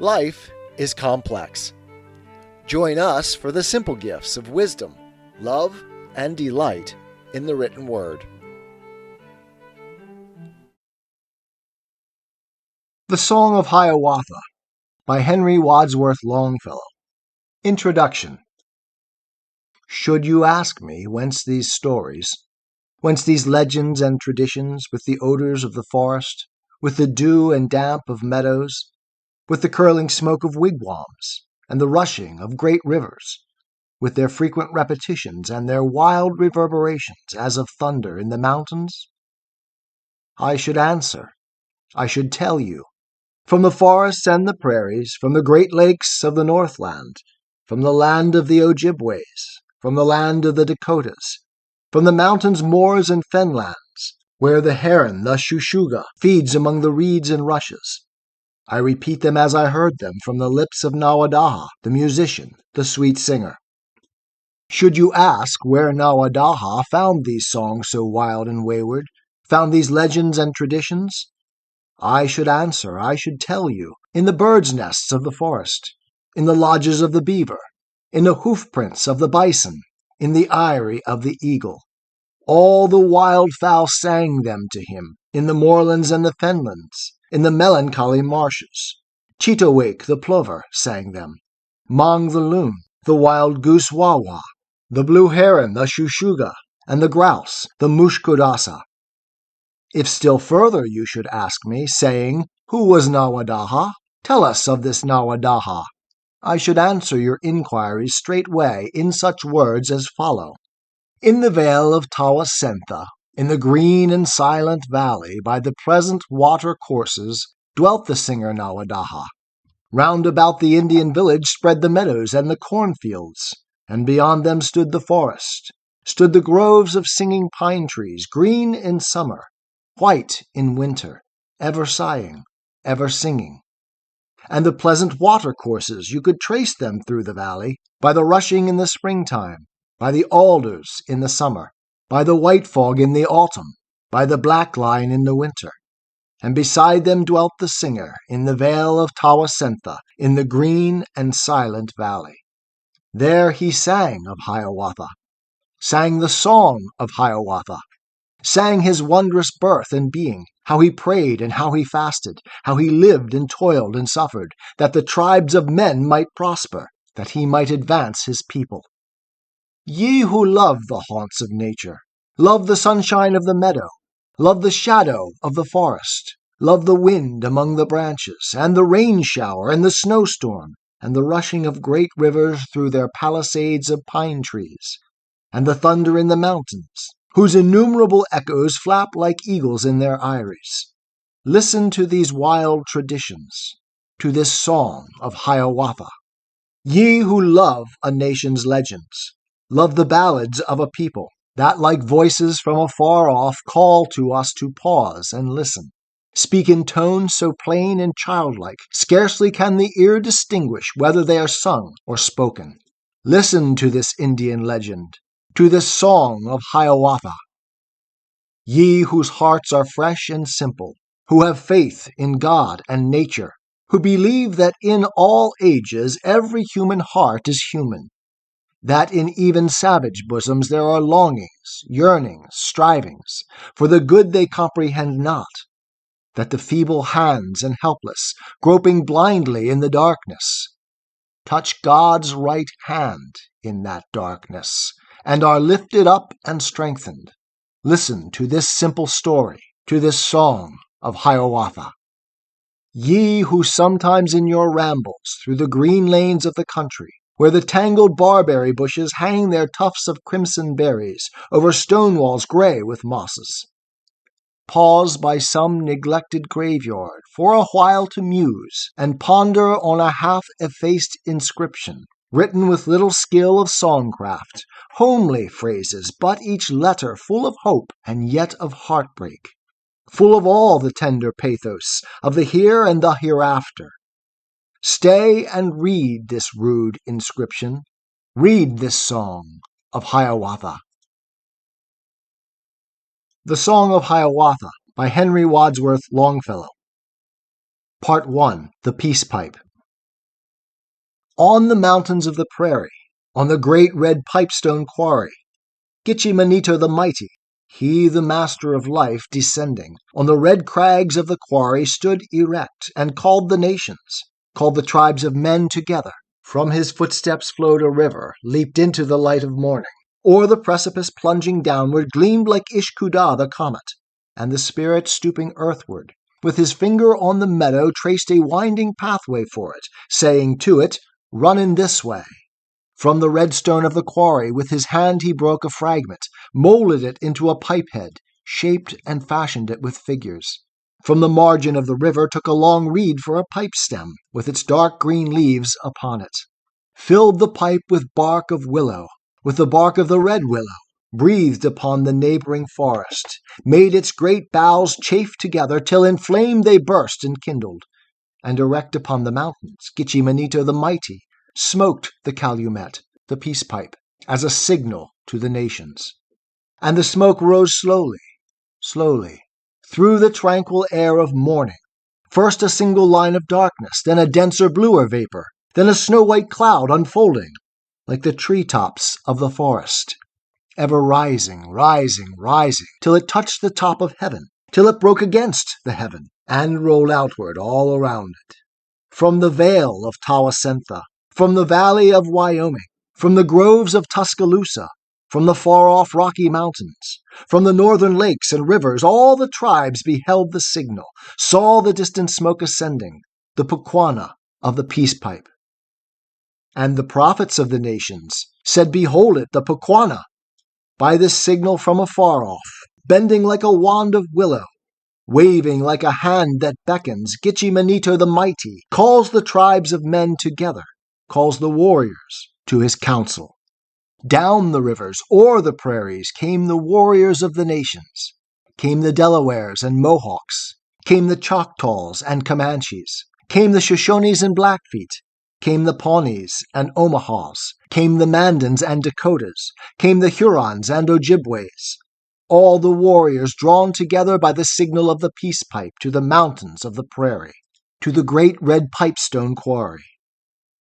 Life is complex. Join us for the simple gifts of wisdom, love, and delight in the written word. The Song of Hiawatha by Henry Wadsworth Longfellow. Introduction. Should you ask me whence these stories, whence these legends and traditions, with the odors of the forest, with the dew and damp of meadows, with the curling smoke of wigwams, and the rushing of great rivers, with their frequent repetitions and their wild reverberations as of thunder in the mountains? I should answer, I should tell you, from the forests and the prairies, from the great lakes of the Northland, from the land of the Ojibways, from the land of the Dakotas, from the mountains, moors, and fenlands, where the heron, the shushuga, feeds among the reeds and rushes. I repeat them as I heard them from the lips of Nawadaha, the musician, the sweet singer. Should you ask where Nawadaha found these songs so wild and wayward, found these legends and traditions, I should answer, I should tell you, in the birds' nests of the forest, in the lodges of the beaver, in the hoofprints of the bison, in the eyrie of the eagle. All the wild fowl sang them to him, in the moorlands and the fenlands, in the melancholy marshes. Cheetawake the plover sang them, Mong the loon, the wild goose wawa, the blue heron, the shushuga, and the grouse, the mushkodasa. If still further you should ask me, saying, Who was Nawadaha? Tell us of this Nawadaha. I should answer your inquiries straightway in such words as follow. In the vale of Tawasentha, in the green and silent valley, by the present water courses, dwelt the singer Nawadaha. Round about the Indian village spread the meadows and the cornfields, and beyond them stood the forest, stood the groves of singing pine trees, green in summer, white in winter, ever sighing, ever singing. And the pleasant watercourses, you could trace them through the valley, by the rushing in the springtime, by the alders in the summer, by the white fog in the autumn, by the black line in the winter. And beside them dwelt the singer in the vale of Tawasentha, in the green and silent valley. There he sang of Hiawatha, sang the song of Hiawatha, sang his wondrous birth and being, how he prayed and how he fasted, how he lived and toiled and suffered, that the tribes of men might prosper, that he might advance his people. Ye who love the haunts of nature, love the sunshine of the meadow, love the shadow of the forest, love the wind among the branches, and the rain shower and the snowstorm, and the rushing of great rivers through their palisades of pine trees, and the thunder in the mountains, whose innumerable echoes flap like eagles in their eyries. Listen to these wild traditions, to this song of Hiawatha. Ye who love a nation's legends, love the ballads of a people, that like voices from afar off call to us to pause and listen, speak in tones so plain and childlike, scarcely can the ear distinguish whether they are sung or spoken. Listen to this Indian legend, to this song of Hiawatha. Ye whose hearts are fresh and simple, who have faith in God and nature, who believe that in all ages every human heart is human, that in even savage bosoms there are longings, yearnings, strivings, for the good they comprehend not, that the feeble hands and helpless, groping blindly in the darkness, touch God's right hand in that darkness, and are lifted up and strengthened. Listen to this simple story, to this song of Hiawatha. Ye who sometimes in your rambles through the green lanes of the country, where the tangled barberry bushes hang their tufts of crimson berries over stone walls gray with mosses, pause by some neglected graveyard for a while to muse and ponder on a half-effaced inscription, written with little skill of songcraft, homely phrases, but each letter full of hope and yet of heartbreak, full of all the tender pathos of the here and the hereafter. Stay and read this rude inscription. Read this song of Hiawatha. The Song of Hiawatha by Henry Wadsworth Longfellow. Part 1. The Peace Pipe. On the mountains of the prairie, on the great red pipestone quarry, Gitche Manito the mighty, he the master of life descending, on the red crags of the quarry stood erect, and called the nations, called the tribes of men together. From his footsteps flowed a river, leaped into the light of morning. O'er the precipice plunging downward gleamed like Ishkudah the comet, and the spirit stooping earthward, with his finger on the meadow traced a winding pathway for it, saying to it, "Run in this way." From the red stone of the quarry with his hand he broke a fragment, molded it into a pipe head, shaped and fashioned it with figures. From the margin of the river took a long reed for a pipe stem, with its dark green leaves upon it. Filled the pipe with bark of willow, with the bark of the red willow, breathed upon the neighboring forest, made its great boughs chafe together till in flame they burst and kindled. And erect upon the mountains, Gitche Manito the mighty smoked the calumet, the peace pipe, as a signal to the nations. And the smoke rose slowly, slowly, through the tranquil air of morning. First a single line of darkness, then a denser bluer vapor, then a snow-white cloud unfolding, like the tree-tops of the forest, ever rising, rising, rising, till it touched the top of heaven, till it broke against the heaven, and rolled outward all around it. From the vale of Tawasentha, from the valley of Wyoming, from the groves of Tuscaloosa, from the far-off Rocky Mountains, from the northern lakes and rivers, all the tribes beheld the signal, saw the distant smoke ascending, the pukwana of the peace pipe. And the prophets of the nations said, "Behold it, the pukwana!" By this signal from afar off, bending like a wand of willow, waving like a hand that beckons, Gitche Manito the mighty calls the tribes of men together, calls the warriors to his council. Down the rivers, o'er the prairies, came the warriors of the nations. Came the Delawares and Mohawks, came the Choctaws and Comanches, came the Shoshones and Blackfeet, came the Pawnees and Omahas, came the Mandans and Dakotas, came the Hurons and Ojibways, all the warriors drawn together by the signal of the peace pipe to the mountains of the prairie, to the great red pipestone quarry.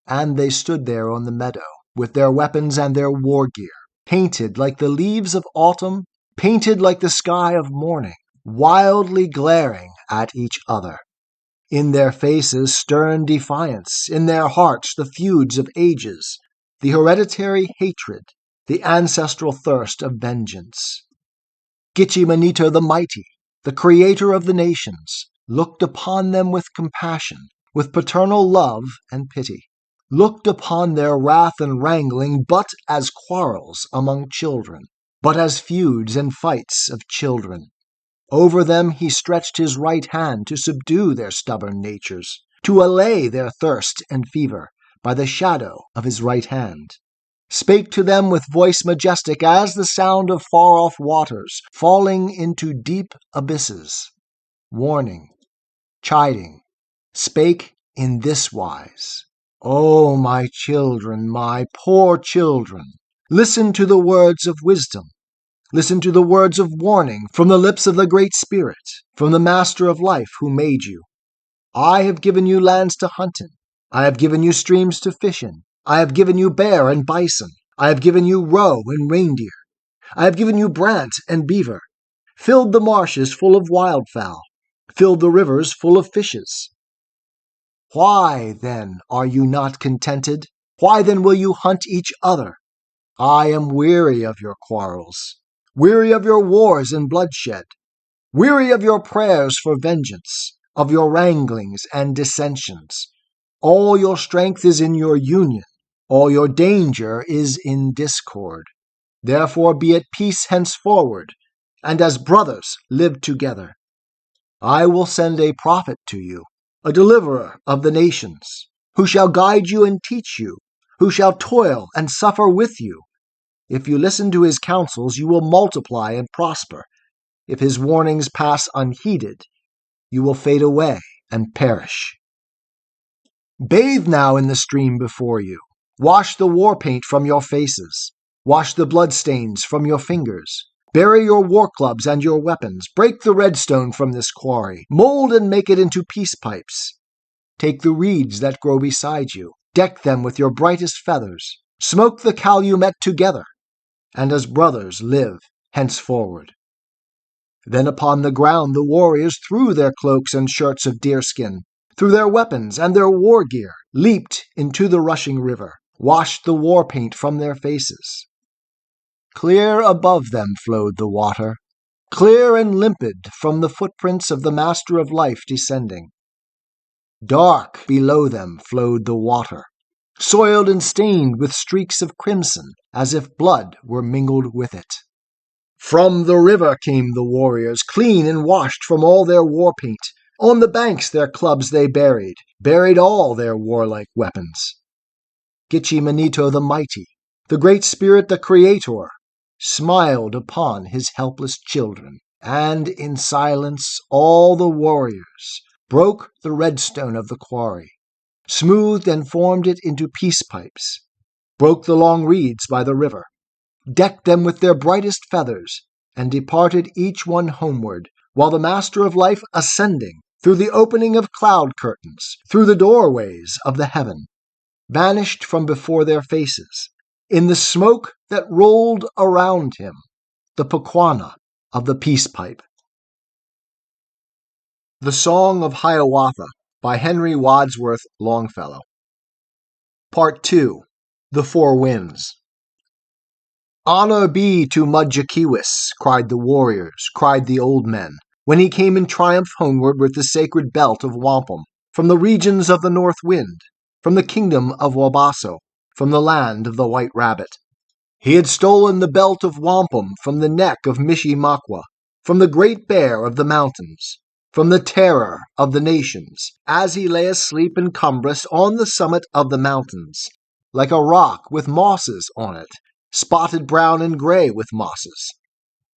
And they stood there on the meadow, with their weapons and their war gear, painted like the leaves of autumn, painted like the sky of morning, wildly glaring at each other. In their faces stern defiance, in their hearts the feuds of ages, the hereditary hatred, the ancestral thirst of vengeance. Gitche Manito the mighty, the creator of the nations, looked upon them with compassion, with paternal love and pity, looked upon their wrath and wrangling but as quarrels among children, but as feuds and fights of children. Over them he stretched his right hand to subdue their stubborn natures, to allay their thirst and fever by the shadow of his right hand, spake to them with voice majestic as the sound of far-off waters falling into deep abysses, warning, chiding, spake in this wise, "O my children, my poor children, listen to the words of wisdom. Listen to the words of warning from the lips of the Great Spirit, from the Master of Life who made you. I have given you lands to hunt in. I have given you streams to fish in. I have given you bear and bison. I have given you roe and reindeer. I have given you brant and beaver, filled the marshes full of wildfowl, filled the rivers full of fishes. Why, then, are you not contented? Why, then, will you hunt each other? I am weary of your quarrels, weary of your wars and bloodshed, weary of your prayers for vengeance, of your wranglings and dissensions. All your strength is in your union, all your danger is in discord. Therefore be at peace henceforward, and as brothers live together. I will send a prophet to you, a deliverer of the nations, who shall guide you and teach you, who shall toil and suffer with you. If you listen to his counsels, you will multiply and prosper. If his warnings pass unheeded, you will fade away and perish. Bathe now in the stream before you. Wash the war paint from your faces. Wash the bloodstains from your fingers. Bury your war clubs and your weapons. Break the redstone from this quarry. Mold and make it into peace pipes. Take the reeds that grow beside you. Deck them with your brightest feathers, smoke the calumet together, and as brothers live henceforward. Then upon the ground the warriors threw their cloaks and shirts of deerskin, threw their weapons and their war gear, leaped into the rushing river, washed the war paint from their faces. Clear above them flowed the water, clear and limpid from the footprints of the Master of Life descending. Dark below them flowed the water, soiled and stained with streaks of crimson, as if blood were mingled with it. From the river came the warriors, clean and washed from all their war paint. On the banks their clubs they buried all their warlike weapons. Gitche Manito the mighty, the great spirit the creator, smiled upon his helpless children, and in silence all the warriors broke the redstone of the quarry, smoothed and formed it into peace pipes, broke the long reeds by the river, decked them with their brightest feathers, and departed each one homeward, while the Master of Life ascending, through the opening of cloud curtains, through the doorways of the heaven, vanished from before their faces, in the smoke that rolled around him, the Pukwana of the peace pipe. The Song of Hiawatha by Henry Wadsworth Longfellow. Part 2. The Four Winds. "Honor be to Mudjekeewis," cried the warriors, cried the old men, when he came in triumph homeward with the sacred belt of wampum, from the regions of the north wind, from the kingdom of Wabasso, from the land of the white rabbit. He had stolen the belt of wampum from the neck of Mishimakwa, from the great bear of the mountains, from the terror of the nations, as he lay asleep in Cumbres on the summit of the mountains, like a rock with mosses on it, spotted brown and gray with mosses.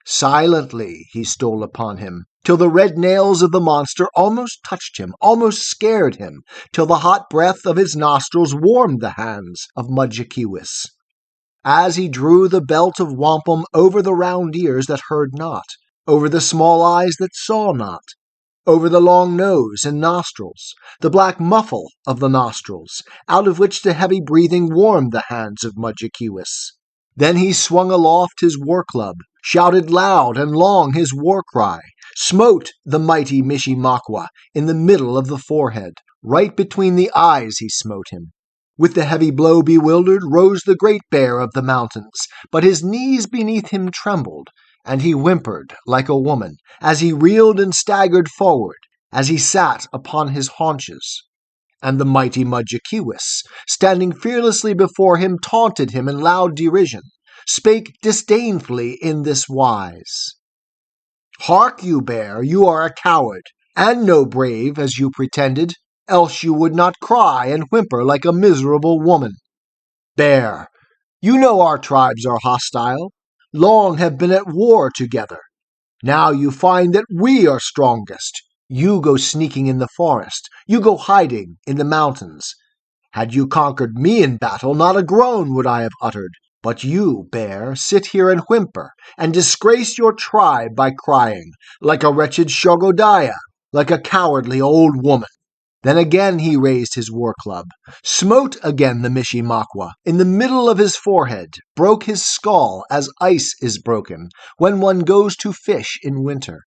Silently he stole upon him, till the red nails of the monster almost touched him, almost scared him, till the hot breath of his nostrils warmed the hands of Mudjekeewis. As he drew the belt of wampum over the round ears that heard not, over the small eyes that saw not, over the long nose and nostrils, the black muffle of the nostrils, out of which the heavy breathing warmed the hands of Mudjekeewis. Then he swung aloft his war-club, shouted loud and long his war-cry, smote the mighty Mishimakwa in the middle of the forehead, right between the eyes he smote him. With the heavy blow bewildered rose the great bear of the mountains, but his knees beneath him trembled, and he whimpered like a woman, as he reeled and staggered forward, as he sat upon his haunches. And the mighty Mudjekeewis, standing fearlessly before him, taunted him in loud derision, spake disdainfully in this wise: "Hark you, bear, you are a coward, and no brave, as you pretended, else you would not cry and whimper like a miserable woman. Bear, you know our tribes are hostile, long have been at war together. Now you find that we are strongest. You go sneaking in the forest, you go hiding in the mountains. Had you conquered me in battle, not a groan would I have uttered. But you, bear, sit here and whimper, and disgrace your tribe by crying, like a wretched Shogodaya, like a cowardly old woman." Then again he raised his war-club, smote again the Mishimakwa in the middle of his forehead, broke his skull as ice is broken when one goes to fish in winter.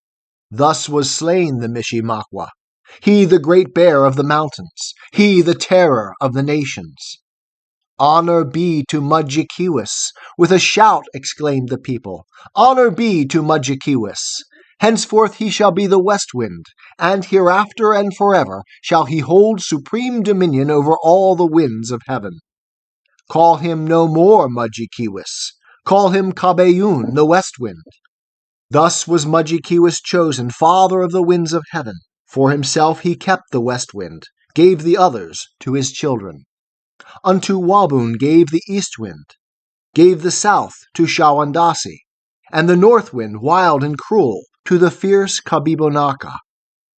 Thus was slain the Mishimakwa, he the great bear of the mountains, he the terror of the nations. "Honor be to Mudjekeewis!" with a shout exclaimed the people. "Honor be to Mudjekeewis! Henceforth he shall be the west wind, and hereafter and forever shall he hold supreme dominion over all the winds of heaven. Call him no more Mudjekeewis. Call him Kabeyun, the west wind." Thus was Mudjekeewis chosen father of the winds of heaven. For himself he kept the west wind, gave the others to his children. Unto Waboon gave the east wind, gave the south to Shawandasi, and the north wind, wild and cruel, to the fierce Kabibonaka.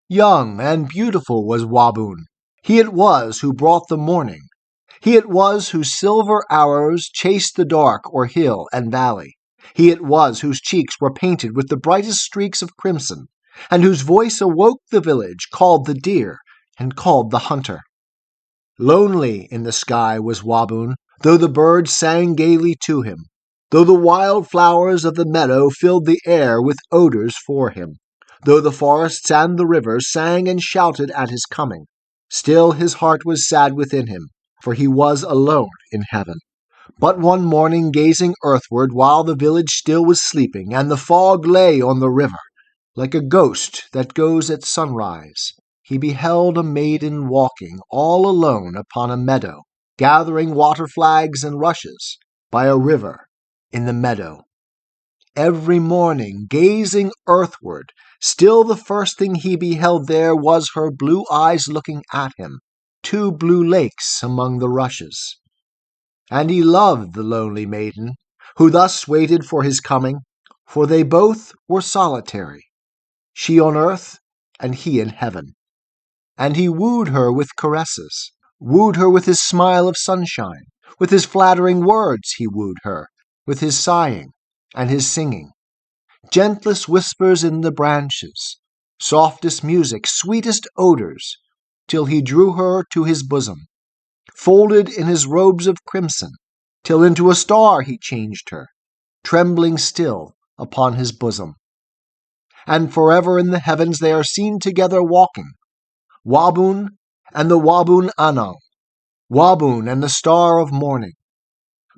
Young and beautiful was Waboon. He it was who brought the morning. He it was whose silver arrows chased the dark o'er hill and valley. He it was whose cheeks were painted with the brightest streaks of crimson, and whose voice awoke the village, called the deer, and called the hunter. Lonely in the sky was Waboon, though the birds sang gaily to him, though the wild flowers of the meadow filled the air with odors for him, though the forests and the rivers sang and shouted at his coming. Still his heart was sad within him, for he was alone in heaven. But one morning, gazing earthward while the village still was sleeping, and the fog lay on the river, like a ghost that goes at sunrise, he beheld a maiden walking all alone upon a meadow, gathering water flags and rushes by a river in the meadow. Every morning, gazing earthward, still the first thing he beheld there was her blue eyes looking at him, 2 blue lakes among the rushes. And he loved the lonely maiden, who thus waited for his coming, for they both were solitary, she on earth and he in heaven. And he wooed her with caresses, wooed her with his smile of sunshine, with his flattering words he wooed her, with his sighing and his singing. Gentlest whispers in the branches, softest music, sweetest odors, till he drew her to his bosom, folded in his robes of crimson, till into a star he changed her, trembling still upon his bosom. And forever in the heavens they are seen together walking, Waboon and the Waboon Anang, Waboon and the star of morning.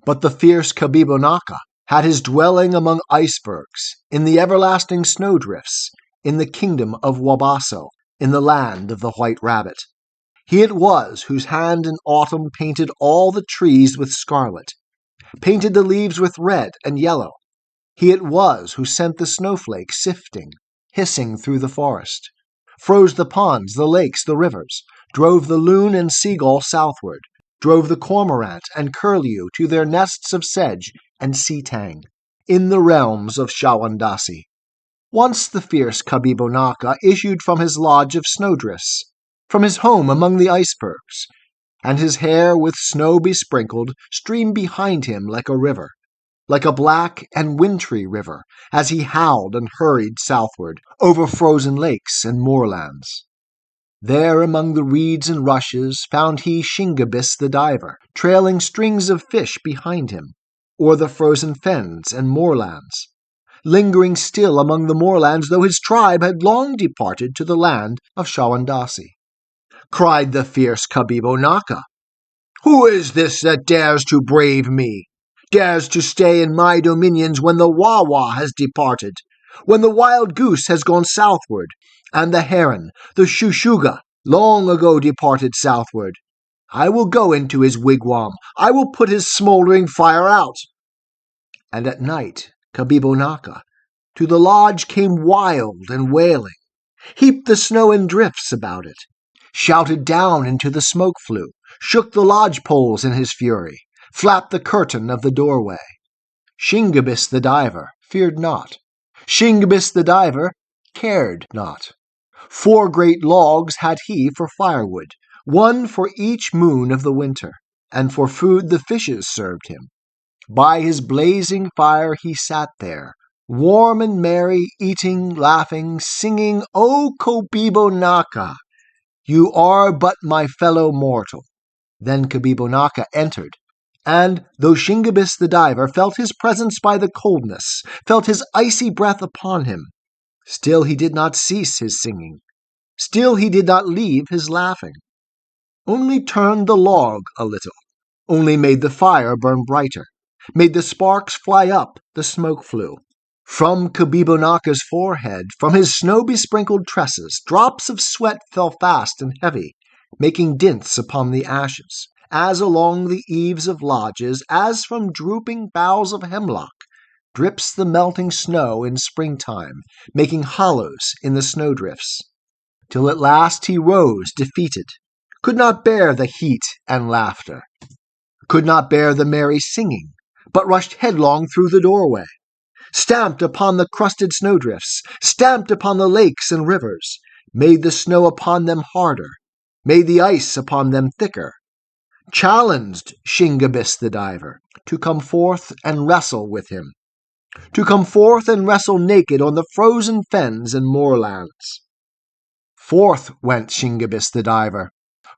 But the fierce Kabibonaka had his dwelling among icebergs, in the everlasting snowdrifts, in the kingdom of Wabasso, in the land of the white rabbit. He it was whose hand in autumn painted all the trees with scarlet, painted the leaves with red and yellow. He it was who sent the snowflakes sifting, hissing through the forest, froze the ponds, the lakes, the rivers, drove the loon and seagull southward, drove the cormorant and curlew to their nests of sedge and sea-tang, in the realms of Shawandasi. Once the fierce Kabibonaka issued from his lodge of snowdrifts, from his home among the icebergs, and his hair with snow besprinkled streamed behind him like a river, like a black and wintry river, as he howled and hurried southward over frozen lakes and moorlands. There among the reeds and rushes found he Shingebis the diver, trailing strings of fish behind him, o'er the frozen fens and moorlands, lingering still among the moorlands, though his tribe had long departed to the land of Shawandasi. Cried the fierce Kabibonaka, "Who is this that dares to brave me, dares to stay in my dominions when the Wawa has departed, when the wild goose has gone southward, and the heron, the shushuga, long ago departed southward? I will go into his wigwam, I will put his smoldering fire out." And at night Kabibonaka to the lodge came wild and wailing, heaped the snow in drifts about it, shouted down into the smoke flue, shook the lodge poles in his fury, flapped the curtain of the doorway. Shingebis the diver feared not. Shingebis the diver cared not. 4 great logs had he for firewood, 1 for each moon of the winter, and for food the fishes served him. By his blazing fire he sat there, warm and merry, eating, laughing, singing, "O Kabibonaka, you are but my fellow mortal." Then Kabibonaka entered, and, though Shingebis the diver felt his presence by the coldness, felt his icy breath upon him, still he did not cease his singing, still he did not leave his laughing, only turned the log a little, only made the fire burn brighter, made the sparks fly up the smoke flue. From Kabibonaka's forehead, from his snow-besprinkled tresses, drops of sweat fell fast and heavy, making dints upon the ashes, as along the eaves of lodges, as from drooping boughs of hemlock, drips the melting snow in springtime, making hollows in the snowdrifts, till at last he rose defeated, could not bear the heat and laughter, could not bear the merry singing, but rushed headlong through the doorway, stamped upon the crusted snowdrifts, stamped upon the lakes and rivers, made the snow upon them harder, made the ice upon them thicker, challenged Shingebis the diver to come forth and wrestle with him, to come forth and wrestle naked on the frozen fens and moorlands. Forth went Shingebis the diver,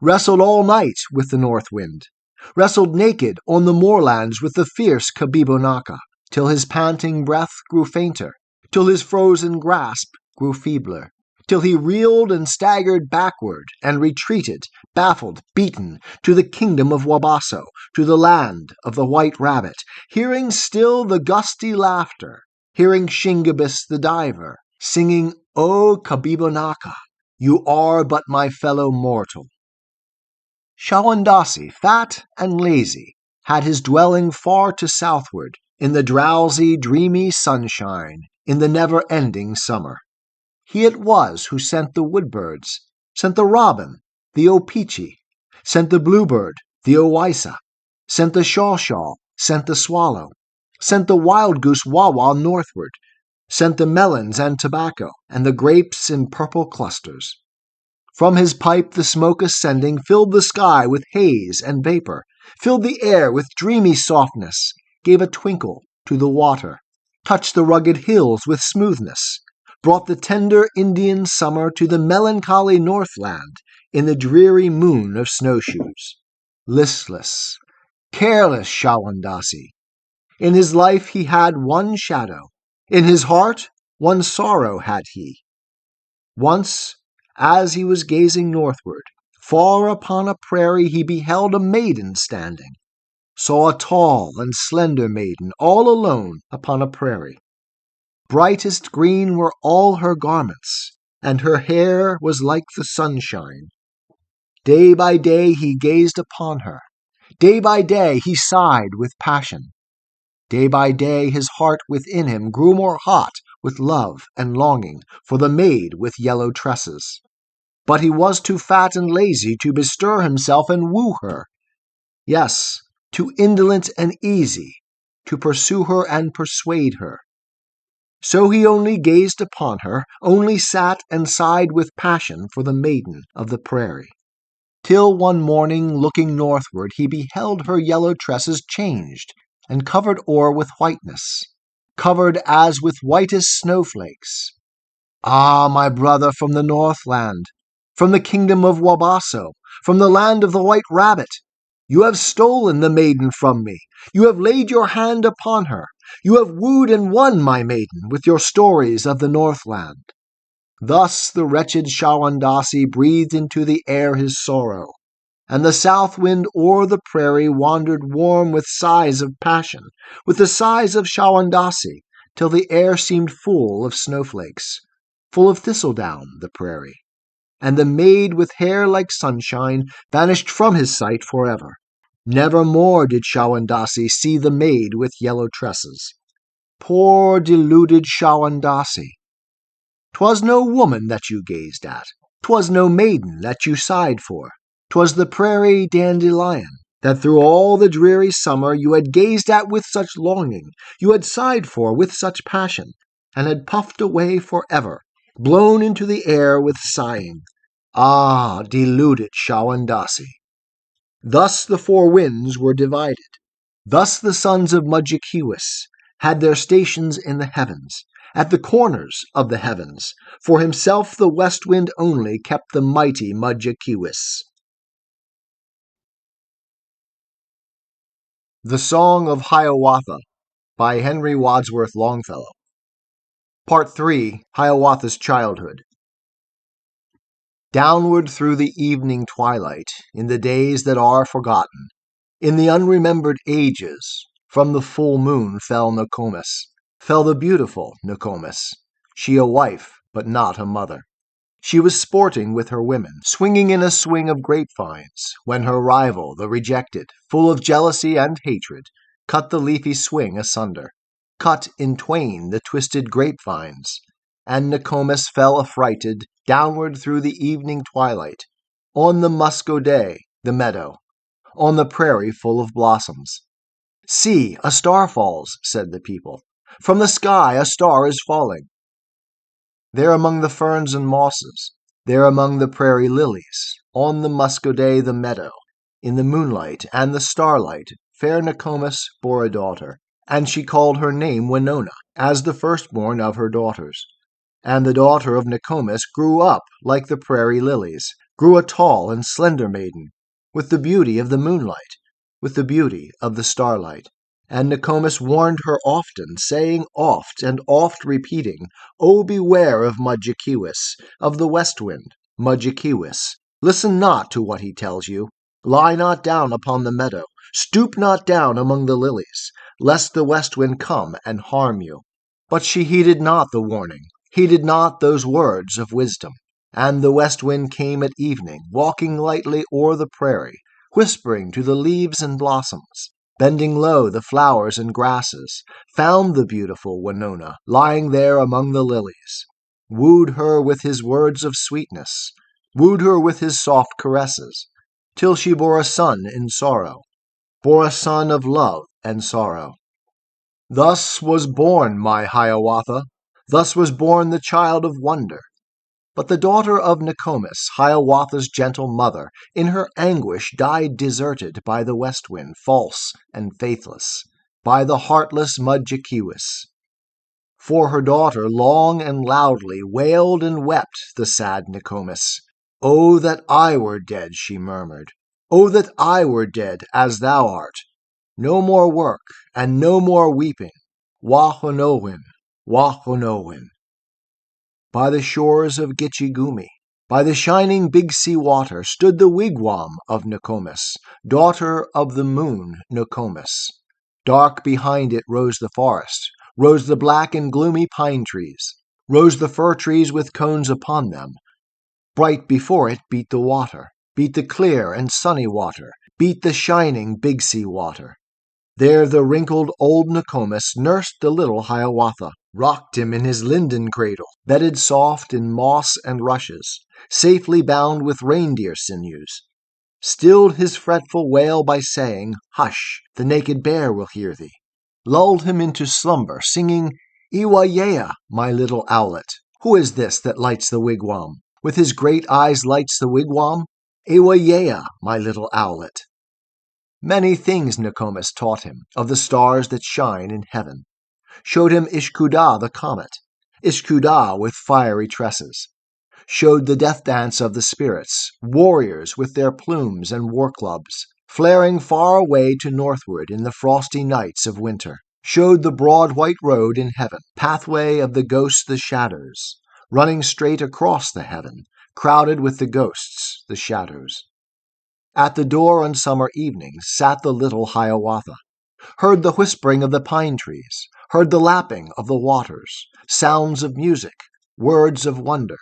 wrestled all night with the north wind, wrestled naked on the moorlands with the fierce Kabibonaka, till his panting breath grew fainter, till his frozen grasp grew feebler, till he reeled and staggered backward and retreated, baffled, beaten, to the kingdom of Wabasso, to the land of the white rabbit, hearing still the gusty laughter, hearing Shingebis the diver, singing, O Kabibonaka, you are but my fellow mortal. Shawandasi, fat and lazy, had his dwelling far to southward, in the drowsy, dreamy sunshine, in the never-ending summer. He it was who sent the woodbirds, sent the robin, the opeechee, sent the bluebird, the owaissa, sent the shawshaw, sent the swallow, sent the wild goose wawa northward, sent the melons and tobacco, and the grapes in purple clusters. From his pipe the smoke ascending filled the sky with haze and vapor, filled the air with dreamy softness, gave a twinkle to the water, touched the rugged hills with smoothness, brought the tender Indian summer to the melancholy northland in the dreary moon of snowshoes. Listless, careless Shawandasi. In his life he had one shadow, in his heart one sorrow had he. Once, as he was gazing northward, far upon a prairie he beheld a maiden standing, saw a tall and slender maiden all alone upon a prairie. Brightest green were all her garments, and her hair was like the sunshine. Day by day he gazed upon her. Day by day he sighed with passion. Day by day his heart within him grew more hot with love and longing for the maid with yellow tresses. But he was too fat and lazy to bestir himself and woo her. Yes, too indolent and easy to pursue her and persuade her. So he only gazed upon her, only sat and sighed with passion for the maiden of the prairie, till one morning, looking northward, he beheld her yellow tresses changed and covered o'er with whiteness, covered as with whitest snowflakes. Ah, my brother from the northland, from the kingdom of Wabasso, from the land of the white rabbit, you have stolen the maiden from me. You have laid your hand upon her. You have wooed and won my maiden with your stories of the northland. Thus the wretched Shawandasi breathed into the air his sorrow, and the south wind o'er the prairie wandered warm with sighs of passion, with the sighs of Shawandasi, till the air seemed full of snowflakes, full of thistledown, the prairie, and the maid with hair like sunshine vanished from his sight forever. Never more did Shawandasi see the maid with yellow tresses. Poor deluded Shawandasi! 'Twas no woman that you gazed at, 'twas no maiden that you sighed for, 'twas the prairie dandelion that through all the dreary summer you had gazed at with such longing, you had sighed for with such passion, and had puffed away forever, blown into the air with sighing. Ah, deluded Shawandasi! Thus the four winds were divided. Thus the sons of Mudjekeewis had their stations in the heavens, at the corners of the heavens. For himself the west wind only kept the mighty Mudjekeewis. The Song of Hiawatha by Henry Wadsworth Longfellow. Part 3. Hiawatha's Childhood. Downward through the evening twilight, in the days that are forgotten, in the unremembered ages, from the full moon fell Nokomis, fell the beautiful Nokomis, she a wife, but not a mother. She was sporting with her women, swinging in a swing of grapevines, when her rival, the rejected, full of jealousy and hatred, cut the leafy swing asunder, cut in twain the twisted grapevines, and Nokomis fell affrighted downward through the evening twilight, on the muscoday, the meadow, on the prairie full of blossoms. See, a star falls, said the people. From the sky a star is falling. There among the ferns and mosses, there among the prairie lilies, on the muscoday, the meadow, in the moonlight and the starlight, fair Nokomis bore a daughter, and she called her name Winona, as the firstborn of her daughters. And the daughter of Nokomis grew up like the prairie lilies, grew a tall and slender maiden, with the beauty of the moonlight, with the beauty of the starlight. And Nokomis warned her often, saying oft and oft repeating, O beware of Mudjekeewis, of the west wind, Mudjekeewis. Listen not to what he tells you. Lie not down upon the meadow, stoop not down among the lilies, lest the west wind come and harm you. But she heeded not the warning, heeded not those words of wisdom. And the west wind came at evening, walking lightly o'er the prairie, whispering to the leaves and blossoms, bending low the flowers and grasses, found the beautiful Winona lying there among the lilies, wooed her with his words of sweetness, wooed her with his soft caresses, till she bore a son in sorrow, bore a son of love and sorrow. Thus was born my Hiawatha, thus was born the child of wonder. But the daughter of Nokomis, Hiawatha's gentle mother, in her anguish died deserted by the west wind, false and faithless, by the heartless Mudjekeewis. For her daughter long and loudly wailed and wept the sad Nokomis. "Oh, that I were dead," she murmured. "Oh, that I were dead, as thou art. No more work, and no more weeping. Wahonowin, Wahonowin." By the shores of Gitchigumi, by the shining Big Sea water, stood the wigwam of Nokomis, daughter of the moon Nokomis. Dark behind it rose the forest, rose the black and gloomy pine trees, rose the fir trees with cones upon them. Bright before it beat the water, beat the clear and sunny water, beat the shining Big Sea water. There the wrinkled old Nokomis nursed the little Hiawatha, rocked him in his linden cradle, bedded soft in moss and rushes, safely bound with reindeer sinews, stilled his fretful wail by saying, "Hush, the naked bear will hear thee," lulled him into slumber, singing, "Iwayea, my little owlet. Who is this that lights the wigwam? With his great eyes lights the wigwam? Iwayea, my little owlet." Many things Nokomis taught him of the stars that shine in heaven, showed him Ishkudah the comet, Ishkudah with fiery tresses, showed the death dance of the spirits, warriors with their plumes and war clubs, flaring far away to northward in the frosty nights of winter, showed the broad white road in heaven, pathway of the ghosts the shadows, running straight across the heaven, crowded with the ghosts the shadows. At the door on summer evenings sat the little Hiawatha, heard the whispering of the pine trees, heard the lapping of the waters, sounds of music, words of wonder.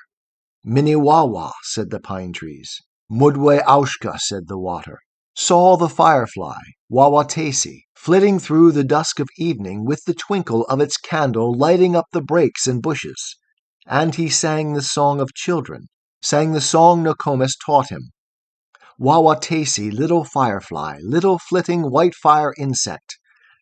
"Miniwawa," said the pine trees. "Mudwe aushka," said the water. Saw the firefly, Wawatesi, flitting through the dusk of evening with the twinkle of its candle lighting up the brakes and bushes. And he sang the song of children, sang the song Nokomis taught him. "Wawatesi, little firefly, little flitting white fire insect,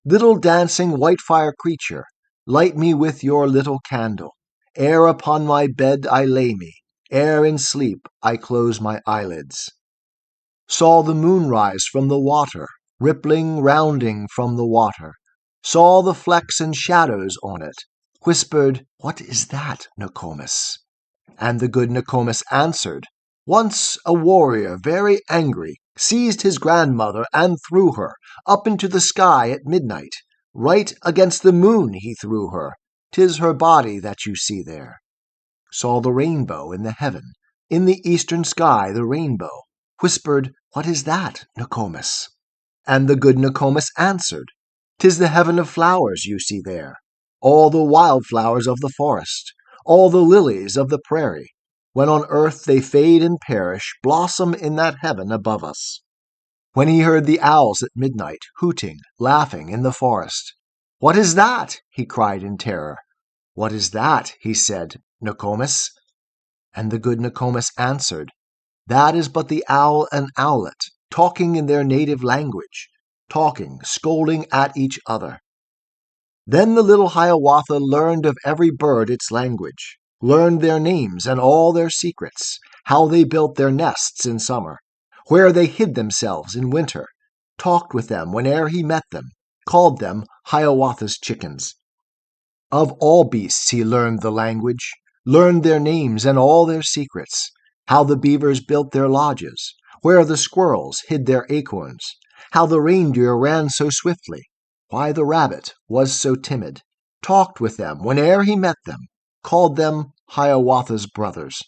little dancing white fire creature, light me with your little candle, ere upon my bed I lay me, ere in sleep I close my eyelids." Saw the moon rise from the water, rippling, rounding from the water, saw the flecks and shadows on it, whispered, "What is that, Nokomis?" And the good Nokomis answered, "Once a warrior, very angry, seized his grandmother and threw her up into the sky at midnight. Right against the moon he threw her. 'Tis her body that you see there." Saw the rainbow in the heaven, in the eastern sky the rainbow, whispered, "What is that, Nokomis?" And the good Nokomis answered, "'Tis the heaven of flowers you see there, all the wildflowers of the forest, all the lilies of the prairie. When on earth they fade and perish, blossom in that heaven above us." When he heard the owls at midnight, hooting, laughing in the forest, "What is that?" he cried in terror. "What is that?" he said, "Nokomis?" And the good Nokomis answered, "That is but the owl and owlet, talking in their native language, talking, scolding at each other." Then the little Hiawatha learned of every bird its language, learned their names and all their secrets, how they built their nests in summer, where they hid themselves in winter, talked with them whene'er he met them, called them Hiawatha's chickens. Of all beasts he learned the language, learned their names and all their secrets, how the beavers built their lodges, where the squirrels hid their acorns, how the reindeer ran so swiftly, why the rabbit was so timid, talked with them whene'er he met them, called them Hiawatha's brothers.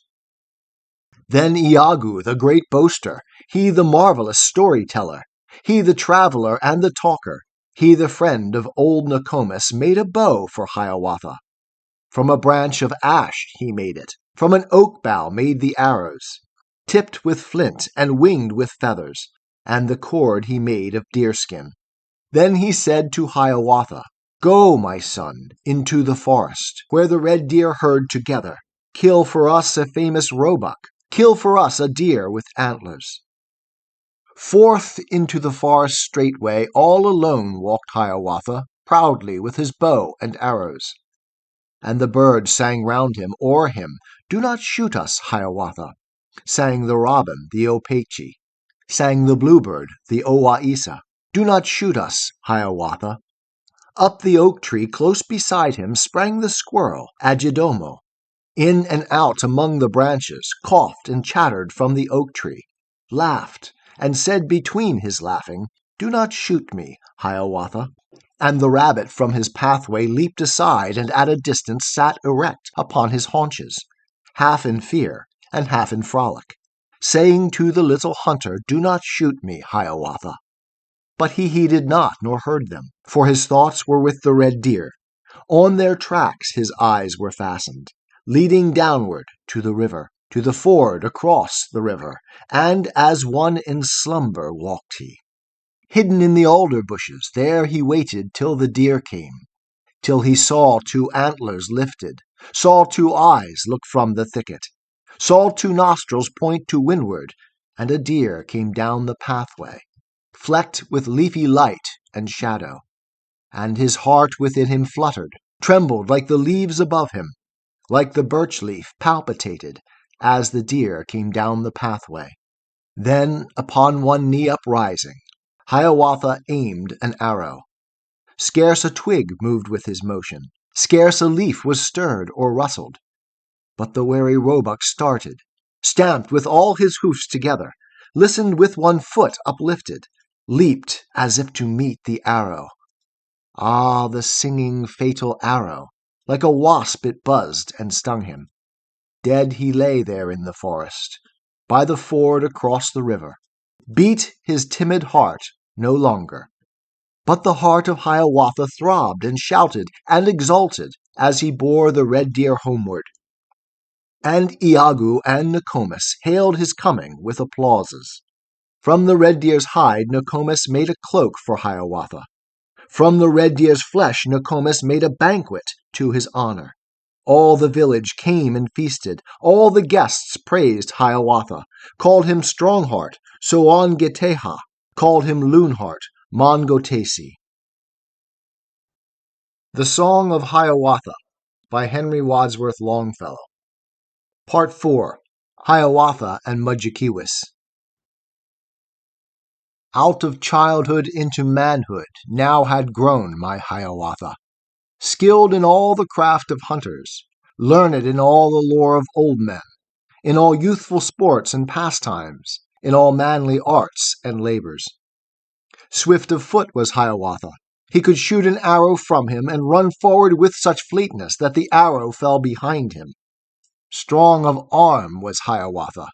Then Iagu, the great boaster, he the marvelous storyteller, he the traveler and the talker, he the friend of old Nokomis, made a bow for Hiawatha. From a branch of ash he made it, from an oak bough made the arrows, tipped with flint and winged with feathers, and the cord he made of deerskin. Then he said to Hiawatha, "Go, my son, into the forest, where the red deer herd together. Kill for us a famous roebuck, kill for us a deer with antlers." Forth into the forest straightway, all alone walked Hiawatha, proudly with his bow and arrows. And the birds sang round him, o'er him, "Do not shoot us, Hiawatha." Sang the robin, the opachi. Sang the bluebird, the owaissa. "Do not shoot us, Hiawatha." Up the oak tree close beside him sprang the squirrel, Ajidomo. In and out among the branches, coughed and chattered from the oak tree, laughed, and said between his laughing, "Do not shoot me, Hiawatha." And the rabbit from his pathway leaped aside and at a distance sat erect upon his haunches, half in fear and half in frolic, saying to the little hunter, "Do not shoot me, Hiawatha." But he heeded not nor heard them, for his thoughts were with the red deer. On their tracks his eyes were fastened, leading downward to the river, to the ford across the river, and as one in slumber walked he. Hidden in the alder bushes, there he waited till the deer came, till he saw two antlers lifted, saw two eyes look from the thicket, saw two nostrils point to windward, and a deer came down the pathway, flecked with leafy light and shadow. And his heart within him fluttered, trembled like the leaves above him, like the birch leaf palpitated, as the deer came down the pathway. Then, upon one knee uprising, Hiawatha aimed an arrow. Scarce a twig moved with his motion, scarce a leaf was stirred or rustled. But the wary roebuck started, stamped with all his hoofs together, listened with one foot uplifted, leaped as if to meet the arrow. Ah, the singing, fatal arrow! Like a wasp it buzzed and stung him. Dead he lay there in the forest, by the ford across the river, beat his timid heart no longer. But the heart of Hiawatha throbbed and shouted and exulted as he bore the red deer homeward. And Iagu and Nokomis hailed his coming with applauses. From the red deer's hide Nokomis made a cloak for Hiawatha. From the red deer's flesh Nokomis made a banquet to his honor. All the village came and feasted. All the guests praised Hiawatha, called him Strongheart, Soangeteha, called him Loonheart, Mongotesi. The Song of Hiawatha by Henry Wadsworth Longfellow. Part 4. Hiawatha and Mudjekeewis. Out of childhood into manhood now had grown my Hiawatha, skilled in all the craft of hunters, learned in all the lore of old men, in all youthful sports and pastimes, in all manly arts and labors. Swift of foot was Hiawatha. He could shoot an arrow from him and run forward with such fleetness that the arrow fell behind him. Strong of arm was Hiawatha.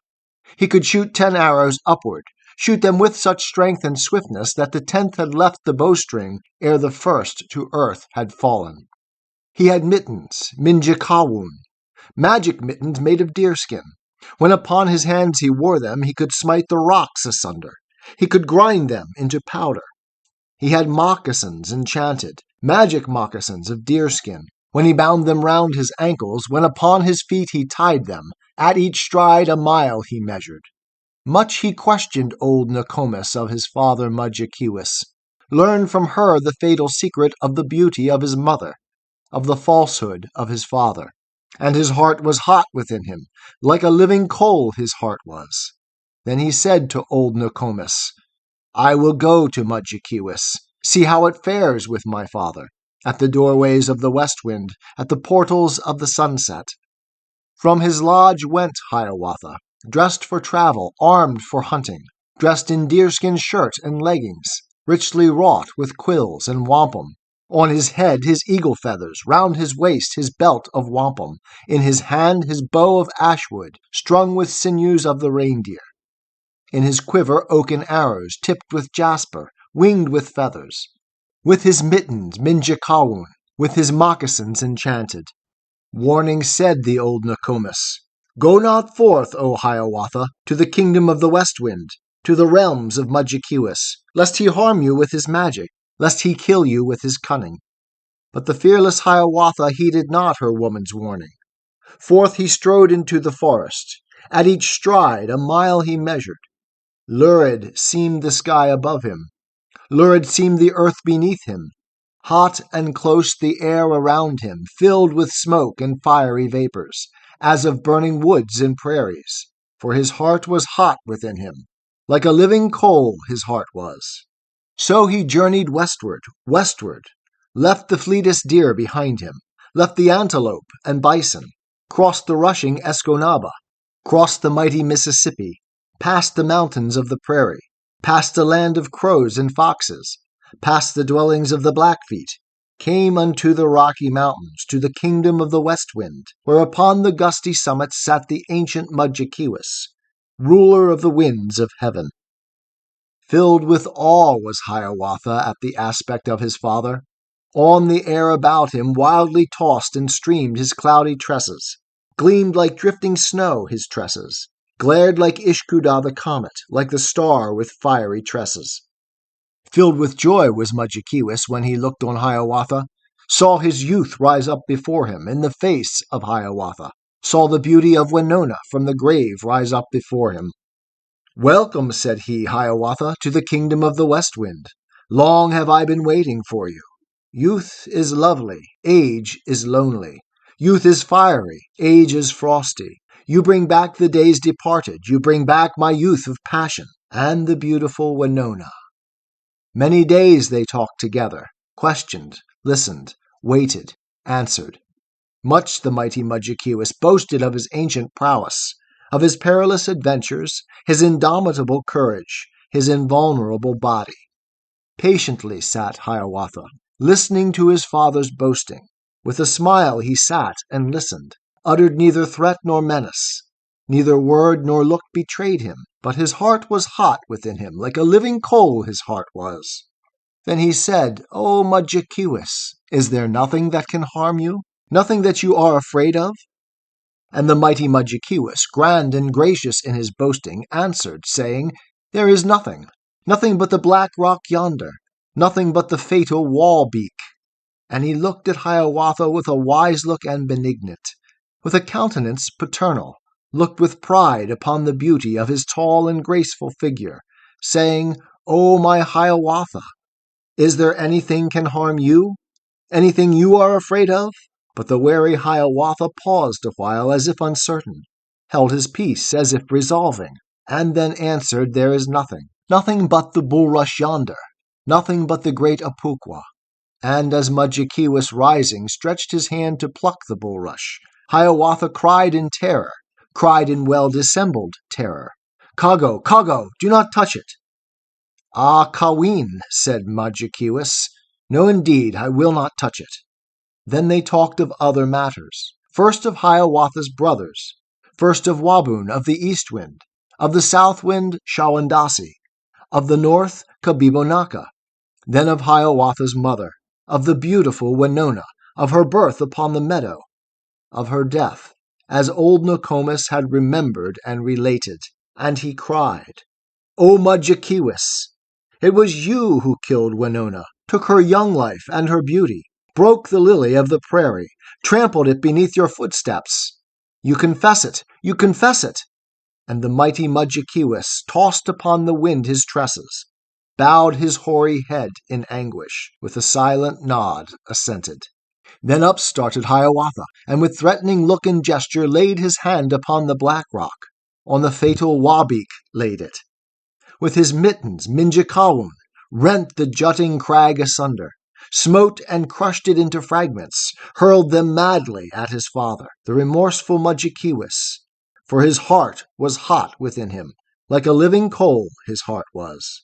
He could shoot 10 arrows upward, shoot them with such strength and swiftness that the 10th had left the bowstring ere the first to earth had fallen. He had mittens, minjekawun, magic mittens made of deerskin. When upon his hands he wore them, he could smite the rocks asunder. He could grind them into powder. He had moccasins enchanted, magic moccasins of deerskin. When he bound them round his ankles, when upon his feet he tied them, at each stride a mile he measured. Much he questioned old Nokomis of his father Mudjekeewis, learned from her the fatal secret of the beauty of his mother, of the falsehood of his father. And his heart was hot within him, like a living coal his heart was. Then he said to old Nokomis, "I will go to Mudjekeewis, see how it fares with my father, at the doorways of the west wind, at the portals of the sunset." From his lodge went Hiawatha, dressed for travel, armed for hunting, dressed in deerskin shirt and leggings, richly wrought with quills and wampum. On his head his eagle feathers, round his waist his belt of wampum, in his hand his bow of ashwood, strung with sinews of the reindeer. In his quiver oaken arrows, tipped with jasper, winged with feathers. With his mittens minjekawun, with his moccasins enchanted. Warning said the old Nokomis, "Go not forth, O Hiawatha, to the kingdom of the west wind, to the realms of Mudjekeewis, lest he harm you with his magic, lest he kill you with his cunning." But the fearless Hiawatha heeded not her woman's warning. Forth he strode into the forest. At each stride a mile he measured. Lurid seemed the sky above him. Lurid seemed the earth beneath him. Hot and close the air around him, filled with smoke and fiery vapors, as of burning woods and prairies. For his heart was hot within him. Like a living coal his heart was. So he journeyed westward, westward, left the fleetest deer behind him, left the antelope and bison, crossed the rushing Escanaba, crossed the mighty Mississippi, past the mountains of the prairie, past the land of crows and foxes, past the dwellings of the Blackfeet, came unto the Rocky Mountains, to the kingdom of the west wind, where upon the gusty summits sat the ancient Mudjekeewis, ruler of the winds of heaven. Filled with awe was Hiawatha at the aspect of his father. On the air about him wildly tossed and streamed his cloudy tresses, gleamed like drifting snow his tresses, glared like Ishkuda the comet, like the star with fiery tresses. Filled with joy was Mudjekeewis when he looked on Hiawatha, saw his youth rise up before him in the face of Hiawatha, saw the beauty of Winona from the grave rise up before him. "Welcome," said he, "Hiawatha, to the kingdom of the west wind. Long have I been waiting for you. Youth is lovely, age is lonely. Youth is fiery, age is frosty. You bring back the days departed, you bring back my youth of passion, and the beautiful Winona." Many days they talked together, questioned, listened, waited, answered. Much the mighty Mudjekeewis boasted of his ancient prowess, of his perilous adventures, his indomitable courage, his invulnerable body. Patiently sat Hiawatha, listening to his father's boasting. With a smile he sat and listened, uttered neither threat nor menace. Neither word nor look betrayed him, but his heart was hot within him, like a living coal his heart was. Then he said, "O Mudjekeewis, is there nothing that can harm you? Nothing that you are afraid of?" And the mighty Mudjekeewis, grand and gracious in his boasting, answered, saying, "There is nothing, nothing but the black rock yonder, nothing but the fatal wall beak." And he looked at Hiawatha with a wise look and benignant, with a countenance paternal, looked with pride upon the beauty of his tall and graceful figure, saying, "O my Hiawatha, is there anything can harm you? Anything you are afraid of?" But the wary Hiawatha paused a while as if uncertain, held his peace as if resolving, and then answered, "There is nothing, nothing but the bulrush yonder, nothing but the great Apukwa." And as Mudjekeewis, rising, stretched his hand to pluck the bulrush, Hiawatha cried in terror, cried in well-dissembled terror, "Kago, Kago, do not touch it." "Ah, Kawin," said Mudjekeewis, "no indeed, I will not touch it." Then they talked of other matters, first of Hiawatha's brothers, first of Waboon of the east wind, of the south wind Shawandasi, of the north Kabibonaka, then of Hiawatha's mother, of the beautiful Winona, of her birth upon the meadow, of her death, as old Nokomis had remembered and related. And he cried, "O Mudjekeewis, it was you who killed Winona, took her young life and her beauty, broke the lily of the prairie, trampled it beneath your footsteps. You confess it, you confess it." And the mighty Mudjekeewis tossed upon the wind his tresses, bowed his hoary head in anguish, with a silent nod assented. Then up started Hiawatha, and with threatening look and gesture laid his hand upon the black rock, on the fatal Wabeak laid it. With his mittens Minjekawun rent the jutting crag asunder, smote and crushed it into fragments, hurled them madly at his father, the remorseful Mudjekeewis. for his heart was hot within him, like a living coal his heart was.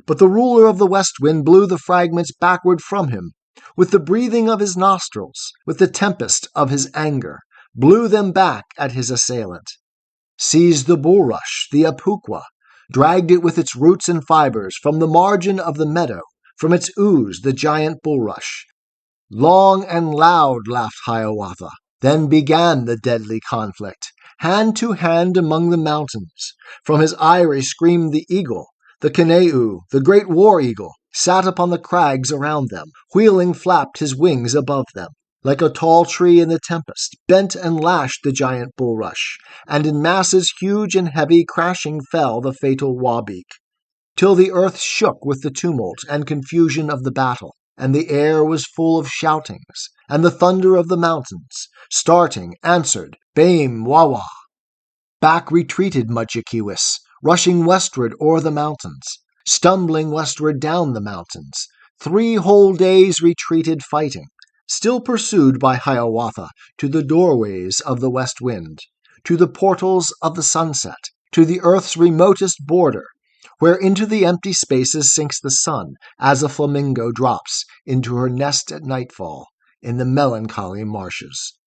But the ruler of the west wind blew the fragments backward from him, with the breathing of his nostrils, with the tempest of his anger, blew them back at his assailant. Seized the bulrush, the apuqua, dragged it with its roots and fibers from the margin of the meadow, from its ooze the giant bulrush. Long and loud laughed Hiawatha. Then began the deadly conflict, hand to hand among the mountains. From his eyrie screamed the eagle. The Kaneu, the great war eagle, sat upon the crags around them, wheeling flapped his wings above them. Like a tall tree in the tempest, bent and lashed the giant bulrush, and in masses huge and heavy crashing fell the fatal wawbeak, till the earth shook with the tumult and confusion of the battle, and the air was full of shoutings, and the thunder of the mountains, starting, answered, Bame wawa. Back retreated Mudjekeewis, rushing westward o'er the mountains, stumbling westward down the mountains. 3 whole days retreated fighting, still pursued by Hiawatha, to the doorways of the west wind, to the portals of the sunset, to the earth's remotest border, where into the empty spaces sinks the sun, as a flamingo drops into her nest at nightfall in the melancholy marshes.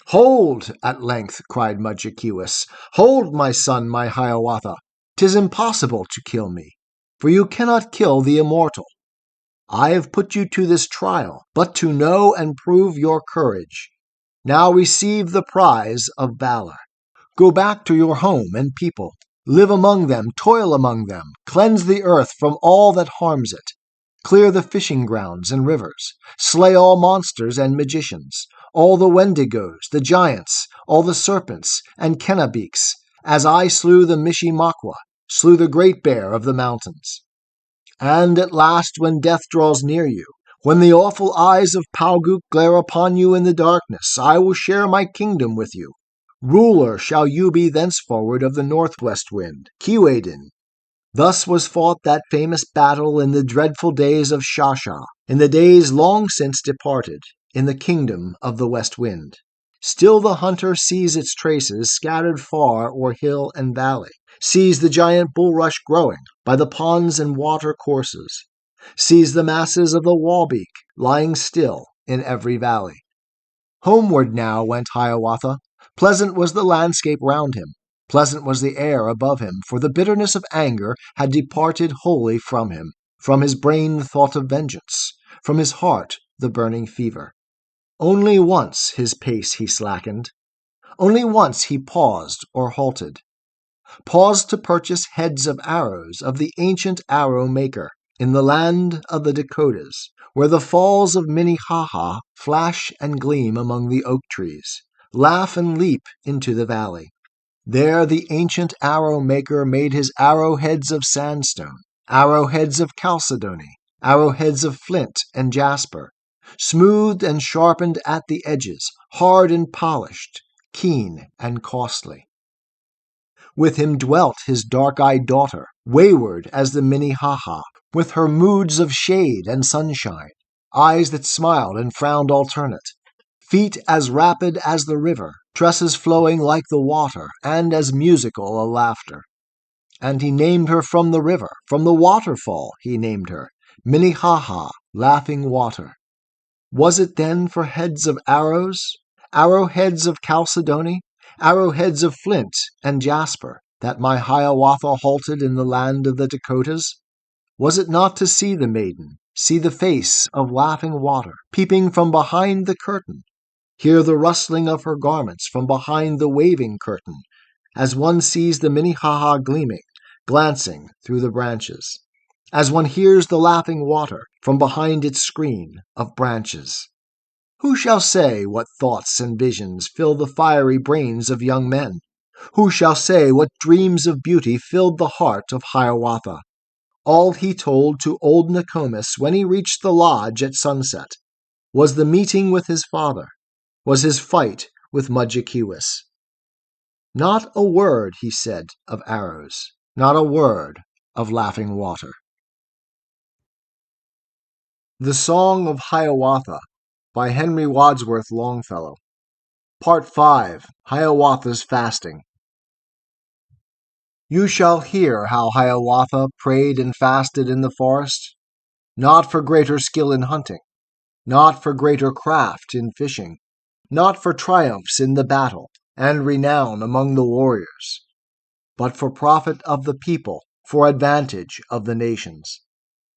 "Hold!" at length cried Mudjekeewis. "Hold, my son, my Hiawatha! 'Tis impossible to kill me, for you cannot kill the immortal. I have put you to this trial, but to know and prove your courage. Now receive the prize of valor. Go back to your home and people. Live among them, toil among them, cleanse the earth from all that harms it. Clear the fishing grounds and rivers, slay all monsters and magicians, all the wendigos, the giants, all the serpents and kennebeeks, as I slew the Mishimakwa, slew the great bear of the mountains. And at last, when death draws near you, when the awful eyes of Pauguk glare upon you in the darkness, I will share my kingdom with you. Ruler shall you be thenceforward of the northwest wind, Keewaydin. Thus was fought that famous battle in the dreadful days of Shasha, in the days long since departed, in the kingdom of the west wind. Still the hunter sees its traces scattered far o'er hill and valley, sees the giant bulrush growing by the ponds and water courses, sees the masses of the wawbeak lying still in every valley. Homeward now went Hiawatha. Pleasant was the landscape round him, pleasant was the air above him, for the bitterness of anger had departed wholly from him, from his brain the thought of vengeance, from his heart the burning fever. Only once his pace he slackened. Only once he paused or halted. Paused to purchase heads of arrows of the ancient arrow maker, in the land of the Dakotas, where the falls of Minnehaha flash and gleam among the oak trees, laugh and leap into the valley. There the ancient arrow maker made his arrowheads of sandstone, arrowheads of chalcedony, arrowheads of flint and jasper, smoothed and sharpened at the edges, hard and polished, keen and costly. With him dwelt his dark-eyed daughter, wayward as the Minnehaha, with her moods of shade and sunshine, eyes that smiled and frowned alternate, feet as rapid as the river, tresses flowing like the water, and as musical a laughter. And he named her from the river, from the waterfall he named her, Minnehaha, laughing water. Was it then for heads of arrows, arrowheads of chalcedony, arrowheads of flint and jasper, that my Hiawatha halted in the land of the Dakotas? Was it not to see the maiden, see the face of laughing water, peeping from behind the curtain, hear the rustling of her garments from behind the waving curtain, as one sees the Minnehaha gleaming, glancing through the branches, as one hears the laughing water from behind its screen of branches? Who shall say what thoughts and visions fill the fiery brains of young men? Who shall say what dreams of beauty filled the heart of Hiawatha? All he told to old Nokomis when he reached the lodge at sunset was the meeting with his father, was his fight with Mudjekeewis. Not a word, he said, of arrows, not a word of laughing water. The Song of Hiawatha by Henry Wadsworth Longfellow. Part 5. Hiawatha's Fasting. You shall hear how Hiawatha prayed and fasted in the forest, not for greater skill in hunting, not for greater craft in fishing, not for triumphs in the battle, and renown among the warriors, but for profit of the people, for advantage of the nations.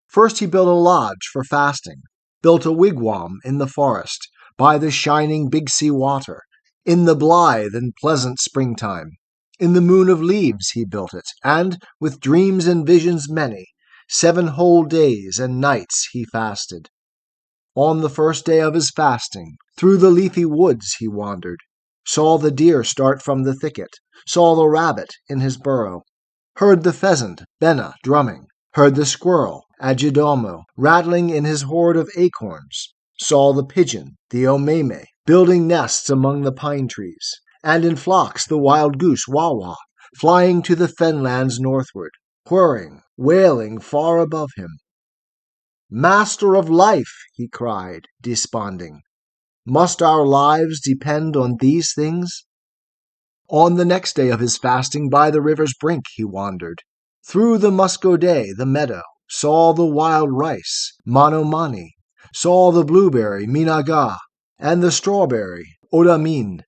First he built a lodge for fasting, built a wigwam in the forest, by the shining Big Sea water, in the blithe and pleasant springtime. In the moon of leaves he built it, and, with dreams and visions many, 7 whole days and nights he fasted. On the first day of his fasting, through the leafy woods he wandered, saw the deer start from the thicket, saw the rabbit in his burrow, heard the pheasant, Benna, drumming, heard the squirrel, Ajidomo, rattling in his hoard of acorns, saw the pigeon, the omeme, building nests among the pine trees, and in flocks the wild goose, Wawa, flying to the fenlands northward, whirring, wailing far above him. "Master of life," he cried, desponding, "must our lives depend on these things?" On the next day of his fasting by the river's brink he wandered, through the muscodé, the meadow, saw the wild rice, Manomani, saw the blueberry, Minaga, and the strawberry, Odamin,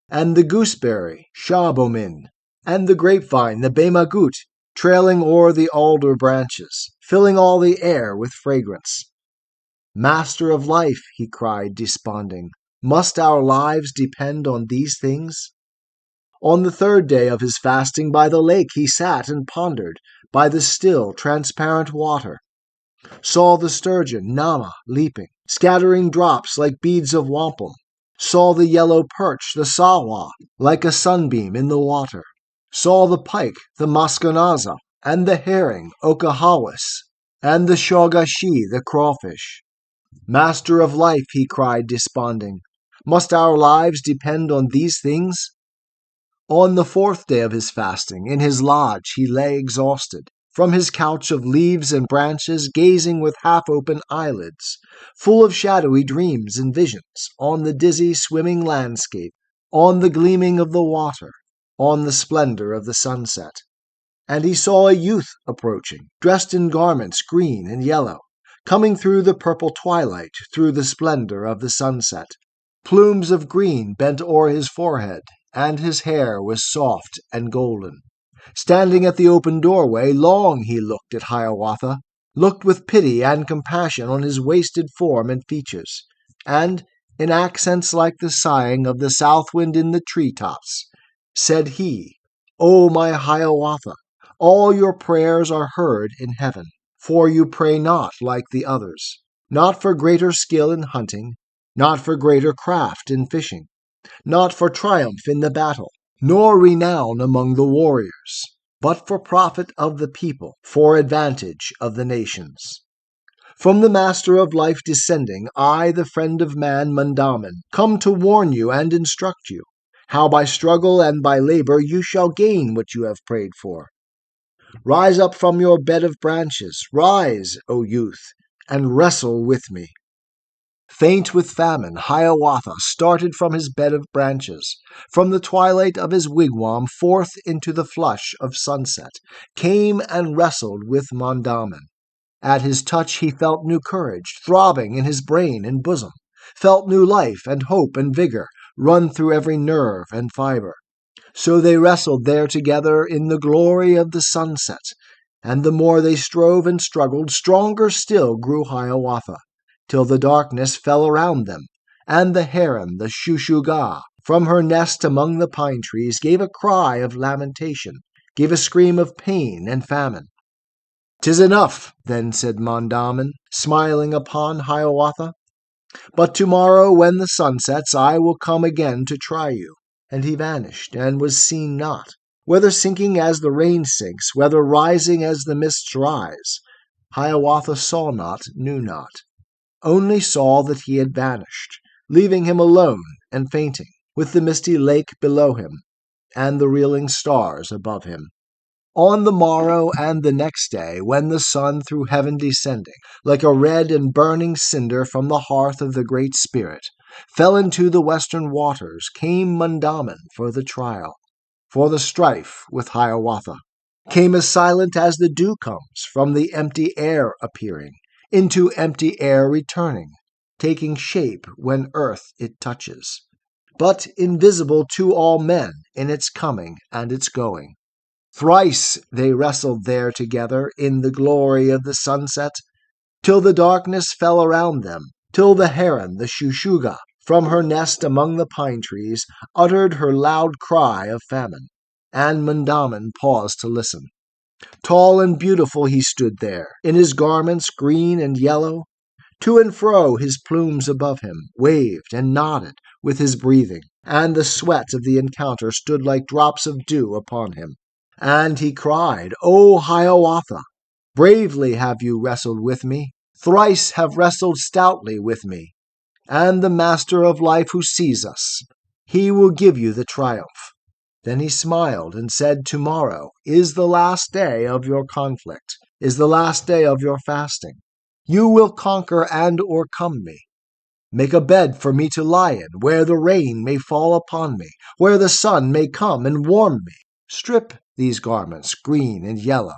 and the gooseberry, Shabomin, and the grapevine, the Bemagut, trailing o'er the alder branches, filling all the air with fragrance. "Master of life," he cried, desponding, "must our lives depend on these things?" On the third day of his fasting by the lake he sat and pondered, by the still, transparent water, saw the sturgeon, Nama, leaping, scattering drops like beads of wampum, saw the yellow perch, the sawa, like a sunbeam in the water, saw the pike, the maskanaza, and the herring, okahawis, and the shogashi, the crawfish. "Master of life," he cried, desponding, "must our lives depend on these things?" On the fourth day of his fasting, in his lodge he lay exhausted, from his couch of leaves and branches, gazing with half-open eyelids, full of shadowy dreams and visions, on the dizzy swimming landscape, on the gleaming of the water, on the splendor of the sunset. And he saw a youth approaching, dressed in garments green and yellow, coming through the purple twilight, through the splendor of the sunset. Plumes of green bent o'er his forehead, and his hair was soft and golden. Standing at the open doorway, long he looked at Hiawatha, looked with pity and compassion on his wasted form and features, and, in accents like the sighing of the south wind in the tree-tops, said he, "O my Hiawatha, all your prayers are heard in heaven, for you pray not like the others, not for greater skill in hunting, not for greater craft in fishing, not for triumph in the battle, nor renown among the warriors, but for profit of the people, for advantage of the nations. From the Master of Life descending, I, the friend of man, Mundaman, come to warn you and instruct you, how by struggle and by labor you shall gain what you have prayed for. Rise up from your bed of branches, rise, O youth, and wrestle with me." Faint with famine, Hiawatha started from his bed of branches, from the twilight of his wigwam forth into the flush of sunset, came and wrestled with Mundaman. At his touch he felt new courage throbbing in his brain and bosom, felt new life and hope and vigor run through every nerve and fiber. So they wrestled there together in the glory of the sunset, and the more they strove and struggled, stronger still grew Hiawatha, till the darkness fell around them, and the heron, the shushuga, from her nest among the pine trees, gave a cry of lamentation, gave a scream of pain and famine. "'Tis enough," then said Mundaman, smiling upon Hiawatha. "But tomorrow, when the sun sets, I will come again to try you." And he vanished, and was seen not, whether sinking as the rain sinks, whether rising as the mists rise. Hiawatha saw not, knew not, only saw that he had vanished, leaving him alone and fainting, with the misty lake below him, and the reeling stars above him. On the morrow and the next day, when the sun through heaven descending, like a red and burning cinder from the hearth of the Great Spirit, fell into the western waters, came Mondamin for the trial, for the strife with Hiawatha. Came as silent as the dew comes, from the empty air appearing, into empty air returning, taking shape when earth it touches, but invisible to all men in its coming and its going. Thrice they wrestled there together in the glory of the sunset, till the darkness fell around them, till the heron, the shushuga, from her nest among the pine trees, uttered her loud cry of famine, and Mondamin paused to listen. Tall and beautiful he stood there, in his garments green and yellow. To and fro his plumes above him waved and nodded with his breathing, and the sweat of the encounter stood like drops of dew upon him. And he cried, "O Hiawatha, bravely have you wrestled with me, thrice have wrestled stoutly with me, and the Master of Life who sees us, he will give you the triumph." Then he smiled and said, "Tomorrow is the last day of your conflict, is the last day of your fasting. You will conquer and o'ercome me. Make a bed for me to lie in, where the rain may fall upon me, where the sun may come and warm me. Strip these garments green and yellow.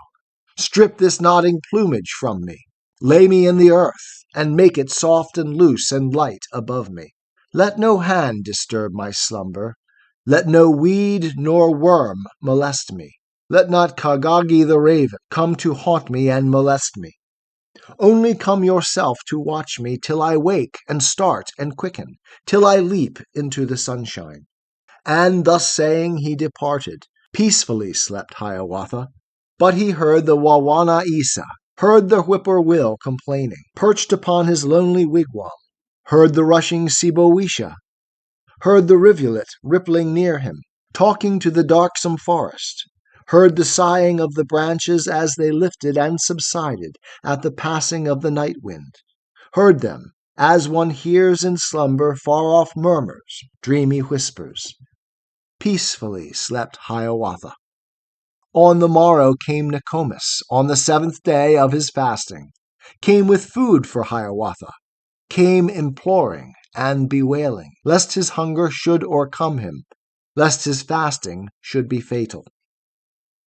Strip this nodding plumage from me. Lay me in the earth, and make it soft and loose and light above me. Let no hand disturb my slumber. Let no weed nor worm molest me. Let not Kagagi the raven come to haunt me and molest me. Only come yourself to watch me till I wake and start and quicken, till I leap into the sunshine." And thus saying he departed. Peacefully slept Hiawatha, but he heard the Wawana Isa, heard the whippoorwill complaining, perched upon his lonely wigwam, heard the rushing Sibowisha, heard the rivulet rippling near him, talking to the darksome forest, heard the sighing of the branches as they lifted and subsided at the passing of the night wind, heard them as one hears in slumber far-off murmurs, dreamy whispers. Peacefully slept Hiawatha. On the morrow came Nokomis, on the 7th day of his fasting, came with food for Hiawatha, came imploring and bewailing, lest his hunger should o'ercome him, lest his fasting should be fatal.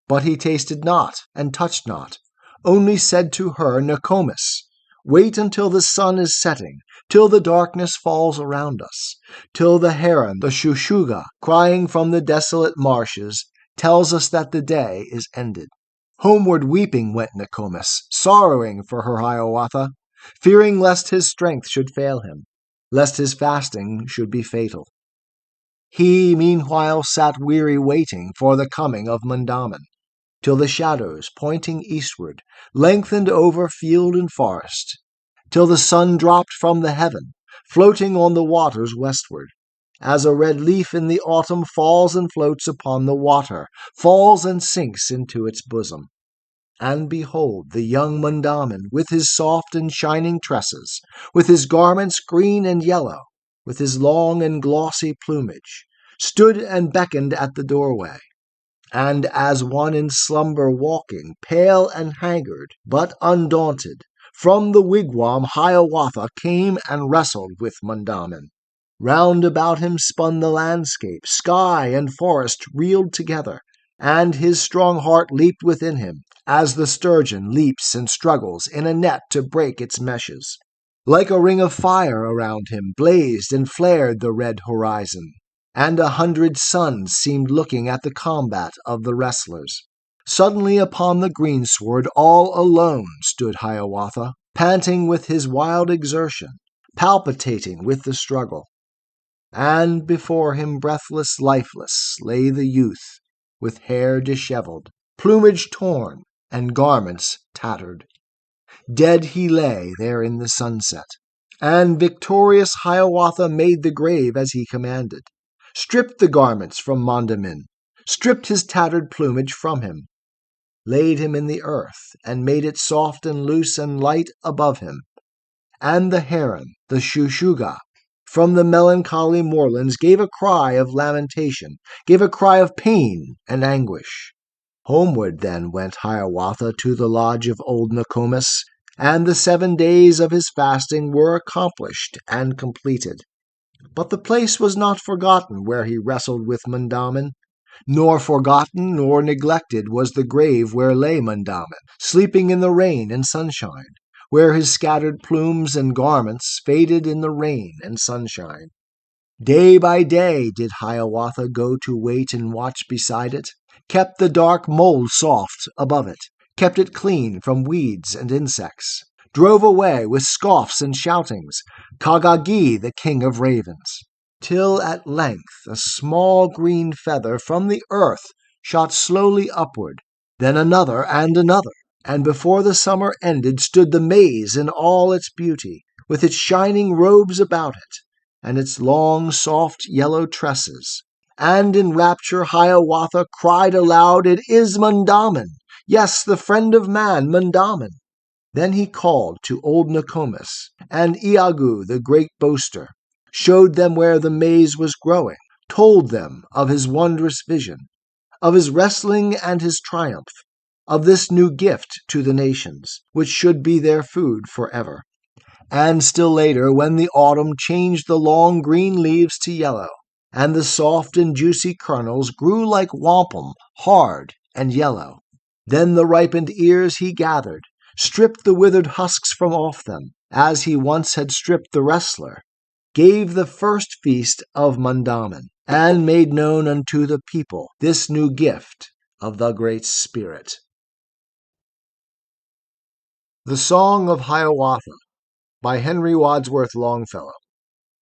But he tasted not and touched not, only said to her, "Nokomis, wait until the sun is setting, till the darkness falls around us, till the heron, the shushuga, crying from the desolate marshes, tells us that the day is ended." Homeward weeping went Nokomis, sorrowing for her Hiawatha, fearing lest his strength should fail him, lest his fasting should be fatal. He meanwhile sat weary waiting for the coming of Mondamin, till the shadows, pointing eastward, lengthened over field and forest, till the sun dropped from the heaven, floating on the waters westward, as a red leaf in the autumn falls and floats upon the water, falls and sinks into its bosom. And behold, the young Mondamin, with his soft and shining tresses, with his garments green and yellow, with his long and glossy plumage, stood and beckoned at the doorway. And as one in slumber walking, pale and haggard, but undaunted, from the wigwam Hiawatha came and wrestled with Mondamin. Round about him spun the landscape, sky and forest reeled together, and his strong heart leaped within him, as the sturgeon leaps and struggles in a net to break its meshes. Like a ring of fire around him blazed and flared the red horizon, and 100 suns seemed looking at the combat of the wrestlers. Suddenly upon the greensward all alone stood Hiawatha, panting with his wild exertion, palpitating with the struggle. And before him, breathless, lifeless, lay the youth, with hair disheveled, plumage torn, and garments tattered. Dead he lay there in the sunset, and victorious Hiawatha made the grave as he commanded, stripped the garments from Mondamin, stripped his tattered plumage from him, laid him in the earth, and made it soft and loose and light above him. And the heron, the shushuga, from the melancholy moorlands gave a cry of lamentation, gave a cry of pain and anguish. Homeward then went Hiawatha to the lodge of old Nokomis, and the 7 days of his fasting were accomplished and completed. But the place was not forgotten where he wrestled with Mondamin, nor forgotten nor neglected was the grave where lay Mondamin, sleeping in the rain and sunshine, where his scattered plumes and garments faded in the rain and sunshine. Day by day did Hiawatha go to wait and watch beside it, kept the dark mold soft above it, kept it clean from weeds and insects, drove away with scoffs and shoutings Kagagi, the king of ravens, till at length a small green feather from the earth shot slowly upward, then another, and before the summer ended stood the maize in all its beauty, with its shining robes about it, and its long, soft yellow tresses. And in rapture Hiawatha cried aloud, "It is Mondamin! Yes, the friend of man, Mondamin!" Then he called to old Nokomis and Iagu, the great boaster, showed them where the maize was growing, told them of his wondrous vision, of his wrestling and his triumph, of this new gift to the nations, which should be their food forever. And still later, when the autumn changed the long green leaves to yellow, and the soft and juicy kernels grew like wampum, hard and yellow, then the ripened ears he gathered, stripped the withered husks from off them, as he once had stripped the wrestler, gave the first feast of Mondamin, and made known unto the people this new gift of the Great Spirit. The Song of Hiawatha by Henry Wadsworth Longfellow.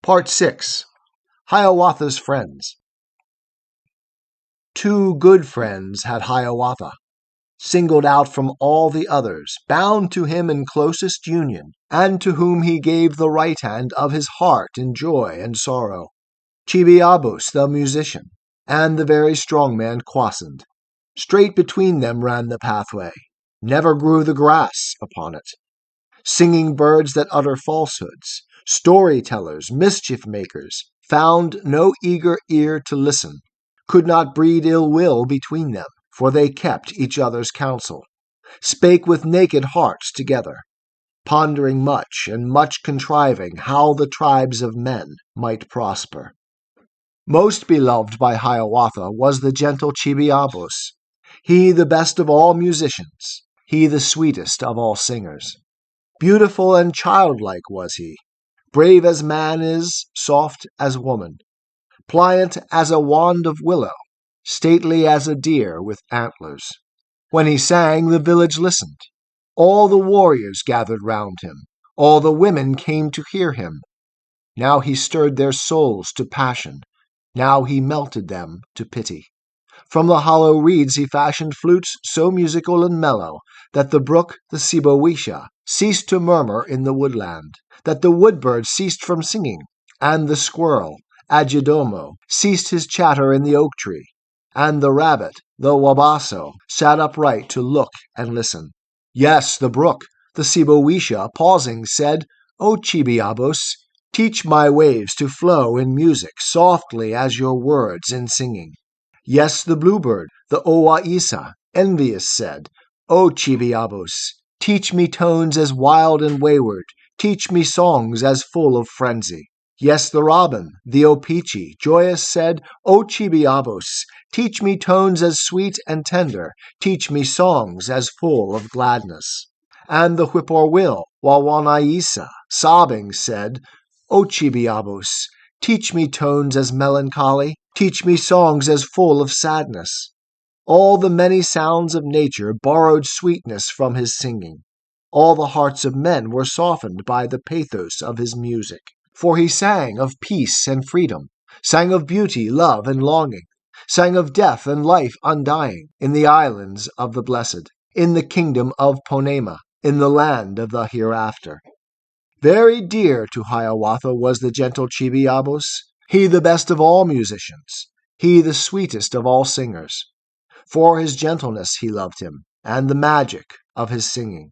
Part 6. Hiawatha's Friends. Two good friends had Hiawatha, singled out from all the others, bound to him in closest union, and to whom he gave the right hand of his heart in joy and sorrow, Chibiabos the musician, and the very strong man Kwasind. Straight between them ran the pathway, never grew the grass upon it. Singing birds that utter falsehoods, storytellers, mischief-makers, found no eager ear to listen, could not breed ill will between them, for they kept each other's counsel, spake with naked hearts together, pondering much and much contriving how the tribes of men might prosper. Most beloved by Hiawatha was the gentle Chibiabos, he the best of all musicians, he the sweetest of all singers. Beautiful and childlike was he, brave as man is, soft as woman, pliant as a wand of willow, stately as a deer with antlers. When he sang, the village listened. All the warriors gathered round him. All the women came to hear him. Now he stirred their souls to passion. Now he melted them to pity. From the hollow reeds he fashioned flutes so musical and mellow that the brook, the Sibowisha, ceased to murmur in the woodland, that the woodbird ceased from singing, and the squirrel, Ajidomo, ceased his chatter in the oak tree, and the rabbit, the Wabasso, sat upright to look and listen. Yes, the brook, the Sibowisha, pausing, said, "O Chibiabos, teach my waves to flow in music softly as your words in singing." Yes, the bluebird, the Owaissa, envious, said, "O Chibiabos, teach me tones as wild and wayward, teach me songs as full of frenzy." Yes, the robin, the Opeechee, joyous, said, "O Chibiabos, teach me tones as sweet and tender, teach me songs as full of gladness." And the whippoorwill, Wawanaissa, sobbing, said, "O Chibiabos, teach me tones as melancholy, teach me songs as full of sadness." All the many sounds of nature borrowed sweetness from his singing. All the hearts of men were softened by the pathos of his music. For he sang of peace and freedom, sang of beauty, love, and longing, sang of death and life undying, in the islands of the blessed, in the kingdom of Ponema, in the land of the hereafter. Very dear to Hiawatha was the gentle Chibiabos, he the best of all musicians, he the sweetest of all singers. For his gentleness he loved him, and the magic of his singing.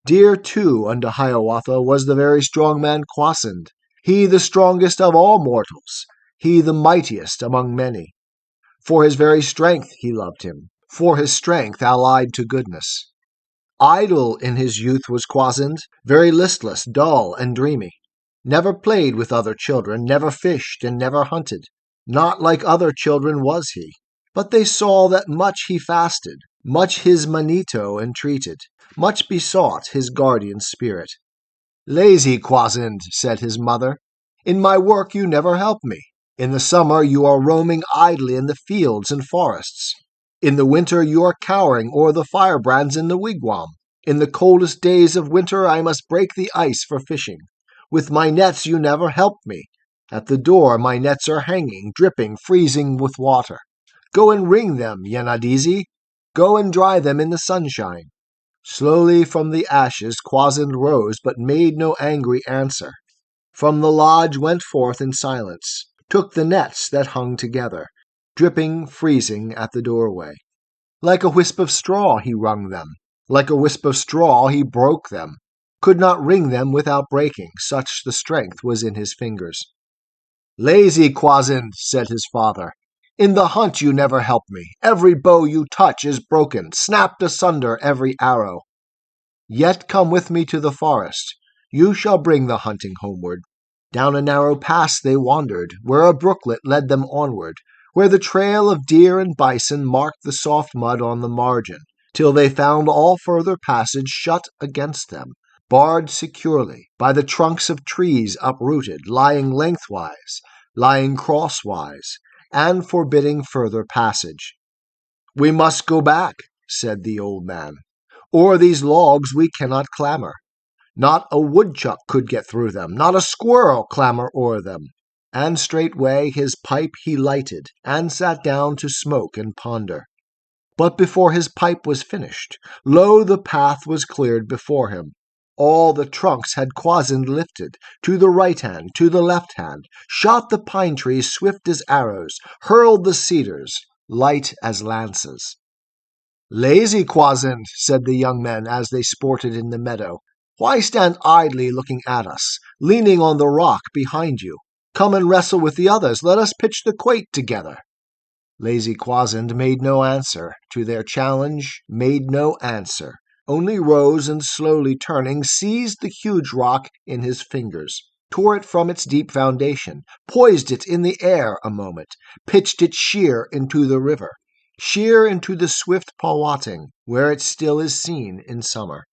Dear, too, unto Hiawatha was the very strong man Kwasind, he the strongest of all mortals, he the mightiest among many. For his very strength he loved him, for his strength allied to goodness. Idle in his youth was Kwasind, very listless, dull, and dreamy. never played with other children, never fished and never hunted. Not like other children was he. But they saw that much he fasted, much his manito entreated, much besought his guardian spirit. Lazy Kwasind, said his mother, in my work you never help me. In the summer you are roaming idly in the fields and forests. In the winter you are cowering o'er the firebrands in the wigwam. In the coldest days of winter I must break the ice for fishing. With my nets you never help me. At the door my nets are hanging, dripping, freezing with water. Go and wring them, Yenadizi. Go and dry them in the sunshine. Slowly from the ashes Kwasind rose, but made no angry answer. From the lodge went forth in silence, took the nets that hung together, dripping, freezing at the doorway. Like a wisp of straw he wrung them. Like a wisp of straw he broke them. Could not wring them without breaking, such the strength was in his fingers. Lazy Kwasind, said his father, in the hunt you never help me. Every bow you touch is broken, snapped asunder every arrow. Yet come with me to the forest. You shall bring the hunting homeward. Down a narrow pass they wandered, where a brooklet led them onward, where the trail of deer and bison marked the soft mud on the margin, till they found all further passage shut against them, barred securely by the trunks of trees uprooted, lying lengthwise, lying crosswise, and forbidding further passage. We must go back, said the old man. O'er these logs we cannot clamber. Not a woodchuck could get through them, not a squirrel clamber o'er them. And straightway his pipe he lighted, and sat down to smoke and ponder. But before his pipe was finished, lo, the path was cleared before him. All the trunks had Kwasind lifted, to the right hand, to the left hand, shot the pine trees swift as arrows, hurled the cedars, light as lances. Lazy Kwasind, said the young men as they sported in the meadow, why stand idly looking at us, leaning on the rock behind you? Come and wrestle with the others, let us pitch the quoit together. Lazy Kwasind made no answer, to their challenge made no answer, only rose and slowly turning, seized the huge rock in his fingers, tore it from its deep foundation, poised it in the air a moment, pitched it sheer into the river, sheer into the swift Powhatan, where it still is seen in summer.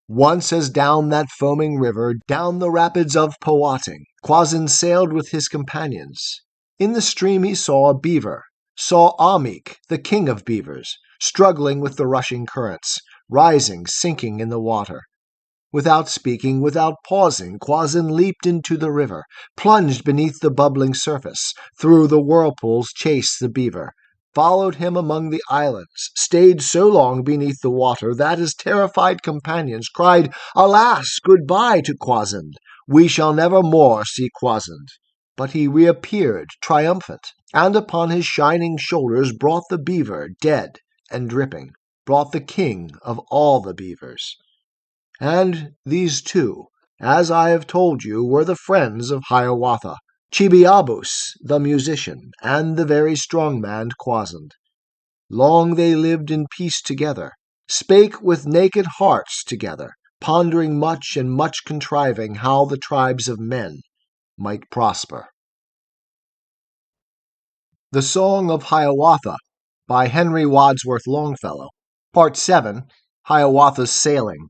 Once as down that foaming river, down the rapids of Powhatan, Kwasind sailed with his companions. In the stream he saw a beaver, saw Ahmeek, the king of beavers, struggling with the rushing currents, rising, sinking in the water. Without speaking, without pausing, Kwasind leaped into the river, plunged beneath the bubbling surface, through the whirlpools chased the beaver, followed him among the islands, stayed so long beneath the water that his terrified companions cried, Alas, goodbye to Kwasind! We shall never more see Kwasind. But he reappeared, triumphant, and upon his shining shoulders brought the beaver, dead and dripping, brought the king of all the beavers. And these two, as I have told you, were the friends of Hiawatha, Chibiabus, the musician, and the very strong man Kwasind. Long they lived in peace together, spake with naked hearts together, pondering much and much contriving how the tribes of men might prosper. The Song of Hiawatha by Henry Wadsworth Longfellow. Part 7, Hiawatha's Sailing.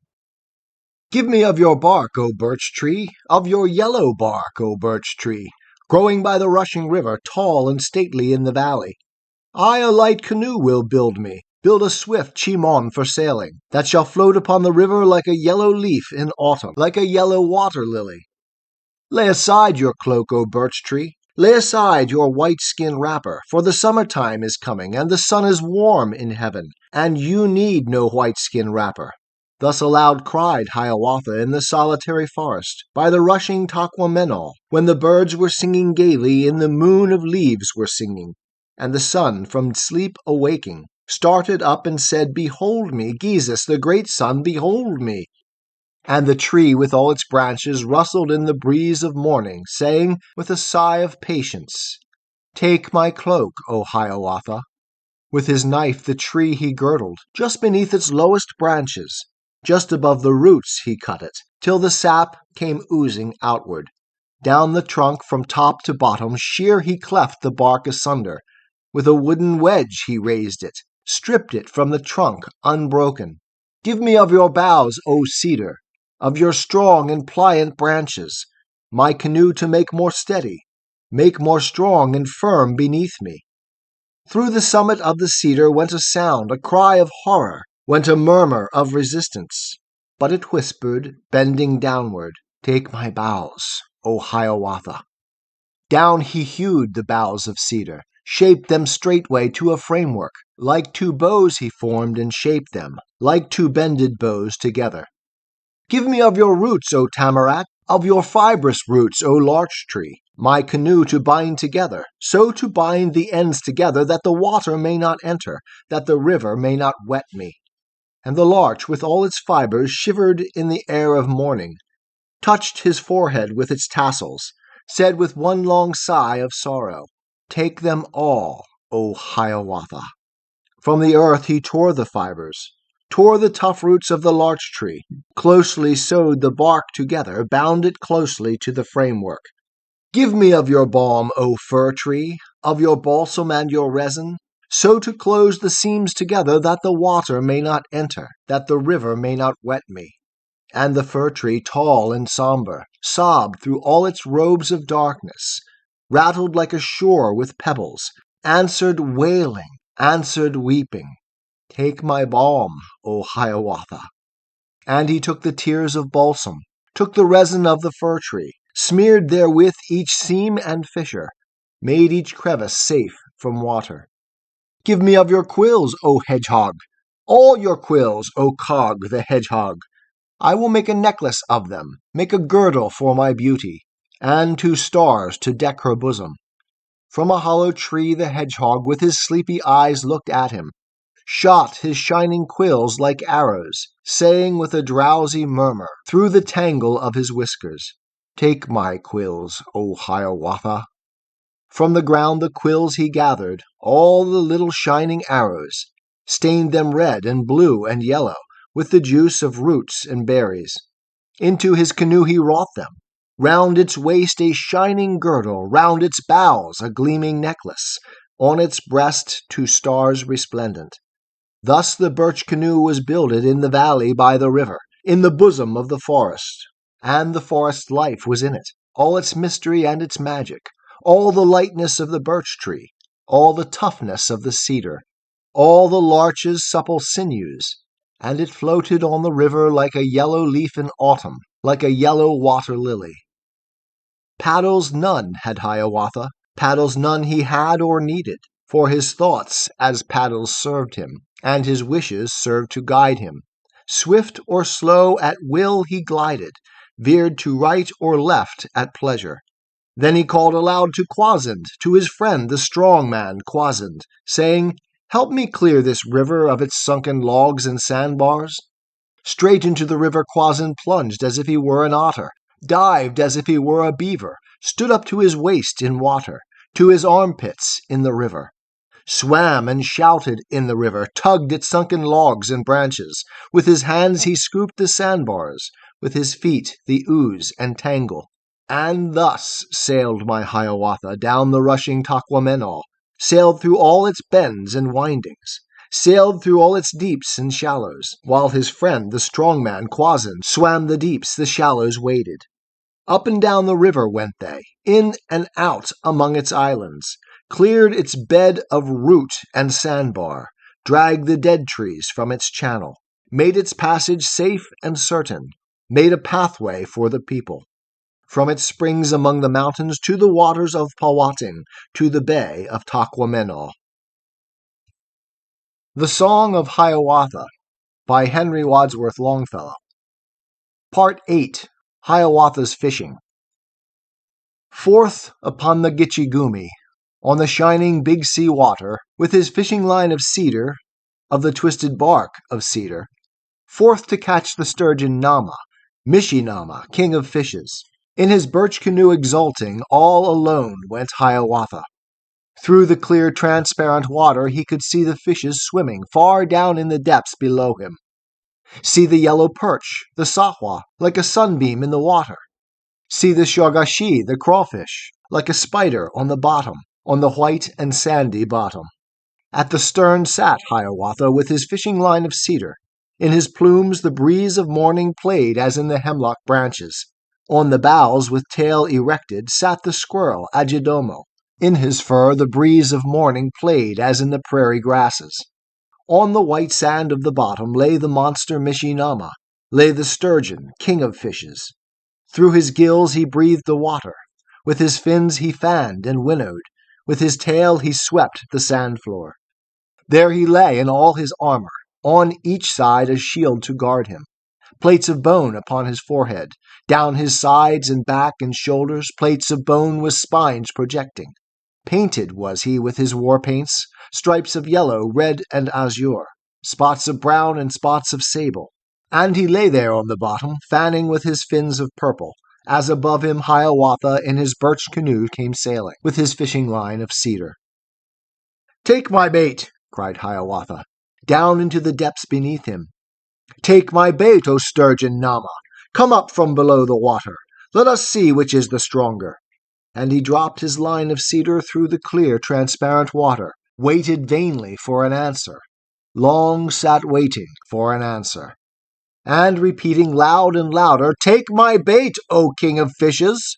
Give me of your bark, O birch tree, of your yellow bark, O birch tree, growing by the rushing river, tall and stately in the valley. I a light canoe will build me, build a swift chimon for sailing, that shall float upon the river like a yellow leaf in autumn, like a yellow water lily. Lay aside your cloak, O birch tree, lay aside your white skin wrapper, for the summer time is coming, and the sun is warm in heaven, and you need no white skin wrapper. Thus aloud cried Hiawatha in the solitary forest, by the rushing Taquamenaw, when the birds were singing gaily, and the moon of leaves were singing, and the sun, from sleep awaking, started up and said, Behold me, Jesus, the great sun, behold me. And the tree with all its branches rustled in the breeze of morning, saying, with a sigh of patience, Take my cloak, O Hiawatha. With his knife the tree he girdled, just beneath its lowest branches. Just above the roots he cut it, till the sap came oozing outward. Down the trunk from top to bottom, sheer he cleft the bark asunder. With a wooden wedge he raised it, stripped it from the trunk unbroken. Give me of your boughs, O cedar, of your strong and pliant branches, my canoe to make more steady, make more strong and firm beneath me. Through the summit of the cedar went a sound, a cry of horror, went a murmur of resistance. But it whispered, bending downward, Take my boughs, O Hiawatha. Down he hewed the boughs of cedar, shaped them straightway to a framework. Like two bows he formed and shaped them, like two bended bows together. Give me of your roots, O tamarack, of your fibrous roots, O larch tree, my canoe to bind together, so to bind the ends together that the water may not enter, that the river may not wet me. And the larch with all its fibers shivered in the air of morning, touched his forehead with its tassels, said with one long sigh of sorrow, Take them all, O Hiawatha. From the earth he tore the fibers, tore the tough roots of the larch tree, closely sewed the bark together, bound it closely to the framework. Give me of your balm, O fir tree, of your balsam and your resin, so to close the seams together that the water may not enter, that the river may not wet me. And the fir tree, tall and somber, sobbed through all its robes of darkness, rattled like a shore with pebbles, answered wailing, answered weeping, Take my balm, O Hiawatha. And he took the tears of balsam, took the resin of the fir tree, smeared therewith each seam and fissure, made each crevice safe from water. Give me of your quills, O hedgehog, all your quills, O cog the hedgehog. I will make a necklace of them, make a girdle for my beauty, and 2 stars to deck her bosom. From a hollow tree the hedgehog with his sleepy eyes looked at him, shot his shining quills like arrows, saying with a drowsy murmur through the tangle of his whiskers, Take my quills, O Hiawatha. From the ground the quills he gathered, all the little shining arrows, stained them red and blue and yellow, with the juice of roots and berries. Into his canoe he wrought them, round its waist a shining girdle, round its bows a gleaming necklace, on its breast 2 stars resplendent. Thus the birch canoe was builded in the valley by the river, in the bosom of the forest, and the forest life was in it, all its mystery and its magic, all the lightness of the birch tree, all the toughness of the cedar, all the larch's supple sinews, and it floated on the river like a yellow leaf in autumn, like a yellow water lily. Paddles none had Hiawatha, paddles none he had or needed, for his thoughts as paddles served him, and his wishes served to guide him. Swift or slow at will he glided, veered to right or left at pleasure. Then he called aloud to Quasend, to his friend the strong man Quasend, saying, Help me clear this river of its sunken logs and sandbars. Straight into the river Quasend plunged as if he were an otter, dived as if he were a beaver, stood up to his waist in water, to his armpits in the river, swam and shouted in the river, tugged at sunken logs and branches. With his hands he scooped the sandbars, with his feet the ooze and tangle. And thus sailed my Hiawatha down the rushing Taquamenaw, sailed through all its bends and windings, sailed through all its deeps and shallows, while his friend the strong man Quasend swam the deeps the shallows waded. Up and down the river went they, in and out among its islands, cleared its bed of root and sandbar, dragged the dead trees from its channel, made its passage safe and certain, made a pathway for the people. From its springs among the mountains to the waters of Powhatan, to the bay of Taquamenaw. The Song of Hiawatha by Henry Wadsworth Longfellow. Part 8. Hiawatha's Fishing. Forth upon the Gitchigumi, on the shining Big Sea water, with his fishing line of cedar, of the twisted bark of cedar, forth to catch the sturgeon Nama, Mishinama, king of fishes. In his birch canoe exulting, all alone went Hiawatha. Through the clear, transparent water he could see the fishes swimming far down in the depths below him. See the yellow perch, the sahwa, like a sunbeam in the water. See the shogashi, the crawfish, like a spider on the bottom, on the white and sandy bottom. At the stern sat Hiawatha with his fishing line of cedar. In his plumes the breeze of morning played as in the hemlock branches. On the boughs with tail erected sat the squirrel Ajidomo. In his fur the breeze of morning played as in the prairie grasses. On the white sand of the bottom lay the monster Mishinama, lay the sturgeon, king of fishes. Through his gills he breathed the water. With his fins he fanned and winnowed. With his tail he swept the sand floor. There he lay in all his armor, on each side a shield to guard him. Plates of bone upon his forehead, down his sides and back and shoulders, plates of bone with spines projecting. Painted was he with his war paints, stripes of yellow, red, and azure, spots of brown and spots of sable. And he lay there on the bottom, fanning with his fins of purple, as above him Hiawatha in his birch canoe came sailing, with his fishing line of cedar. "Take my bait!" cried Hiawatha, down into the depths beneath him. "Take my bait, O sturgeon Nama! Come up from below the water. Let us see which is the stronger." And he dropped his line of cedar through the clear, transparent water, waited vainly for an answer, long sat waiting for an answer, and repeating loud and louder, "Take my bait, O king of fishes!"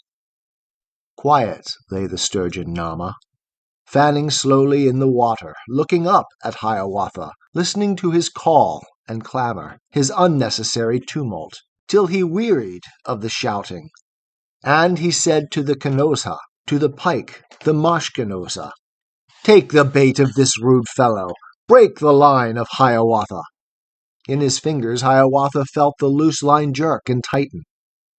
Quiet lay the sturgeon Nama, fanning slowly in the water, looking up at Hiawatha, listening to his call and clamor, his unnecessary tumult, till he wearied of the shouting. And he said to the kanosa, to the pike, the mashkanosa, "Take the bait of this rude fellow. Break the line of Hiawatha." In his fingers Hiawatha felt the loose line jerk and tighten.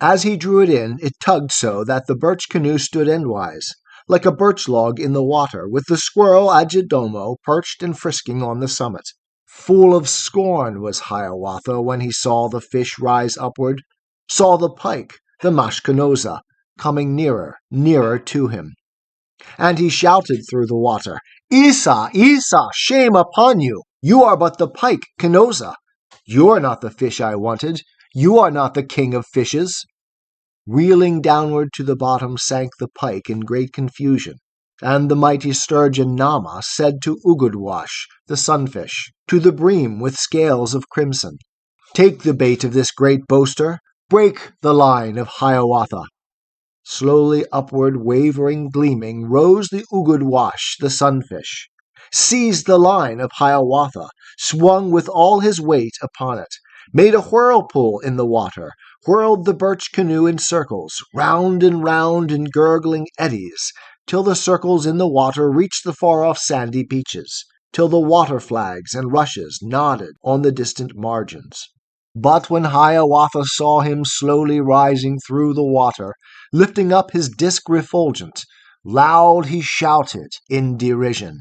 As he drew it in, it tugged so that the birch canoe stood endwise, like a birch log in the water, with the squirrel Ajidomo perched and frisking on the summit. Full of scorn was Hiawatha when he saw the fish rise upward, saw the pike, the mashkanosa, coming nearer, nearer to him. And he shouted through the water, "Isa, Isa, shame upon you! You are but the pike, Kanosa. You are not the fish I wanted. You are not the king of fishes." Reeling downward to the bottom sank the pike in great confusion, and the mighty sturgeon Nama said to Ugudwash, the sunfish, to the bream with scales of crimson, "Take the bait of this great boaster. Break the line of Hiawatha." Slowly upward, wavering, gleaming, rose the Ugudwash, the sunfish, seized the line of Hiawatha, swung with all his weight upon it, made a whirlpool in the water, whirled the birch canoe in circles, round and round in gurgling eddies, till the circles in the water reached the far-off sandy beaches, till the water flags and rushes nodded on the distant margins. But when Hiawatha saw him slowly rising through the water, lifting up his disk refulgent, loud he shouted in derision,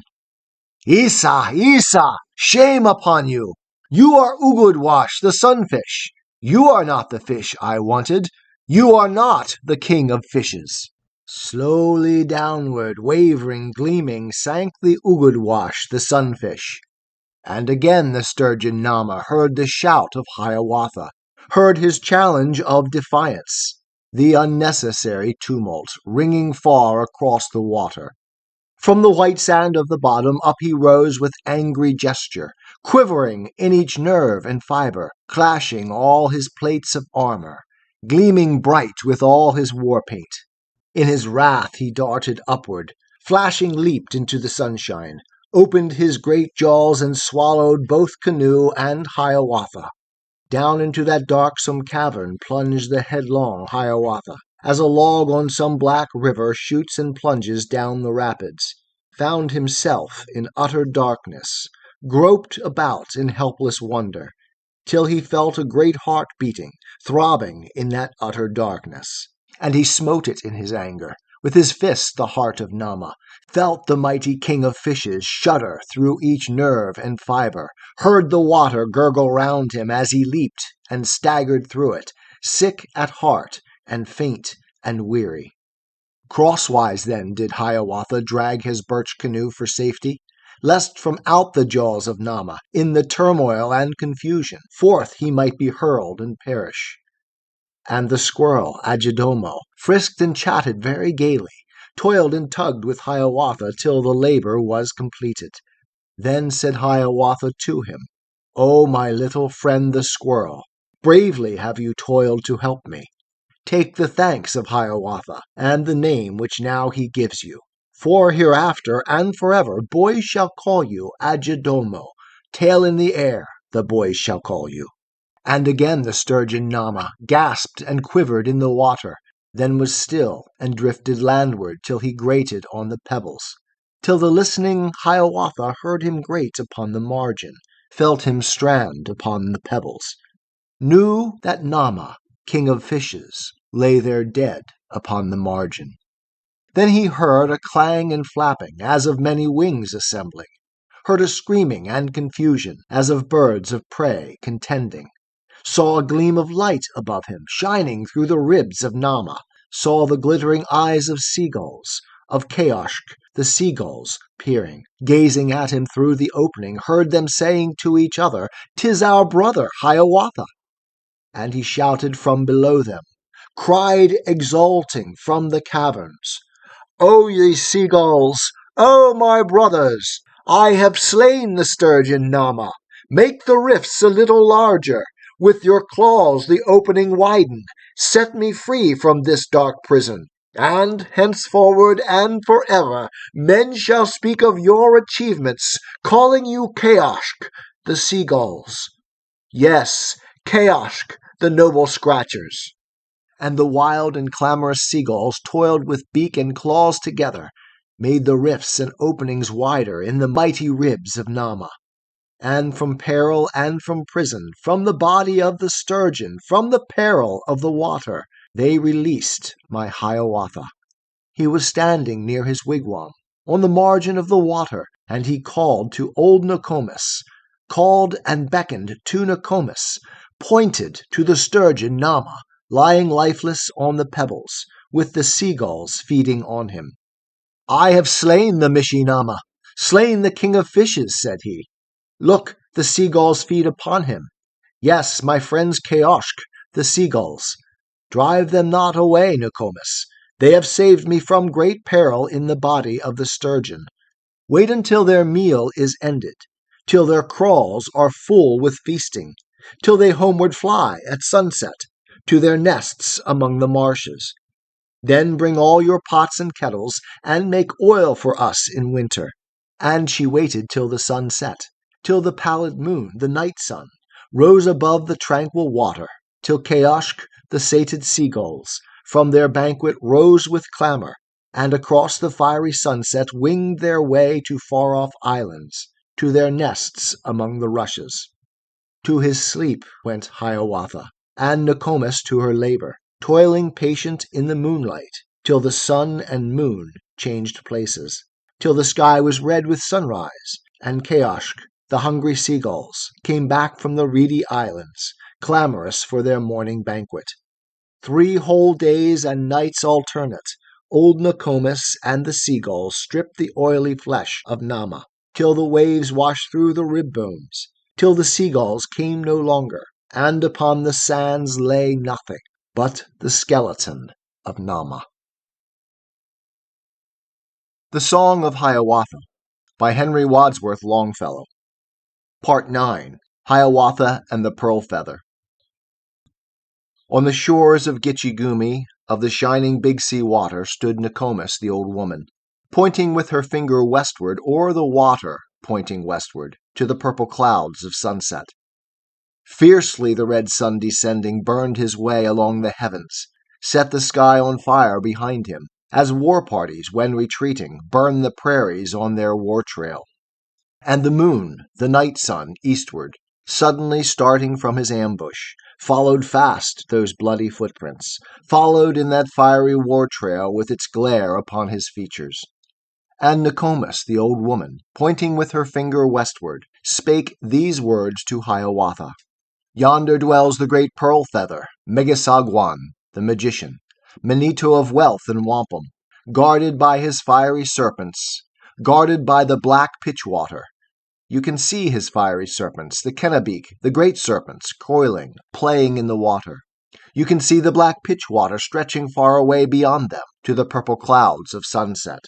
"Isa, Isa, shame upon you! You are Ugudwash, the sunfish. You are not the fish I wanted. You are not the king of fishes." Slowly downward, wavering, gleaming, sank the Ugudwash, the sunfish. And again the sturgeon Nama heard the shout of Hiawatha, heard his challenge of defiance, the unnecessary tumult ringing far across the water. From the white sand of the bottom up he rose with angry gesture, quivering in each nerve and fiber, clashing all his plates of armor, gleaming bright with all his war paint. In his wrath he darted upward, flashing leaped into the sunshine, opened his great jaws and swallowed both canoe and Hiawatha. Down into that darksome cavern plunged the headlong Hiawatha, as a log on some black river shoots and plunges down the rapids, found himself in utter darkness, groped about in helpless wonder, till he felt a great heart beating, throbbing in that utter darkness. And he smote it in his anger, with his fist the heart of Nama, felt the mighty king of fishes shudder through each nerve and fiber, heard the water gurgle round him as he leaped and staggered through it, sick at heart and faint and weary. Crosswise then did Hiawatha drag his birch canoe for safety, lest from out the jaws of Nama, in the turmoil and confusion, forth he might be hurled and perish. and the squirrel, Ajedomo, frisked and chatted very gaily, toiled and tugged with Hiawatha till the labor was completed. Then said Hiawatha to him, "O my little friend the squirrel, bravely have you toiled to help me. Take the thanks of Hiawatha, and the name which now he gives you. For hereafter and forever boys shall call you Ajedomo, tail in the air the boys shall call you." And again the sturgeon Nama gasped and quivered in the water, then was still and drifted landward till he grated on the pebbles, till the listening Hiawatha heard him grate upon the margin, felt him strand upon the pebbles, knew that Nama, king of fishes, lay there dead upon the margin. Then he heard a clang and flapping, as of many wings assembling, heard a screaming and confusion, as of birds of prey contending, saw a gleam of light above him, shining through the ribs of Nama, saw the glittering eyes of seagulls, of Kaoshk, the seagulls, peering, gazing at him through the opening, heard them saying to each other, "'Tis our brother Hiawatha." And he shouted from below them, cried exulting from the caverns, "O ye seagulls, O my brothers, I have slain the sturgeon Nama. Make the rifts a little larger, with your claws the opening widen, set me free from this dark prison, and henceforward and forever men shall speak of your achievements, calling you Kaoshk, the seagulls. Yes, Kaoshk, the noble scratchers." And the wild and clamorous seagulls toiled with beak and claws together, made the rifts and openings wider in the mighty ribs of Nama. And from peril and from prison, from the body of the sturgeon, from the peril of the water, they released my Hiawatha. He was standing near his wigwam, on the margin of the water, and he called to old Nokomis, called and beckoned to Nokomis, pointed to the sturgeon Nama, lying lifeless on the pebbles, with the seagulls feeding on him. "I have slain the Mishinama, slain the king of fishes," said he. "Look, the seagulls feed upon him. Yes, my friends Kaoshk, the seagulls. Drive them not away, Nokomis. They have saved me from great peril in the body of the sturgeon. Wait until their meal is ended, till their crawls are full with feasting, till they homeward fly at sunset, to their nests among the marshes. Then bring all your pots and kettles, and make oil for us in winter." And she waited till the sun set, till the pallid moon, the night sun, rose above the tranquil water, till Kaoshk, the sated seagulls, from their banquet rose with clamor, and across the fiery sunset winged their way to far-off islands, to their nests among the rushes. To his sleep went Hiawatha, and Nokomis to her labor, toiling patient in the moonlight, till the sun and moon changed places, till the sky was red with sunrise, and Kaoshk, the hungry seagulls, came back from the reedy islands, clamorous for their morning banquet. 3 whole days and nights alternate, old Nokomis and the seagulls stripped the oily flesh of Nama, till the waves washed through the rib bones, till the seagulls came no longer, and upon the sands lay nothing but the skeleton of Nama. The Song of Hiawatha by Henry Wadsworth Longfellow. Part 9. Hiawatha and the Pearl Feather. On the shores of Gitchigumi, of the shining Big Sea water, stood Nokomis, the old woman, pointing with her finger westward, o'er the water pointing westward, to the purple clouds of sunset. Fiercely the red sun descending burned his way along the heavens, set the sky on fire behind him, as war parties, when retreating, burn the prairies on their war trail. And the moon, the night sun, eastward, suddenly starting from his ambush, followed fast those bloody footprints, followed in that fiery war trail with its glare upon his features. And Nokomis, the old woman, pointing with her finger westward, spake these words to Hiawatha. "Yonder dwells the great pearl feather, Megisagwan, the magician, Manito of wealth and wampum, guarded by his fiery serpents, guarded by the black pitchwater. You can see his fiery serpents, the Kennebeak, the great serpents, coiling, playing in the water. You can see the black pitch water stretching far away beyond them to the purple clouds of sunset.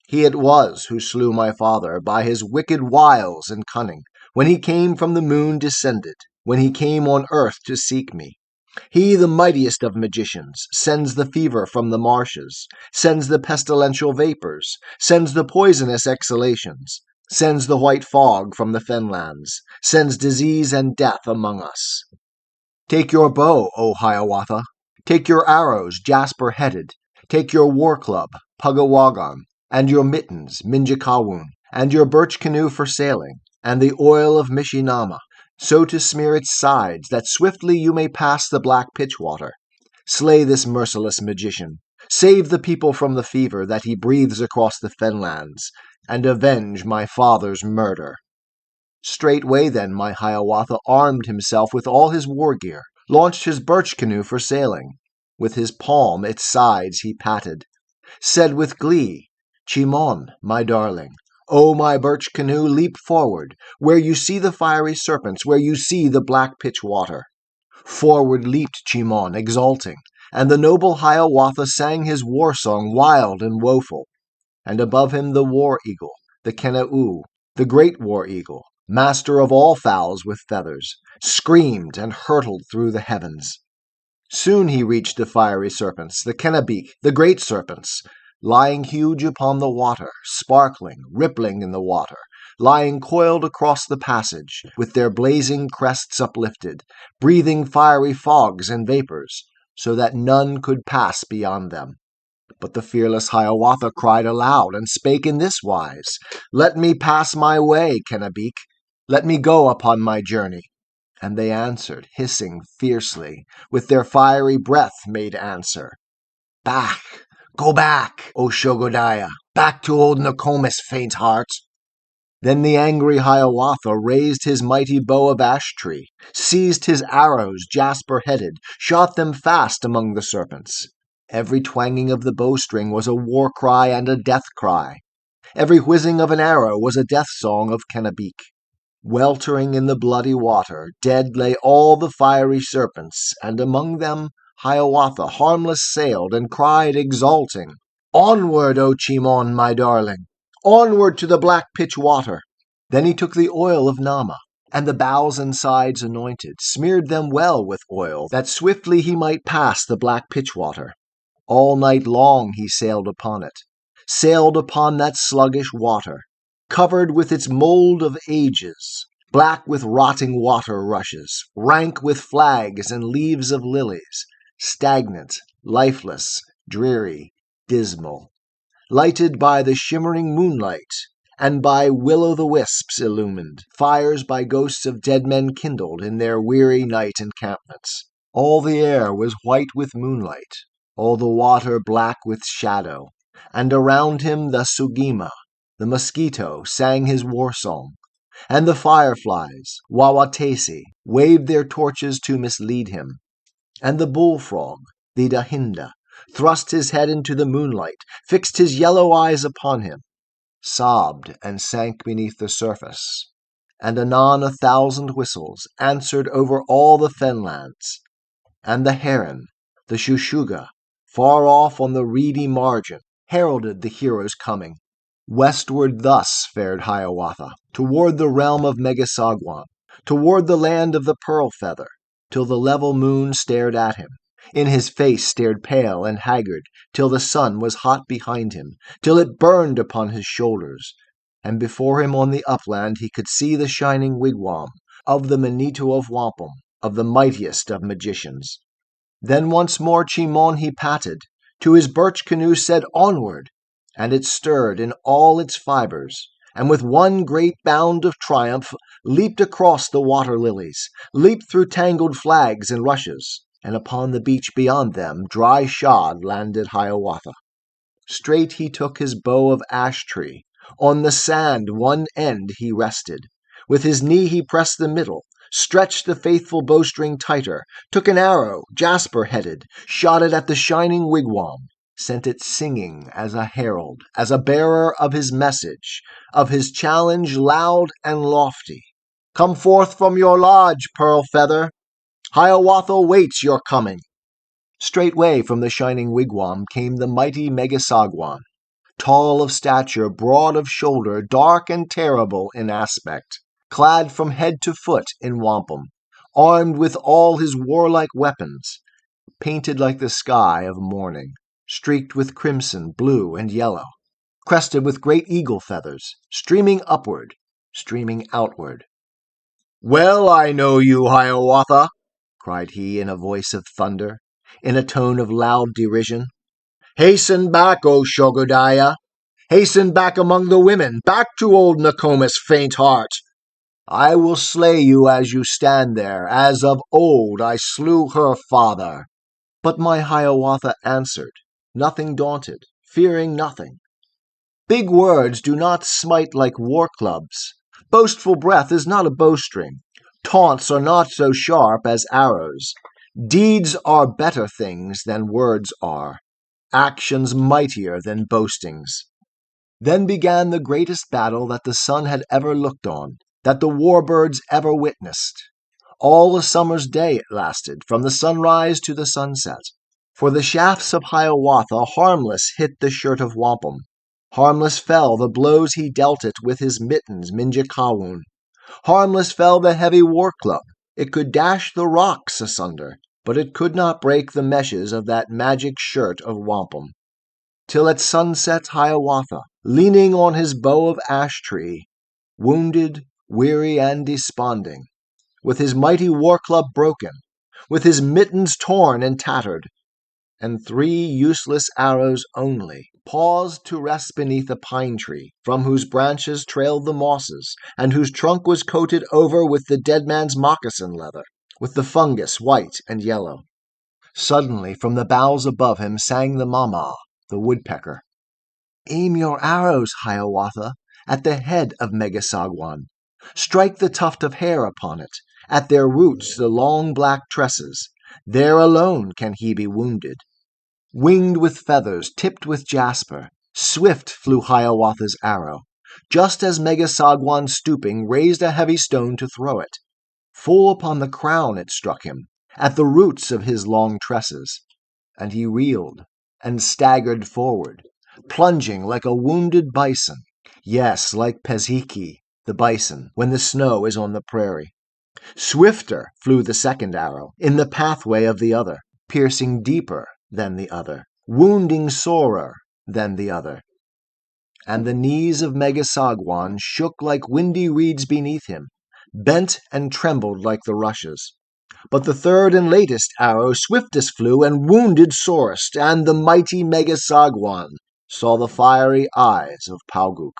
He it was who slew my father by his wicked wiles and cunning, when he came from the moon descended, when he came on earth to seek me. He, the mightiest of magicians, sends the fever from the marshes, sends the pestilential vapors, sends the poisonous exhalations, sends the white fog from the fenlands, sends disease and death among us. Take your bow, O Hiawatha. Take your arrows, jasper-headed. Take your war club, Pugawagon, and your mittens, Minjikawun, and your birch canoe for sailing, and the oil of Mishinama, so to smear its sides that swiftly you may pass the black pitchwater. Slay this merciless magician. Save the people from the fever that he breathes across the fenlands, and avenge my father's murder. Straightway then my Hiawatha armed himself with all his war gear, launched his birch canoe for sailing. With his palm its sides he patted, said with glee, Chimon, my darling, O my birch canoe, leap forward, where you see the fiery serpents, where you see the black pitch water. Forward leaped Chimon, exulting, and the noble Hiawatha sang his war song wild and woeful. And above him the war eagle, the Kenau, the great war eagle, master of all fowls with feathers, screamed and hurtled through the heavens. Soon he reached the fiery serpents, the Kennebeak, the great serpents, lying huge upon the water, sparkling, rippling in the water, lying coiled across the passage, with their blazing crests uplifted, breathing fiery fogs and vapors, so that none could pass beyond them. But the fearless Hiawatha cried aloud, and spake in this wise, Let me pass my way, Kennebeak, let me go upon my journey. And they answered, hissing fiercely, with their fiery breath made answer, Back, go back, O Shogodaya, back to old Nokomis, faint heart. Then the angry Hiawatha raised his mighty bow of ash tree, seized his arrows, jasper-headed, shot them fast among the serpents. Every twanging of the bowstring was a war cry and a death cry. Every whizzing of an arrow was a death song of Kennebeak. Weltering in the bloody water, dead lay all the fiery serpents, and among them Hiawatha harmless sailed and cried exulting, Onward, O Chimon, my darling, onward to the black pitch water. Then he took the oil of Nama, and the bows and sides anointed, smeared them well with oil, that swiftly he might pass the black pitch water. All night long he sailed upon it, sailed upon that sluggish water, covered with its mold of ages, black with rotting water rushes, rank with flags and leaves of lilies, stagnant, lifeless, dreary, dismal, lighted by the shimmering moonlight, and by will-o'-the-wisps illumined, fires by ghosts of dead men kindled in their weary night encampments. All the air was white with moonlight, all the water black with shadow, and around him the Sugima, the mosquito, sang his war song, and the fireflies, Wawatesi, waved their torches to mislead him, and the bullfrog, the Dahinda, thrust his head into the moonlight, fixed his yellow eyes upon him, sobbed and sank beneath the surface, and anon 1,000 whistles answered over all the fenlands, and the heron, the shushuga, far off on the reedy margin, heralded the hero's coming. Westward thus fared Hiawatha, toward the realm of Megasagwan, toward the land of the pearl feather, till the level moon stared at him. In his face stared pale and haggard, till the sun was hot behind him, till it burned upon his shoulders. And before him on the upland he could see the shining wigwam of the Manito of Wampum, of the mightiest of magicians. Then once more Chimon he patted, to his birch canoe said onward, and it stirred in all its fibers, and with one great bound of triumph leaped across the water lilies, leaped through tangled flags and rushes, and upon the beach beyond them, dry-shod, landed Hiawatha. Straight he took his bow of ash tree, on the sand one end he rested, with his knee he pressed the middle, stretched the faithful bowstring tighter, took an arrow, jasper-headed, shot it at the shining wigwam, sent it singing as a herald, as a bearer of his message, of his challenge loud and lofty. Come forth from your lodge, Pearl Feather. Hiawatha waits your coming. Straightway from the shining wigwam came the mighty Megasagwan, tall of stature, broad of shoulder, dark and terrible in aspect, clad from head to foot in wampum, armed with all his warlike weapons, painted like the sky of morning, streaked with crimson, blue, and yellow, crested with great eagle feathers, streaming upward, streaming outward. "Well, I know you, Hiawatha!" cried he in a voice of thunder, in a tone of loud derision. "Hasten back, O Shogodaya! Hasten back among the women, back to old Nokomis' faint heart! I will slay you as you stand there, as of old I slew her father." But my Hiawatha answered, nothing daunted, fearing nothing. "Big words do not smite like war-clubs. Boastful breath is not a bowstring. Taunts are not so sharp as arrows. Deeds are better things than words are, actions mightier than boastings." Then began the greatest battle that the sun had ever looked on, that the war-birds ever witnessed. All a summer's day it lasted, from the sunrise to the sunset. For the shafts of Hiawatha harmless hit the shirt of wampum. Harmless fell the blows he dealt it with his mittens Minjekawun. Harmless fell the heavy war-club. It could dash the rocks asunder, but it could not break the meshes of that magic shirt of wampum. Till at sunset Hiawatha, leaning on his bow of ash-tree, wounded, weary, and desponding, with his mighty war-club broken, with his mittens torn and tattered, and 3 useless arrows only, paused to rest beneath a pine-tree, from whose branches trailed the mosses, and whose trunk was coated over with the dead man's moccasin leather, with the fungus white and yellow. Suddenly from the boughs above him sang the mama, the woodpecker. "Aim your arrows, Hiawatha, at the head of Megasagwan. Strike the tuft of hair upon it, at their roots the long black tresses. There alone can he be wounded." Winged with feathers, tipped with jasper, swift flew Hiawatha's arrow, just as Megasagwan, stooping, raised a heavy stone to throw it. Full upon the crown it struck him, at the roots of his long tresses, and he reeled and staggered forward, plunging like a wounded bison, yes, like Pezhiki, the bison, when the snow is on the prairie. Swifter flew the second arrow, in the pathway of the other, piercing deeper than the other, wounding sorer than the other. And the knees of Megasagwan shook like windy reeds beneath him, bent and trembled like the rushes. But the third and latest arrow swiftest flew and wounded sorest, and the mighty Megasagwan saw the fiery eyes of Pauguk,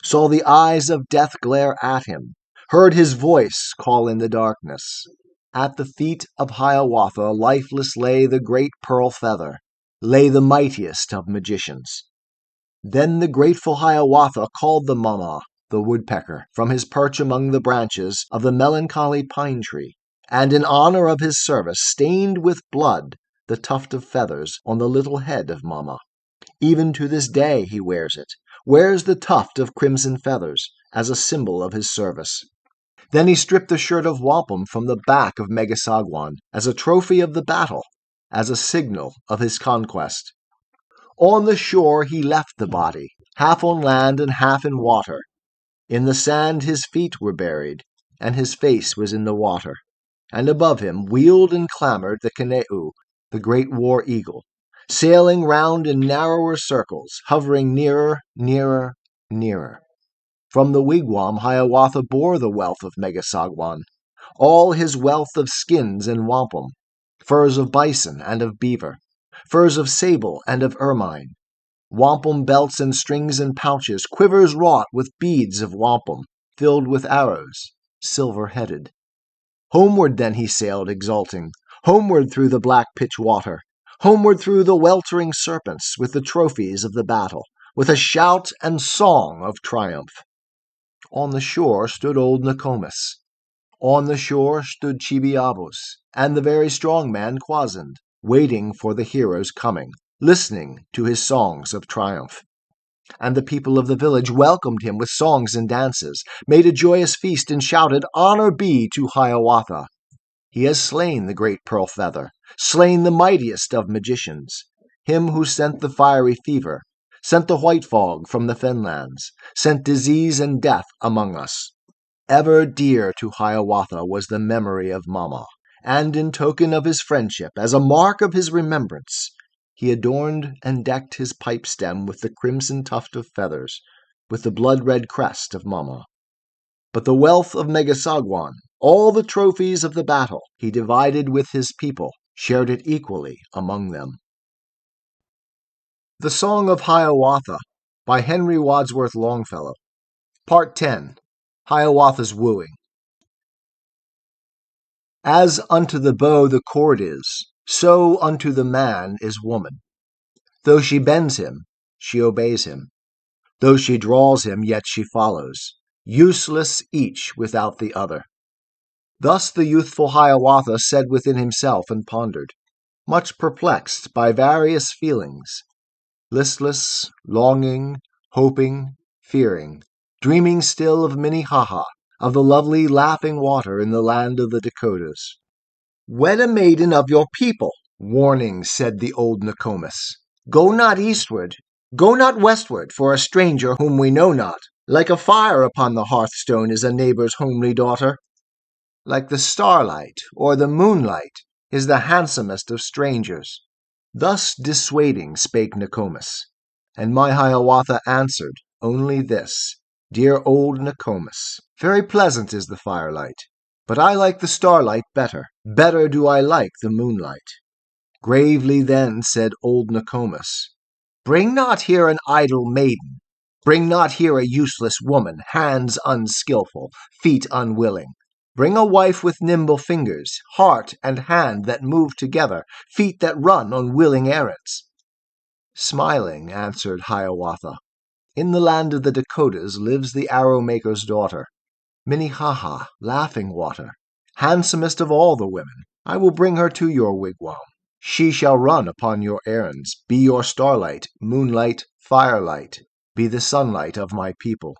saw the eyes of death glare at him, heard his voice call in the darkness. At the feet of Hiawatha lifeless lay the great pearl feather, lay the mightiest of magicians. Then the grateful Hiawatha called the mama, the woodpecker, from his perch among the branches of the melancholy pine tree, and in honor of his service stained with blood the tuft of feathers on the little head of mama. Even to this day he wears it, wears the tuft of crimson feathers as a symbol of his service. Then he stripped the shirt of wampum from the back of Megasagwan as a trophy of the battle, as a signal of his conquest. On the shore he left the body, half on land and half in water. In the sand his feet were buried, and his face was in the water. And above him wheeled and clamored the Keneu, the great war eagle, sailing round in narrower circles, hovering nearer, nearer, nearer. From the wigwam Hiawatha bore the wealth of Megasagwan, all his wealth of skins and wampum, furs of bison and of beaver, furs of sable and of ermine, wampum belts and strings and pouches, quivers wrought with beads of wampum, filled with arrows, silver-headed. Homeward then he sailed exulting, homeward through the black pitch water, homeward through the weltering serpents, with the trophies of the battle, with a shout and song of triumph. On the shore stood old Nokomis. On the shore stood Chibiabos, and the very strong man Kwasind, waiting for the hero's coming, listening to his songs of triumph. And the people of the village welcomed him with songs and dances, made a joyous feast, and shouted, "Honor be to Hiawatha!" He has slain the great pearl feather, slain the mightiest of magicians, him who sent the fiery fever, sent the white fog from the fenlands, sent disease and death among us. Ever dear to Hiawatha was the memory of Mama, and in token of his friendship, as a mark of his remembrance, he adorned and decked his pipe stem with the crimson tuft of feathers, with the blood-red crest of Mama. But the wealth of Megasagwan, all the trophies of the battle, he divided with his people, shared it equally among them. The Song of Hiawatha by Henry Wadsworth Longfellow. Part 10. Hiawatha's Wooing. As unto the bow the cord is, so unto the man is woman. Though she bends him, she obeys him. Though she draws him, yet she follows, useless each without the other. Thus the youthful Hiawatha said within himself and pondered, much perplexed by various feelings, listless, longing, hoping, fearing, dreaming still of Minnehaha, of the lovely laughing water in the land of the Dakotas. Wed a maiden of your people, warning, said the old Nokomis. Go not eastward, go not westward, for a stranger whom we know not. Like a fire upon the hearthstone is a neighbor's homely daughter. Like the starlight or the moonlight is the handsomest of strangers. Thus dissuading spake Nokomis, and my Hiawatha answered only this, dear old Nokomis, very pleasant is the firelight, but I like the starlight better. Better do I like the moonlight. Gravely then said old Nokomis, bring not here an idle maiden, bring not here a useless woman, hands unskilful, feet unwilling. Bring a wife with nimble fingers, heart and hand that move together, feet that run on willing errands. Smiling, answered Hiawatha, in the land of the Dakotas lives the arrow-maker's daughter, Minnehaha, laughing water, handsomest of all the women. I will bring her to your wigwam. She shall run upon your errands, be your starlight, moonlight, firelight, be the sunlight of my people.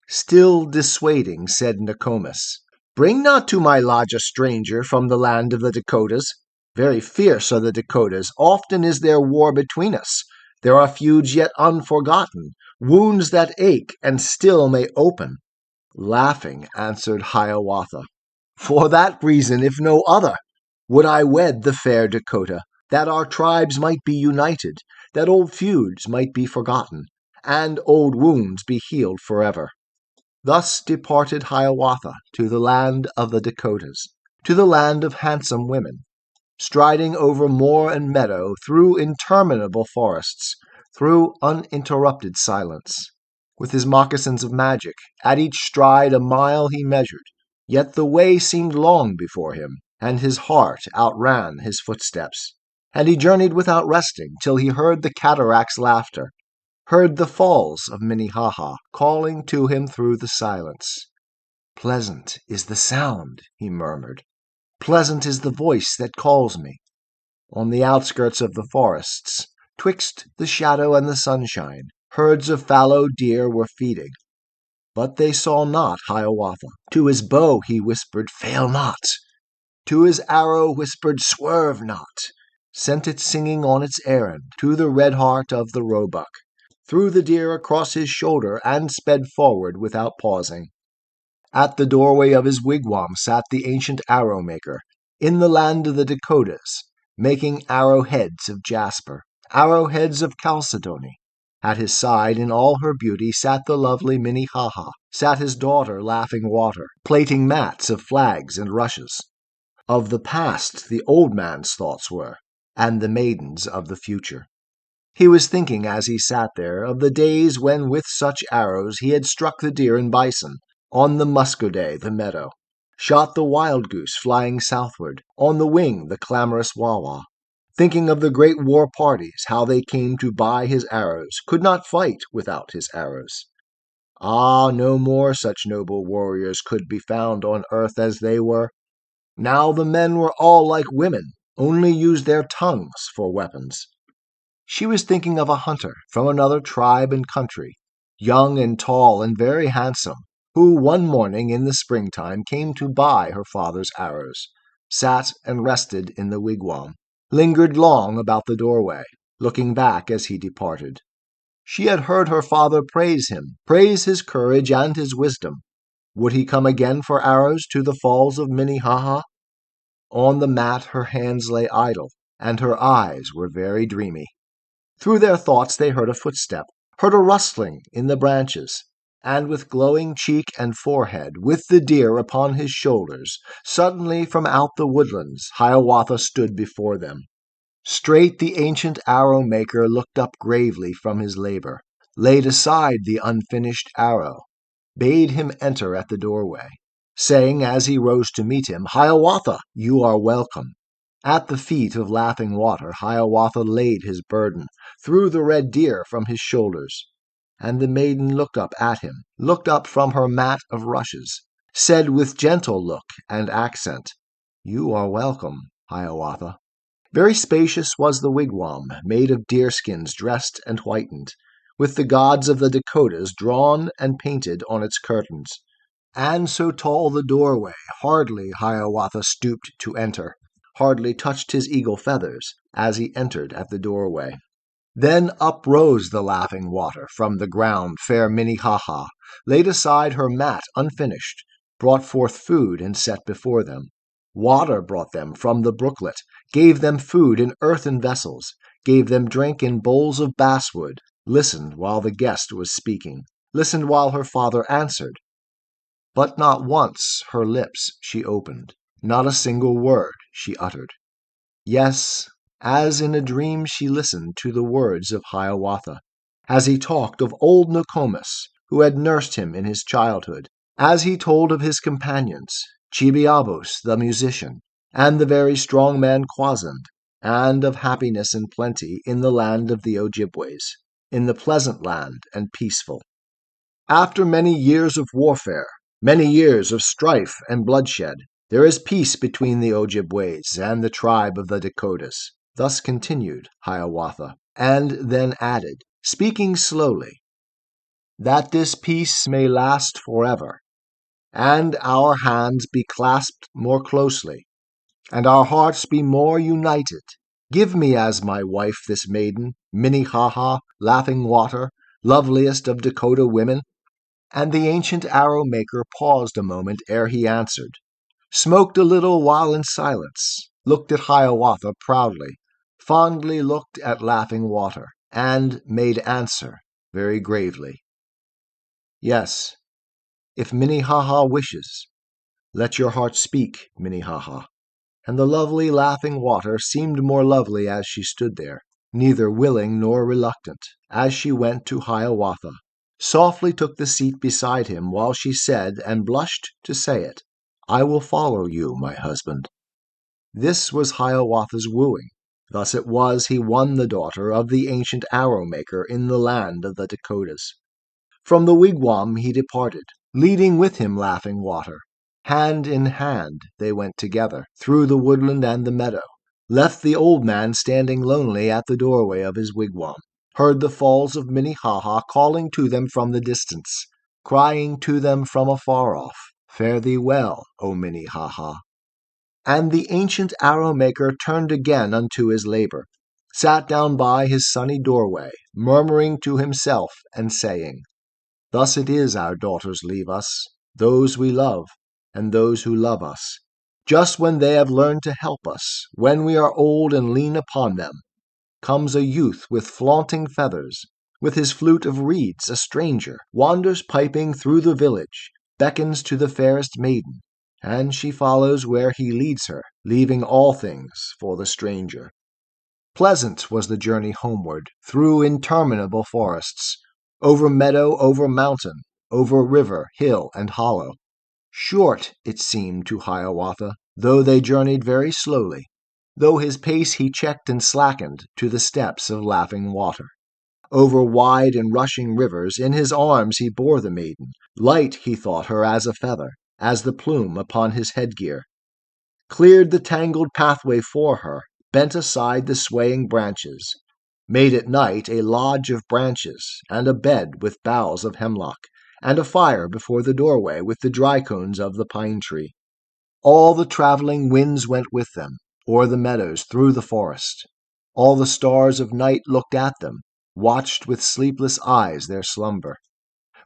Still dissuading, said Nokomis, bring not to my lodge a stranger from the land of the Dakotas. Very fierce are the Dakotas. Often is there war between us. There are feuds yet unforgotten, wounds that ache and still may open. Laughing, answered Hiawatha, for that reason, if no other, would I wed the fair Dakota, that our tribes might be united, that old feuds might be forgotten, and old wounds be healed forever. Thus departed Hiawatha to the land of the Dakotas, to the land of handsome women, striding over moor and meadow, through interminable forests, through uninterrupted silence. With his moccasins of magic, at each stride a mile he measured, yet the way seemed long before him, and his heart outran his footsteps. And he journeyed without resting, till he heard the cataract's laughter, heard the falls of Minnehaha calling to him through the silence. Pleasant is the sound, he murmured. Pleasant is the voice that calls me. On the outskirts of the forests, twixt the shadow and the sunshine, herds of fallow deer were feeding. But they saw not Hiawatha. To his bow he whispered, fail not. To his arrow whispered, swerve not. Sent it singing on its errand to the red heart of the roebuck, threw the deer across his shoulder, and sped forward without pausing. At the doorway of his wigwam sat the ancient arrow-maker, in the land of the Dakotas, making arrow-heads of jasper, arrow-heads of chalcedony. At his side, in all her beauty, sat the lovely Minnehaha, sat his daughter Laughing Water, plaiting mats of flags and rushes. Of the past the old man's thoughts were, and the maiden's of the future. He was thinking as he sat there of the days when with such arrows he had struck the deer and bison, on the muscoday the meadow, shot the wild goose flying southward, on the wing the clamorous wawa, thinking of the great war parties, how they came to buy his arrows, could not fight without his arrows. Ah, no more such noble warriors could be found on earth as they were. Now the men were all like women, only used their tongues for weapons. She was thinking of a hunter from another tribe and country, young and tall and very handsome, who one morning in the springtime came to buy her father's arrows. sat and rested in the wigwam, lingered long about the doorway, looking back as he departed. She had heard her father praise him, praise his courage and his wisdom. Would he come again for arrows to the falls of Minnehaha? On the mat her hands lay idle, and her eyes were very dreamy. Through their thoughts they heard a footstep, heard a rustling in the branches, and with glowing cheek and forehead, with the deer upon his shoulders, suddenly from out the woodlands Hiawatha stood before them. Straight the ancient arrow-maker looked up gravely from his labor, laid aside the unfinished arrow, bade him enter at the doorway, saying as he rose to meet him, "Hiawatha, you are welcome." At the feet of Laughing Water Hiawatha laid his burden, threw the red deer from his shoulders, and the maiden looked up at him, looked up from her mat of rushes, said with gentle look and accent, "You are welcome, Hiawatha." Very spacious was the wigwam, made of deerskins dressed and whitened, with the gods of the Dakotas drawn and painted on its curtains. And so tall the doorway, hardly Hiawatha stooped to enter, hardly touched his eagle feathers as he entered at the doorway. Then up rose the Laughing Water from the ground, fair Minnehaha, laid aside her mat unfinished, brought forth food and set before them. Water brought them from the brooklet, gave them food in earthen vessels, gave them drink in bowls of basswood, listened while the guest was speaking, listened while her father answered. But not once her lips she opened, not a single word she uttered. Yes, as in a dream she listened to the words of Hiawatha, as he talked of old Nokomis, who had nursed him in his childhood, as he told of his companions, Chibiabos the musician, and the very strong man Quasand, and of happiness and plenty in the land of the Ojibways, in the pleasant land and peaceful. After many years of warfare, many years of strife and bloodshed, there is peace between the Ojibways and the tribe of the Dakotas. Thus continued Hiawatha, and then added, speaking slowly, that this peace may last forever, and our hands be clasped more closely, and our hearts be more united. Give me as my wife this maiden, Minnehaha, Laughing Water, loveliest of Dakota women. And the ancient arrow-maker paused a moment ere he answered, smoked a little while in silence, looked at Hiawatha proudly, fondly looked at Laughing Water, and made answer very gravely. Yes, if Minnehaha wishes, let your heart speak, Minnehaha. And the lovely Laughing Water seemed more lovely as she stood there, neither willing nor reluctant, as she went to Hiawatha, softly took the seat beside him while she said, and blushed to say it, I will follow you, my husband. This was Hiawatha's wooing. Thus it was he won the daughter of the ancient arrow-maker in the land of the Dakotas. From the wigwam he departed, leading with him Laughing Water. Hand in hand they went together, through the woodland and the meadow, left the old man standing lonely at the doorway of his wigwam, heard the falls of Minnehaha calling to them from the distance, crying to them from afar off, Fare thee well, O Minnehaha. And the ancient arrow-maker turned again unto his labor, sat down by his sunny doorway, murmuring to himself and saying, Thus it is our daughters leave us, those we love, and those who love us, just when they have learned to help us, when we are old and lean upon them. Comes a youth with flaunting feathers, with his flute of reeds, a stranger, wanders piping through the village, beckons to the fairest maiden, and she follows where he leads her, leaving all things for the stranger. Pleasant was the journey homeward, through interminable forests, over meadow, over mountain, over river, hill, and hollow. Short it seemed to Hiawatha, though they journeyed very slowly, though his pace he checked and slackened to the steps of Laughing Water. Over wide and rushing rivers in his arms he bore the maiden, light he thought her as a feather, as the plume upon his headgear. Cleared the tangled pathway for her, bent aside the swaying branches, made at night a lodge of branches, and a bed with boughs of hemlock, and a fire before the doorway with the dry cones of the pine tree. All the traveling winds went with them, o'er the meadows, through the forest. All the stars of night looked at them, watched with sleepless eyes their slumber.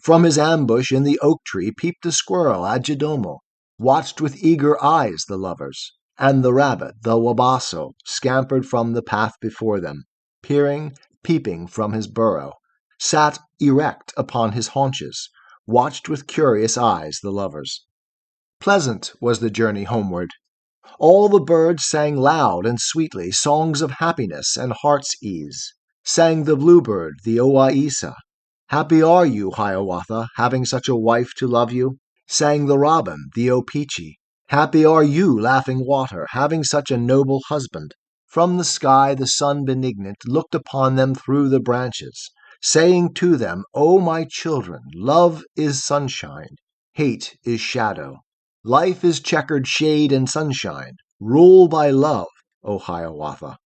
From his ambush in the oak tree peeped the squirrel Ajidomo, watched with eager eyes the lovers, and the rabbit, the wabasso, scampered from the path before them, peering, peeping from his burrow, sat erect upon his haunches, watched with curious eyes the lovers. Pleasant was the journey homeward. All the birds sang loud and sweetly songs of happiness and heart's ease. Sang the bluebird, the owaissa. Happy are you, Hiawatha, having such a wife to love you. Sang the robin, the opeechee. Happy are you, laughing water, having such a noble husband. From the sky the sun benignant looked upon them through the branches, saying to them, O my children, love is sunshine, hate is shadow. Life is checkered shade and sunshine. Rule by love, O Hiawatha.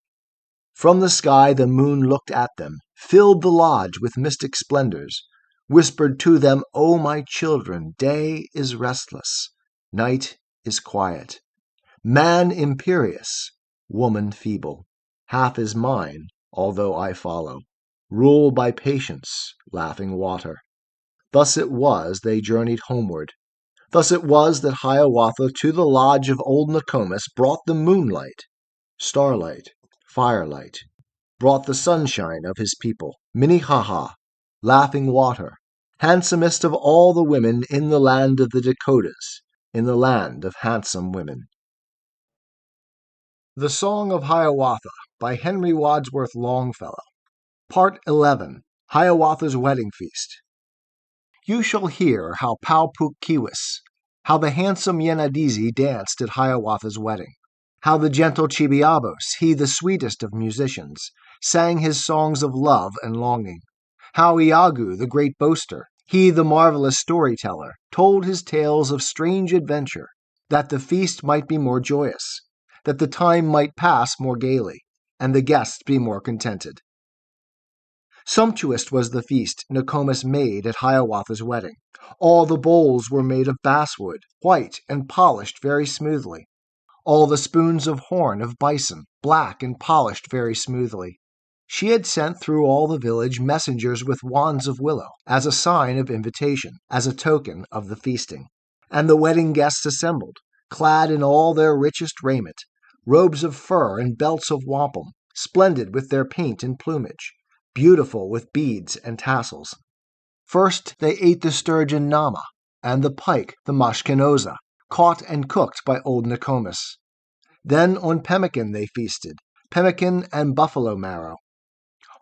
From the sky the moon looked at them, filled the lodge with mystic splendors, whispered to them, O my children, day is restless, night is quiet. Man imperious, woman feeble. Half is mine, although I follow. Rule by patience, laughing water. Thus it was they journeyed homeward. Thus it was that Hiawatha to the lodge of old Nokomis brought the moonlight, starlight, firelight, brought the sunshine of his people, Minnehaha, laughing water, handsomest of all the women in the land of the Dakotas, in the land of handsome women. The Song of Hiawatha by Henry Wadsworth Longfellow. Part 11. Hiawatha's Wedding Feast. You shall hear how Pau-Puk-Keewis, how the handsome Yenadizee danced at Hiawatha's wedding, how the gentle Chibiabos, he the sweetest of musicians, sang his songs of love and longing, how Iagu, the great boaster, he the marvelous storyteller, told his tales of strange adventure, that the feast might be more joyous, that the time might pass more gaily, and the guests be more contented. Sumptuous was the feast Nokomis made at Hiawatha's wedding. All the bowls were made of basswood, white and polished very smoothly. All the spoons of horn of bison, black and polished very smoothly. She had sent through all the village messengers with wands of willow, as a sign of invitation, as a token of the feasting. And the wedding guests assembled, clad in all their richest raiment, robes of fur and belts of wampum, splendid with their paint and plumage, beautiful with beads and tassels. First they ate the sturgeon nama, and the pike, the mashkenoza, caught and cooked by old Nokomis. Then on pemmican they feasted, pemmican and buffalo marrow,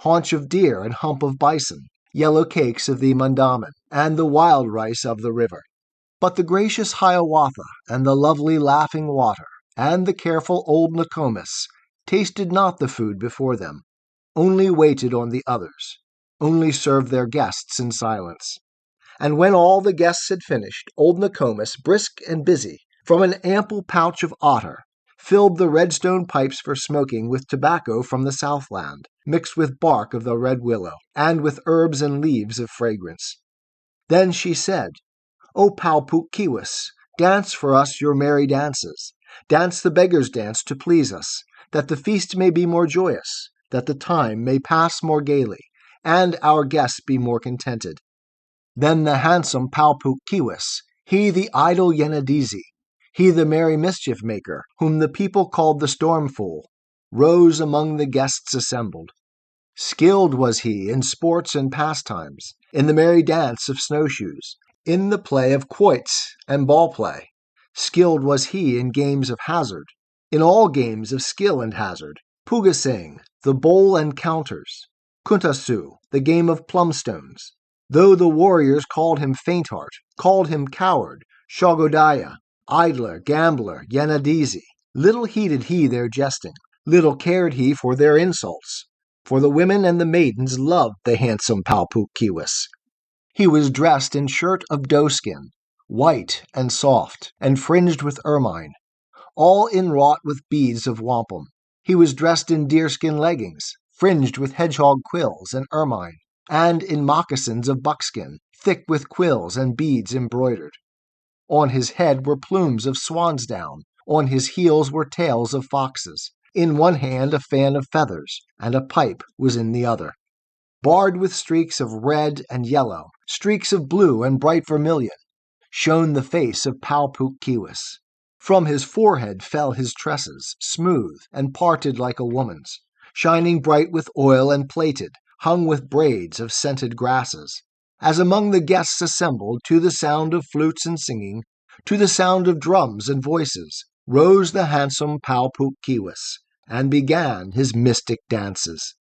haunch of deer and hump of bison, yellow cakes of the mandamin, and the wild rice of the river. But the gracious Hiawatha and the lovely laughing water and the careful old Nokomis tasted not the food before them, only waited on the others, only served their guests in silence. And when all the guests had finished, old Nokomis, brisk and busy, from an ample pouch of otter, filled the redstone pipes for smoking with tobacco from the Southland, mixed with bark of the red willow, and with herbs and leaves of fragrance. Then she said, O Pau-Puk-Keewis, dance for us your merry dances. Dance the beggar's dance to please us, that the feast may be more joyous, that the time may pass more gaily, and our guests be more contented. Then the handsome Pau-Puk-Keewis, he the idle Yenadizee, he the merry mischief maker, whom the people called the Stormfool, rose among the guests assembled. Skilled was he in sports and pastimes, in the merry dance of snowshoes, in the play of quoits and ball play. Skilled was he in games of hazard, in all games of skill and hazard, pugasing, the bowl and counters, kuntasu, the game of plumstones. Though the warriors called him faint-heart, called him coward, shagodaya, idler, gambler, Yenadizee, little heeded he their jesting, little cared he for their insults, for the women and the maidens loved the handsome Pau-Puk-Keewis. He was dressed in shirt of doeskin, white and soft, and fringed with ermine, all inwrought with beads of wampum. He was dressed in deerskin leggings, fringed with hedgehog quills and ermine, and in moccasins of buckskin, thick with quills and beads embroidered. On his head were plumes of swan's down. On his heels were tails of foxes. In one hand a fan of feathers, and a pipe was in the other. Barred with streaks of red and yellow, streaks of blue and bright vermilion, shone the face of Pau-Puk-Keewis. From his forehead fell his tresses, smooth and parted like a woman's, shining bright with oil and plaited, hung with braids of scented grasses. As among the guests assembled, to the sound of flutes and singing, to the sound of drums and voices, rose the handsome Pau-Puk-Keewis, and began his mystic dances.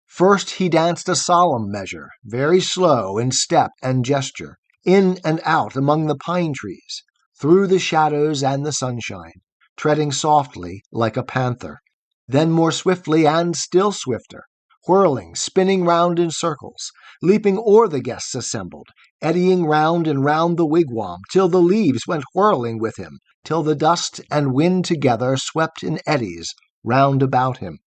First he danced a solemn measure, very slow in step and gesture, in and out among the pine trees, through the shadows and the sunshine, treading softly like a panther, then more swiftly and still swifter, whirling, spinning round in circles, leaping o'er the guests assembled, eddying round and round the wigwam, till the leaves went whirling with him, till the dust and wind together swept in eddies round about him.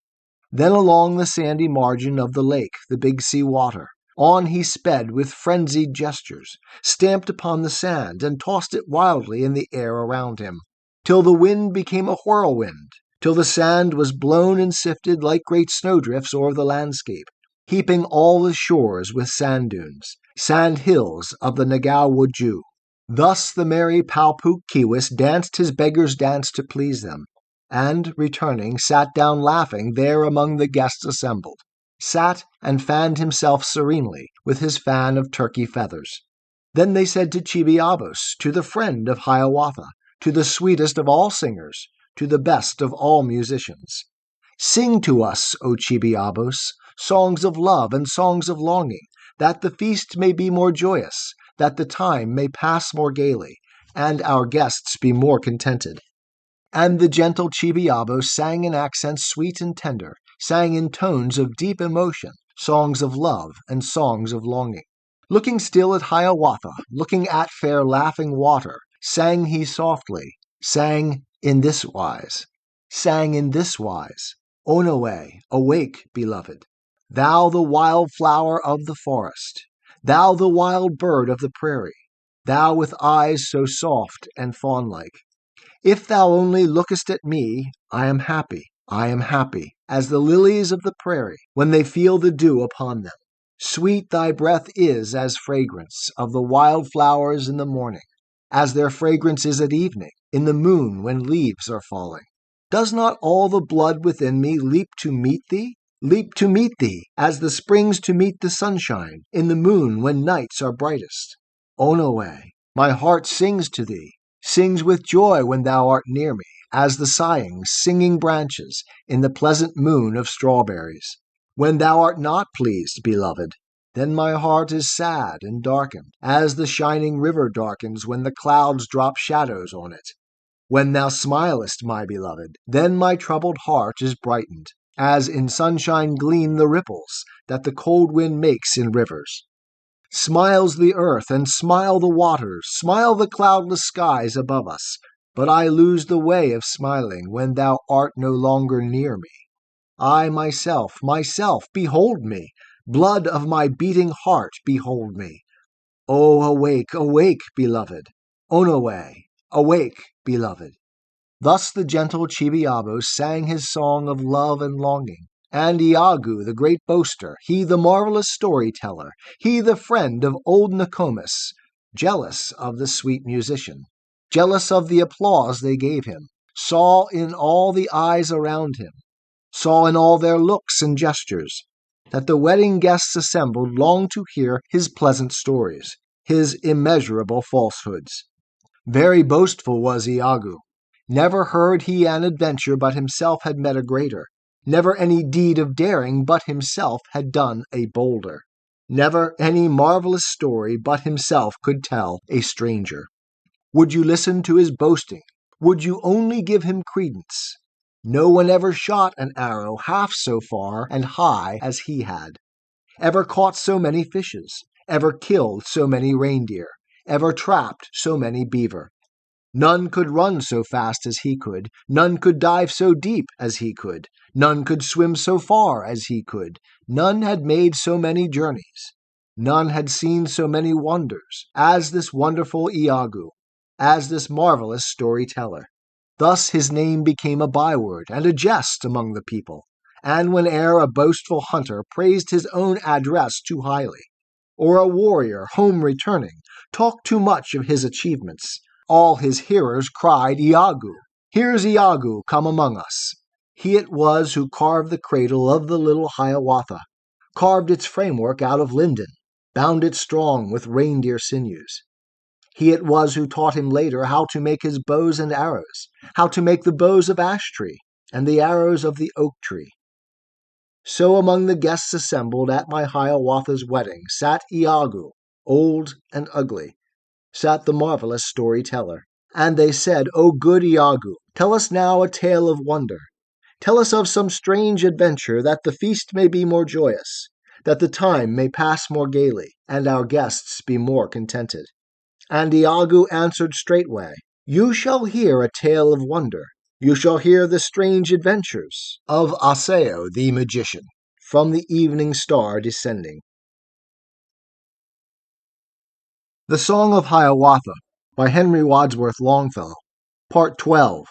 Then along the sandy margin of the lake, the Big Sea Water, on he sped with frenzied gestures, stamped upon the sand, and tossed it wildly in the air around him, till the wind became a whirlwind, till the sand was blown and sifted like great snowdrifts o'er the landscape, heaping all the shores with sand dunes, sand hills of the Nagaw-Wudjoo. Thus the merry Pau-Puk-Keewis danced his beggar's dance to please them, and, returning, sat down laughing there among the guests assembled, sat and fanned himself serenely with his fan of turkey feathers. Then they said to Chibiabos, to the friend of Hiawatha, to the sweetest of all singers, to the best of all musicians, "Sing to us, O Chibiabos, songs of love and songs of longing, that the feast may be more joyous, that the time may pass more gaily, and our guests be more contented." And the gentle Chibiabos sang in accents sweet and tender, sang in tones of deep emotion, songs of love and songs of longing. Looking still at Hiawatha, looking at fair laughing water, sang he softly, sang in this wise, Onoway, awake, beloved, thou the wild flower of the forest, thou the wild bird of the prairie, thou with eyes so soft and fawn-like. If thou only lookest at me, I am happy, as the lilies of the prairie, when they feel the dew upon them. Sweet thy breath is as fragrance of the wild flowers in the morning, as their fragrance is at evening, in the moon when leaves are falling. Does not all the blood within me leap to meet thee? Leap to meet thee, as the springs to meet the sunshine, in the moon when nights are brightest. Onoway, my heart sings to thee, sings with joy when thou art near me, as the sighing, singing branches in the pleasant moon of strawberries. When thou art not pleased, beloved, then my heart is sad and darkened, as the shining river darkens when the clouds drop shadows on it. When thou smilest, my beloved, then my troubled heart is brightened, as in sunshine gleam the ripples that the cold wind makes in rivers. Smiles the earth and smile the waters, smile the cloudless skies above us, but I lose the way of smiling when thou art no longer near me. I myself, behold me, blood of my beating heart, behold me. Oh, awake, awake, beloved, Onoway, awake, beloved. Thus the gentle Chibiabos sang his song of love and longing, and Iagu, the great boaster, he the marvelous storyteller, he the friend of old Nokomis, jealous of the sweet musician, jealous of the applause they gave him, saw in all the eyes around him, saw in all their looks and gestures, that the wedding guests assembled longed to hear his pleasant stories, his immeasurable falsehoods. Very boastful was Iagu. Never heard he an adventure but himself had met a greater, never any deed of daring but himself had done a bolder, never any marvelous story but himself could tell a stranger. Would you listen to his boasting? Would you only give him credence? No one ever shot an arrow half so far and high as he had, ever caught so many fishes, ever killed so many reindeer, ever trapped so many beaver. None could run so fast as he could, none could dive so deep as he could, none could swim so far as he could, none had made so many journeys, none had seen so many wonders as this wonderful Iagu. as this marvelous storyteller. Thus his name became a byword and a jest among the people, and whene'er a boastful hunter praised his own address too highly, or a warrior, home returning, talked too much of his achievements, all his hearers cried, "Iago! Here's Iago come among us!" He it was who carved the cradle of the little Hiawatha, carved its framework out of linden, bound it strong with reindeer sinews. He it was who taught him later how to make his bows and arrows, how to make the bows of ash tree and the arrows of the oak tree. So among the guests assembled at my Hiawatha's wedding sat Iago, old and ugly, sat the marvelous storyteller. And they said, "O good Iago, tell us now a tale of wonder. Tell us of some strange adventure, that the feast may be more joyous, that the time may pass more gaily, and our guests be more contented." And Iago answered straightway, "You shall hear a tale of wonder. You shall hear the strange adventures of Osseo the magician, from the evening star descending." The Song of Hiawatha by Henry Wadsworth Longfellow, Part 12.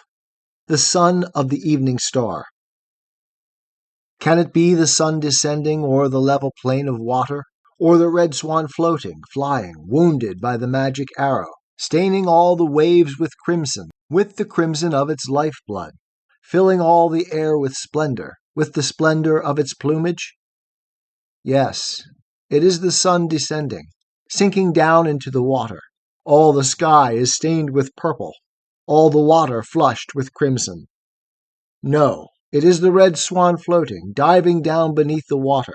The Son of the Evening Star. Can it be the sun descending o'er the level plain of water, or the red swan floating, flying, wounded by the magic arrow, staining all the waves with the crimson of its life-blood, filling all the air with the splendor of its plumage? Yes, it is the sun descending, sinking down into the water. All the sky is stained with purple, all the water flushed with crimson. No, it is the red swan floating, diving down beneath the water.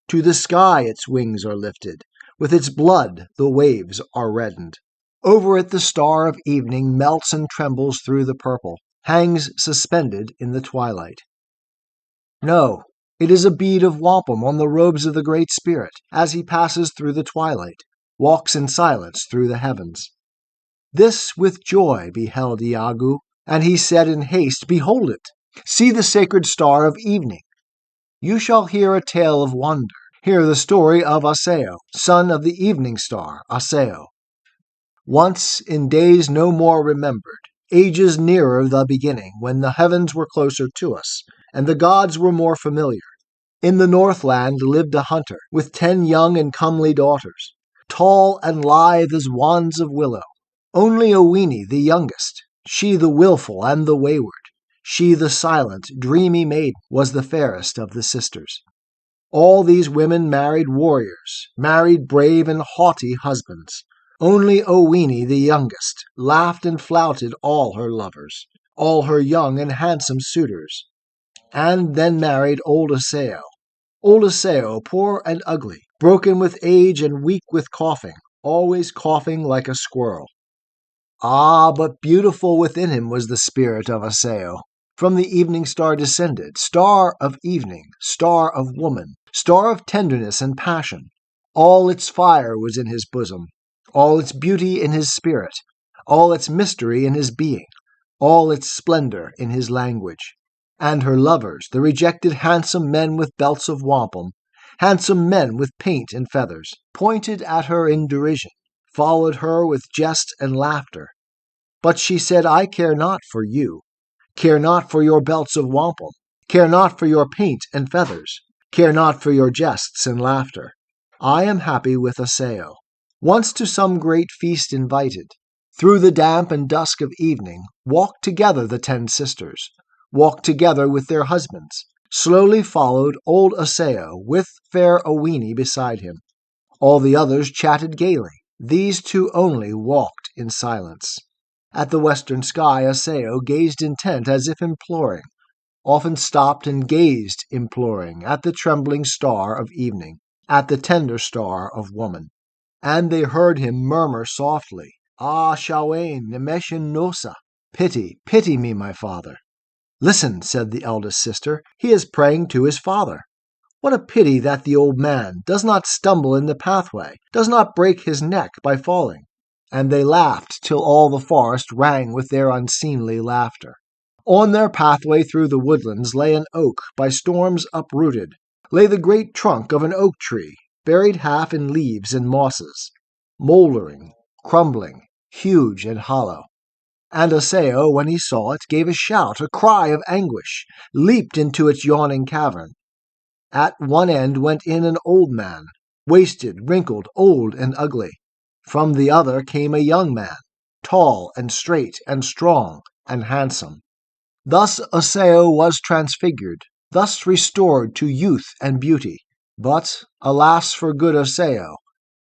To the sky its wings are lifted. With its blood the waves are reddened. Over it the star of evening melts and trembles through the purple, hangs suspended in the twilight. No, it is a bead of wampum on the robes of the Great Spirit, as he passes through the twilight, walks in silence through the heavens. This with joy beheld Iago, and he said in haste, "Behold it! See the sacred star of evening! You shall hear a tale of wonder. Hear the story of Osseo, son of the evening star, Osseo. Once, in days no more remembered, ages nearer the beginning, when the heavens were closer to us, and the gods were more familiar, in the Northland lived a hunter, with 10 young and comely daughters, tall and lithe as wands of willow. Only Owini, the youngest, she the wilful and the wayward, she the silent, dreamy maiden, was the fairest of the sisters. All these women married warriors, married brave and haughty husbands. Only Owini, the youngest, laughed and flouted all her lovers, all her young and handsome suitors, and then married old Osseo. Old Osseo, poor and ugly, broken with age and weak with coughing, always coughing like a squirrel. Ah, but beautiful within him was the spirit of Osseo. From the evening star descended, star of evening, star of woman, star of tenderness and passion. All its fire was in his bosom, all its beauty in his spirit, all its mystery in his being, all its splendor in his language. And her lovers, the rejected handsome men with belts of wampum, handsome men with paint and feathers, pointed at her in derision, followed her with jest and laughter. But she said, "I care not for you, care not for your belts of wampum, care not for your paint and feathers, care not for your jests and laughter. I am happy with Osseo." Once to some great feast invited, through the damp and dusk of evening, walked together the 10 sisters, walked together with their husbands. Slowly followed old Osseo, with fair Owini beside him. All the others chatted gaily. These 2 only walked in silence. At the western sky Osseo gazed intent as if imploring, often stopped and gazed imploring at the trembling star of evening, at the tender star of woman. And they heard him murmur softly, "Ah, Shawain, Nemeshin Nosa, pity, pity me, my father." "Listen," said the eldest sister, "he is praying to his father. What a pity that the old man does not stumble in the pathway, does not break his neck by falling." And they laughed till all the forest rang with their unseemly laughter. On their pathway through the woodlands lay an oak by storms uprooted, lay the great trunk of an oak tree, buried half in leaves and mosses, mouldering, crumbling, huge and hollow. And Osseo, when he saw it, gave a shout, a cry of anguish, leaped into its yawning cavern. At one end went in an old man, wasted, wrinkled, old, and ugly. From the other came a young man, tall and straight and strong and handsome. Thus Osseo was transfigured, thus restored to youth and beauty. But alas for good Osseo,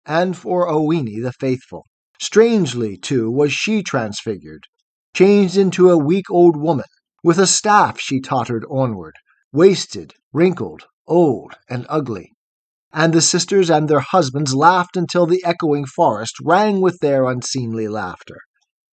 and for Owini the faithful. Strangely, too, was she transfigured, changed into a weak old woman. With a staff she tottered onward, wasted, wrinkled, old, and ugly. And the sisters and their husbands laughed until the echoing forest rang with their unseemly laughter.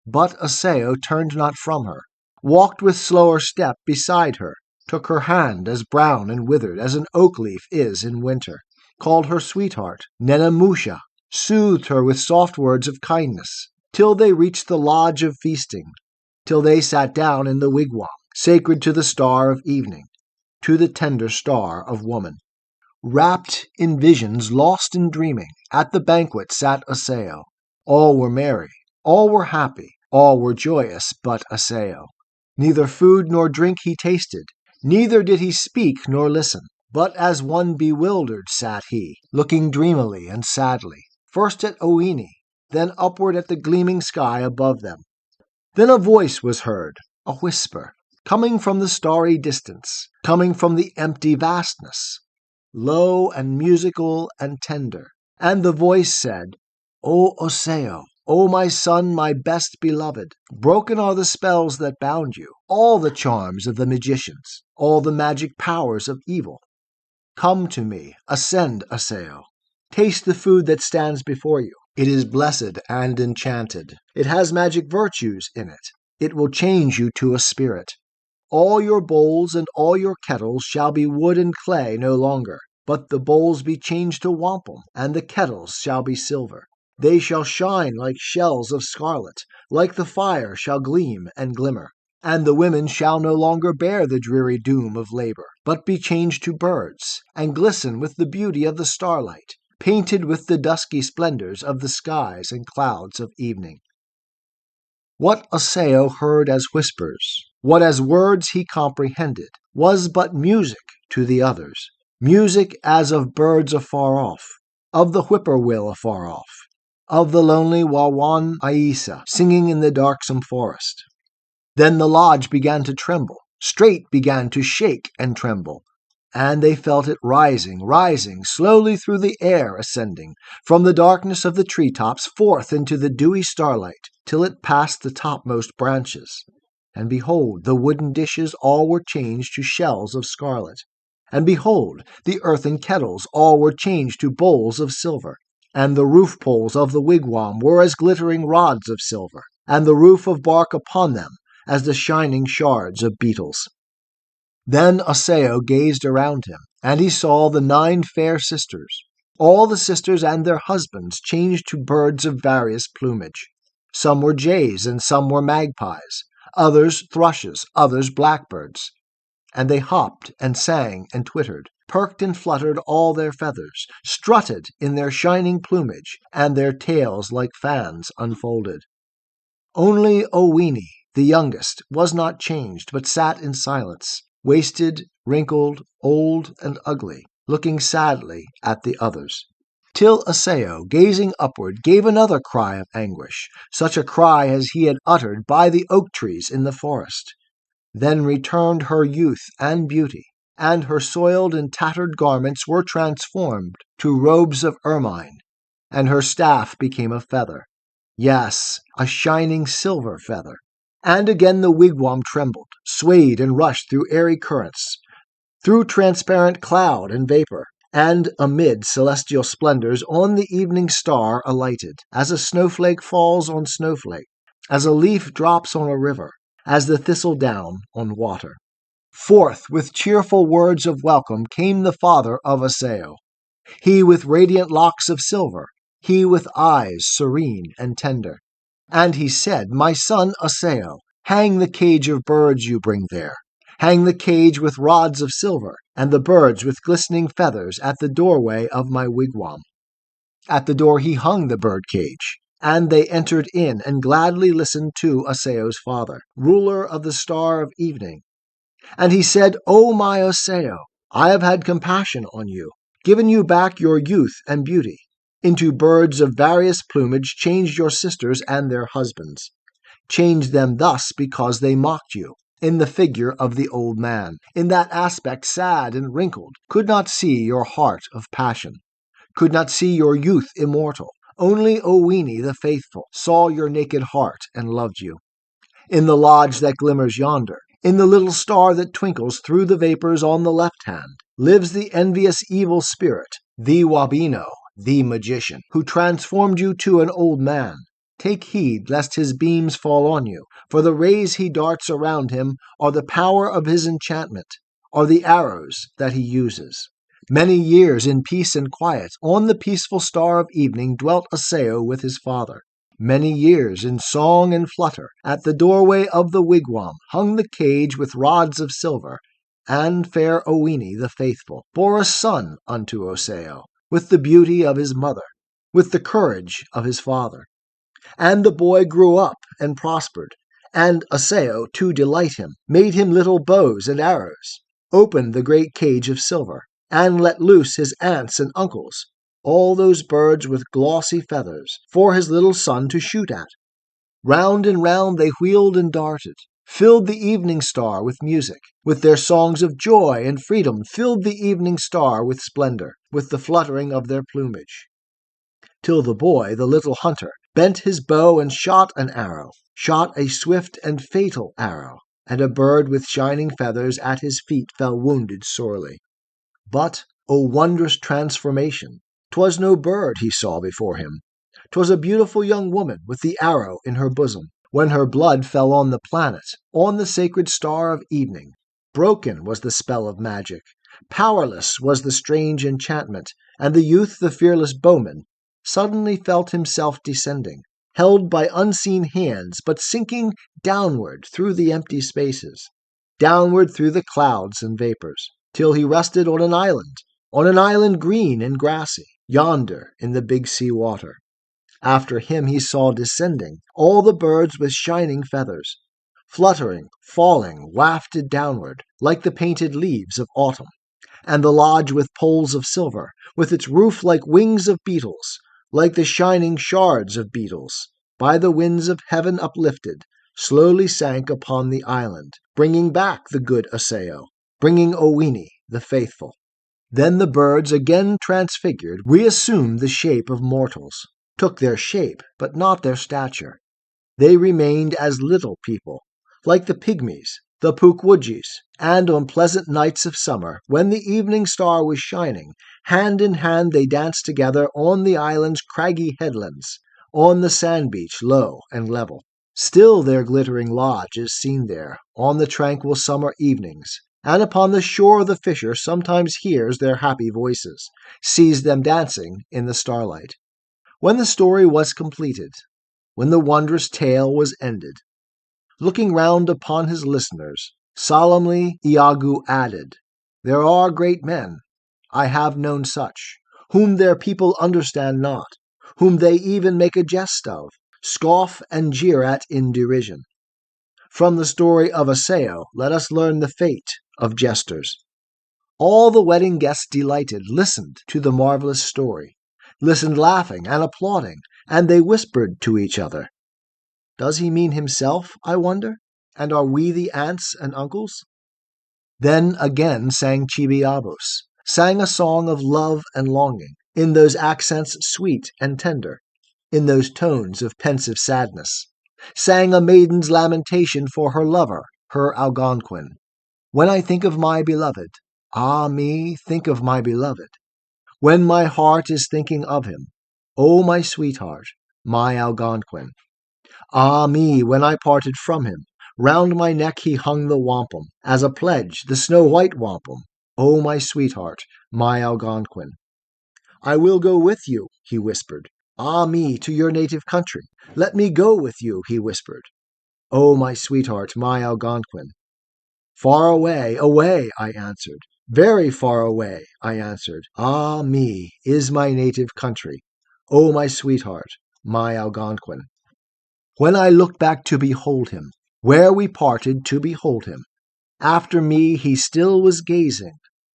But Osseo turned not from her, walked with slower step beside her, took her hand as brown and withered as an oak leaf is in winter, called her sweetheart, Nenemusha, soothed her with soft words of kindness, till they reached the lodge of feasting, till they sat down in the wigwam, sacred to the star of evening, to the tender star of woman. Wrapped in visions, lost in dreaming, at the banquet sat Osseo. All were merry, all were happy, all were joyous but Osseo. Neither food nor drink he tasted, neither did he speak nor listen, but as one bewildered sat he, looking dreamily and sadly, first at Owini, then upward at the gleaming sky above them. Then a voice was heard, a whisper, coming from the starry distance, coming from the empty vastness, low and musical and tender. And the voice said, O Osseo, O my son, my best beloved, broken are the spells that bound you, all the charms of the magicians, all the magic powers of evil. Come to me, ascend, Osseo. Taste the food that stands before you. It is blessed and enchanted. It has magic virtues in it. It will change you to a spirit. All your bowls and all your kettles shall be wood and clay no longer, but the bowls be changed to wampum, and the kettles shall be silver. They shall shine like shells of scarlet, like the fire shall gleam and glimmer. And the women shall no longer bear the dreary doom of labor, but be changed to birds, and glisten with the beauty of the starlight, painted with the dusky splendors of the skies and clouds of evening. What Osseo heard as whispers, what as words he comprehended, was but music to the others, music as of birds afar off, of the whippoorwill afar off, of the lonely wawan aisa singing in the darksome forest. Then the lodge began to tremble, straight began to shake and tremble, and they felt it rising, rising, slowly through the air ascending, from the darkness of the treetops forth into the dewy starlight, till it passed the topmost branches. And behold, the wooden dishes all were changed to shells of scarlet. And behold, the earthen kettles all were changed to bowls of silver. And the roof poles of the wigwam were as glittering rods of silver, and the roof of bark upon them as the shining shards of beetles. Then Osseo gazed around him, and he saw the 9 fair sisters, all the sisters and their husbands changed to birds of various plumage. Some were jays, and some were magpies, others thrushes, others blackbirds. And they hopped and sang and twittered, perked and fluttered all their feathers, strutted in their shining plumage, and their tails like fans unfolded. Only Owini, the youngest, was not changed, but sat in silence, wasted, wrinkled, old, and ugly, looking sadly at the others. Till Osseo, gazing upward, gave another cry of anguish, such a cry as he had uttered by the oak trees in the forest. Then returned her youth and beauty, and her soiled and tattered garments were transformed to robes of ermine, and her staff became a feather, yes, a shining silver feather. And again the wigwam trembled, swayed and rushed through airy currents, through transparent cloud and vapor, and amid celestial splendors on the evening star alighted, as a snowflake falls on snowflake, as a leaf drops on a river, as the thistledown on water. Forth with cheerful words of welcome came the father of Osseo, he with radiant locks of silver, he with eyes serene and tender. And he said, My son Osseo, hang the cage of birds you bring there. Hang the cage with rods of silver, and the birds with glistening feathers at the doorway of my wigwam. At the door he hung the bird cage, And they entered in and gladly listened to Oseo's father, ruler of the Star of Evening. And he said, O my Oseo, I have had compassion on you, given you back your youth and beauty. Into birds of various plumage changed your sisters and their husbands. Changed them thus because they mocked you, in the figure of the old man, in that aspect sad and wrinkled, could not see your heart of passion, could not see your youth immortal. Only Owini the faithful saw your naked heart and loved you. In the lodge that glimmers yonder, in the little star that twinkles through the vapors on the left hand, lives the envious evil spirit, the Wabino, the magician, who transformed you to an old man. Take heed lest his beams fall on you, for the rays he darts around him are the power of his enchantment, are the arrows that he uses. Many years in peace and quiet, on the peaceful star of evening dwelt Oseo with his father. Many years in song and flutter, at the doorway of the wigwam hung the cage with rods of silver, and fair Owini the faithful bore a son unto Oseo, with the beauty of his mother, with the courage of his father. And the boy grew up and prospered, and Oseo, to delight him, made him little bows and arrows, opened the great cage of silver, and let loose his aunts and uncles, all those birds with glossy feathers, for his little son to shoot at. Round and round they wheeled and darted, filled the evening star with music, with their songs of joy and freedom, filled the evening star with splendor, with the fluttering of their plumage. Till the boy, the little hunter, bent his bow and shot an arrow, shot a swift and fatal arrow, and a bird with shining feathers at his feet fell wounded sorely. But, O wondrous transformation! 'Twas no bird he saw before him. 'Twas a beautiful young woman with the arrow in her bosom. When her blood fell on the planet, on the sacred star of evening, broken was the spell of magic, powerless was the strange enchantment, and the youth, the fearless bowman, suddenly felt himself descending, held by unseen hands, but sinking downward through the empty spaces, downward through the clouds and vapors, till he rested on an island green and grassy, yonder in the big sea water. After him he saw descending all the birds with shining feathers, fluttering, falling, wafted downward, like the painted leaves of autumn, and the lodge with poles of silver, with its roof like wings of beetles, like the shining shards of beetles, by the winds of heaven uplifted, slowly sank upon the island, bringing back the good Oseo, bringing Owini the faithful. Then the birds, again transfigured, reassumed the shape of mortals, took their shape, but not their stature. They remained as little people, like the pygmies, the pukwudgies, and on pleasant nights of summer, when the evening star was shining, hand in hand they danced together on the island's craggy headlands, on the sand beach low and level. Still their glittering lodge is seen there, on the tranquil summer evenings, and upon the shore the fisher sometimes hears their happy voices, sees them dancing in the starlight. When the story was completed, when the wondrous tale was ended, looking round upon his listeners, solemnly Iago added, There are great men, I have known such, whom their people understand not, whom they even make a jest of, scoff and jeer at in derision. From the story of Oseo, let us learn the fate of jesters. All the wedding guests delighted listened to the marvelous story, listened laughing and applauding, and they whispered to each other, Does he mean himself, I wonder? And are we the aunts and uncles? Then again sang Chibiabos, sang a song of love and longing, in those accents sweet and tender, in those tones of pensive sadness, sang a maiden's lamentation for her lover, her Algonquin. When I think of my beloved, ah me, think of my beloved. When my heart is thinking of him, O my sweetheart, my Algonquin. Ah me, when I parted from him, round my neck he hung the wampum, as a pledge, the snow-white wampum, O my sweetheart, my Algonquin. I will go with you, he whispered. Ah me, to your native country. Let me go with you, he whispered. O my sweetheart, my Algonquin. Far away, away, I answered. Very far away, I answered. Ah me, is my native country. O my sweetheart, my Algonquin. When I look back to behold him, where we parted to behold him, after me he still was gazing,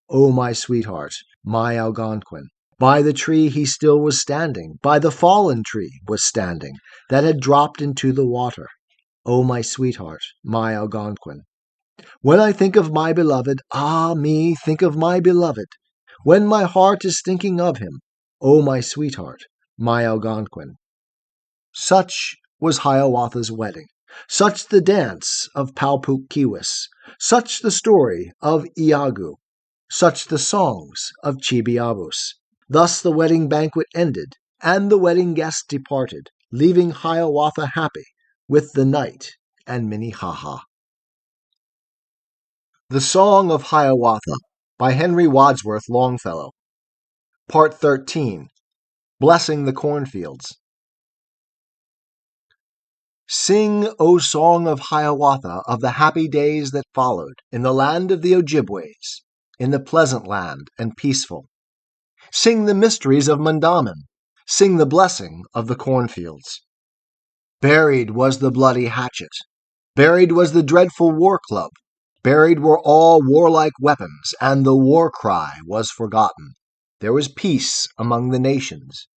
O my sweetheart, my Algonquin. By the tree he still was standing, by the fallen tree was standing, that had dropped into the water, O my sweetheart, my Algonquin. When I think of my beloved, ah me, think of my beloved. When my heart is thinking of him, O my sweetheart, my Algonquin. Such was Hiawatha's wedding, such the dance of Palpookiwis, such the story of Iagu, such the songs of Chibiabus. Thus the wedding banquet ended, and the wedding guests departed, leaving Hiawatha happy with the knight and Minnehaha. The Song of Hiawatha by Henry Wadsworth Longfellow. Part 13. Blessing the Cornfields. Sing, O song of Hiawatha, of the happy days that followed, in the land of the Ojibways, in the pleasant land and peaceful. Sing the mysteries of Mondamin. Sing the blessing of the cornfields. Buried was the bloody hatchet. Buried was the dreadful war club. Buried were all warlike weapons, and the war cry was forgotten. There was peace among the nations.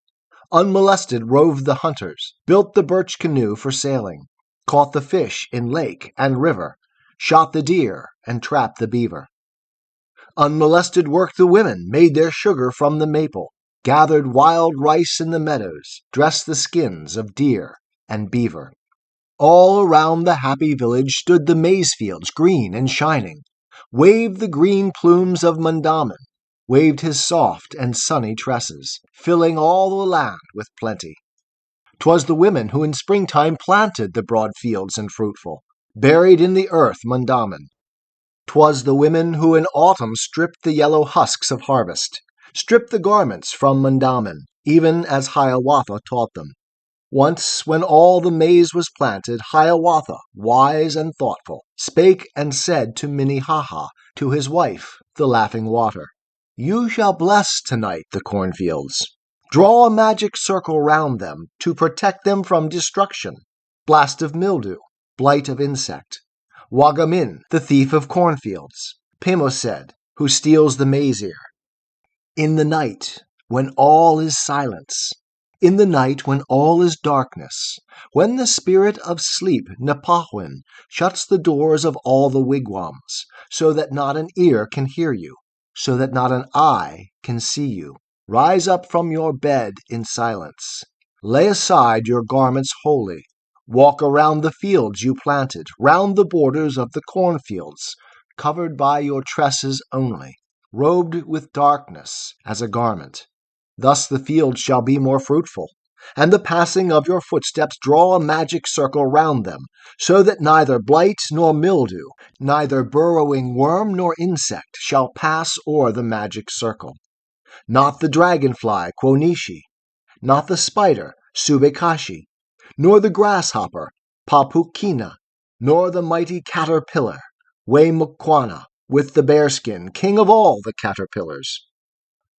Unmolested roved the hunters, built the birch canoe for sailing, caught the fish in lake and river, shot the deer and trapped the beaver. Unmolested worked the women, made their sugar from the maple, gathered wild rice in the meadows, dressed the skins of deer and beaver. All around the happy village stood the maize fields, green and shining, waved the green plumes of Mondamin, waved his soft and sunny tresses, filling all the land with plenty. 'Twas the women who in springtime planted the broad fields and fruitful, buried in the earth Mondamin. 'Twas the women who in autumn stripped the yellow husks of harvest, stripped the garments from Mondamin, even as Hiawatha taught them. Once, when all the maize was planted, Hiawatha, wise and thoughtful, spake and said to Minnehaha, to his wife, the laughing water, "You shall bless tonight the cornfields. Draw a magic circle round them to protect them from destruction, blast of mildew, blight of insect. Wagamin, the thief of cornfields, Pimosed, who steals the maize ear. In the night, when all is silence, in the night when all is darkness, when the spirit of sleep, Nepahwin, shuts the doors of all the wigwams, so that not an ear can hear you, so that not an eye can see you, rise up from your bed in silence. Lay aside your garments holy. Walk around the fields you planted, round the borders of the cornfields, covered by your tresses only, robed with darkness as a garment. Thus the fields shall be more fruitful, and the passing of your footsteps draw a magic circle round them, so that neither blight nor mildew, neither burrowing worm nor insect shall pass o'er the magic circle. Not the dragonfly, Quonishi, not the spider, Subekashi, nor the grasshopper, Papukina, nor the mighty caterpillar, Weimukwana, with the bearskin, king of all the caterpillars.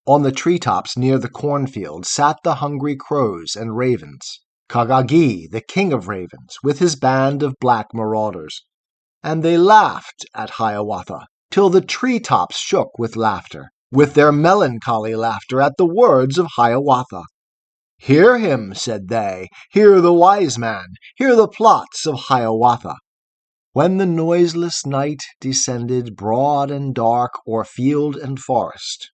On the treetops near the cornfield sat the hungry crows and ravens, Kagagi, the king of ravens, with his band of black marauders. And they laughed at Hiawatha, till the treetops shook with laughter, with their melancholy laughter at the words of Hiawatha. "Hear him," said they, "hear the wise man, hear the plots of Hiawatha." When the noiseless night descended broad and dark o'er field and forest,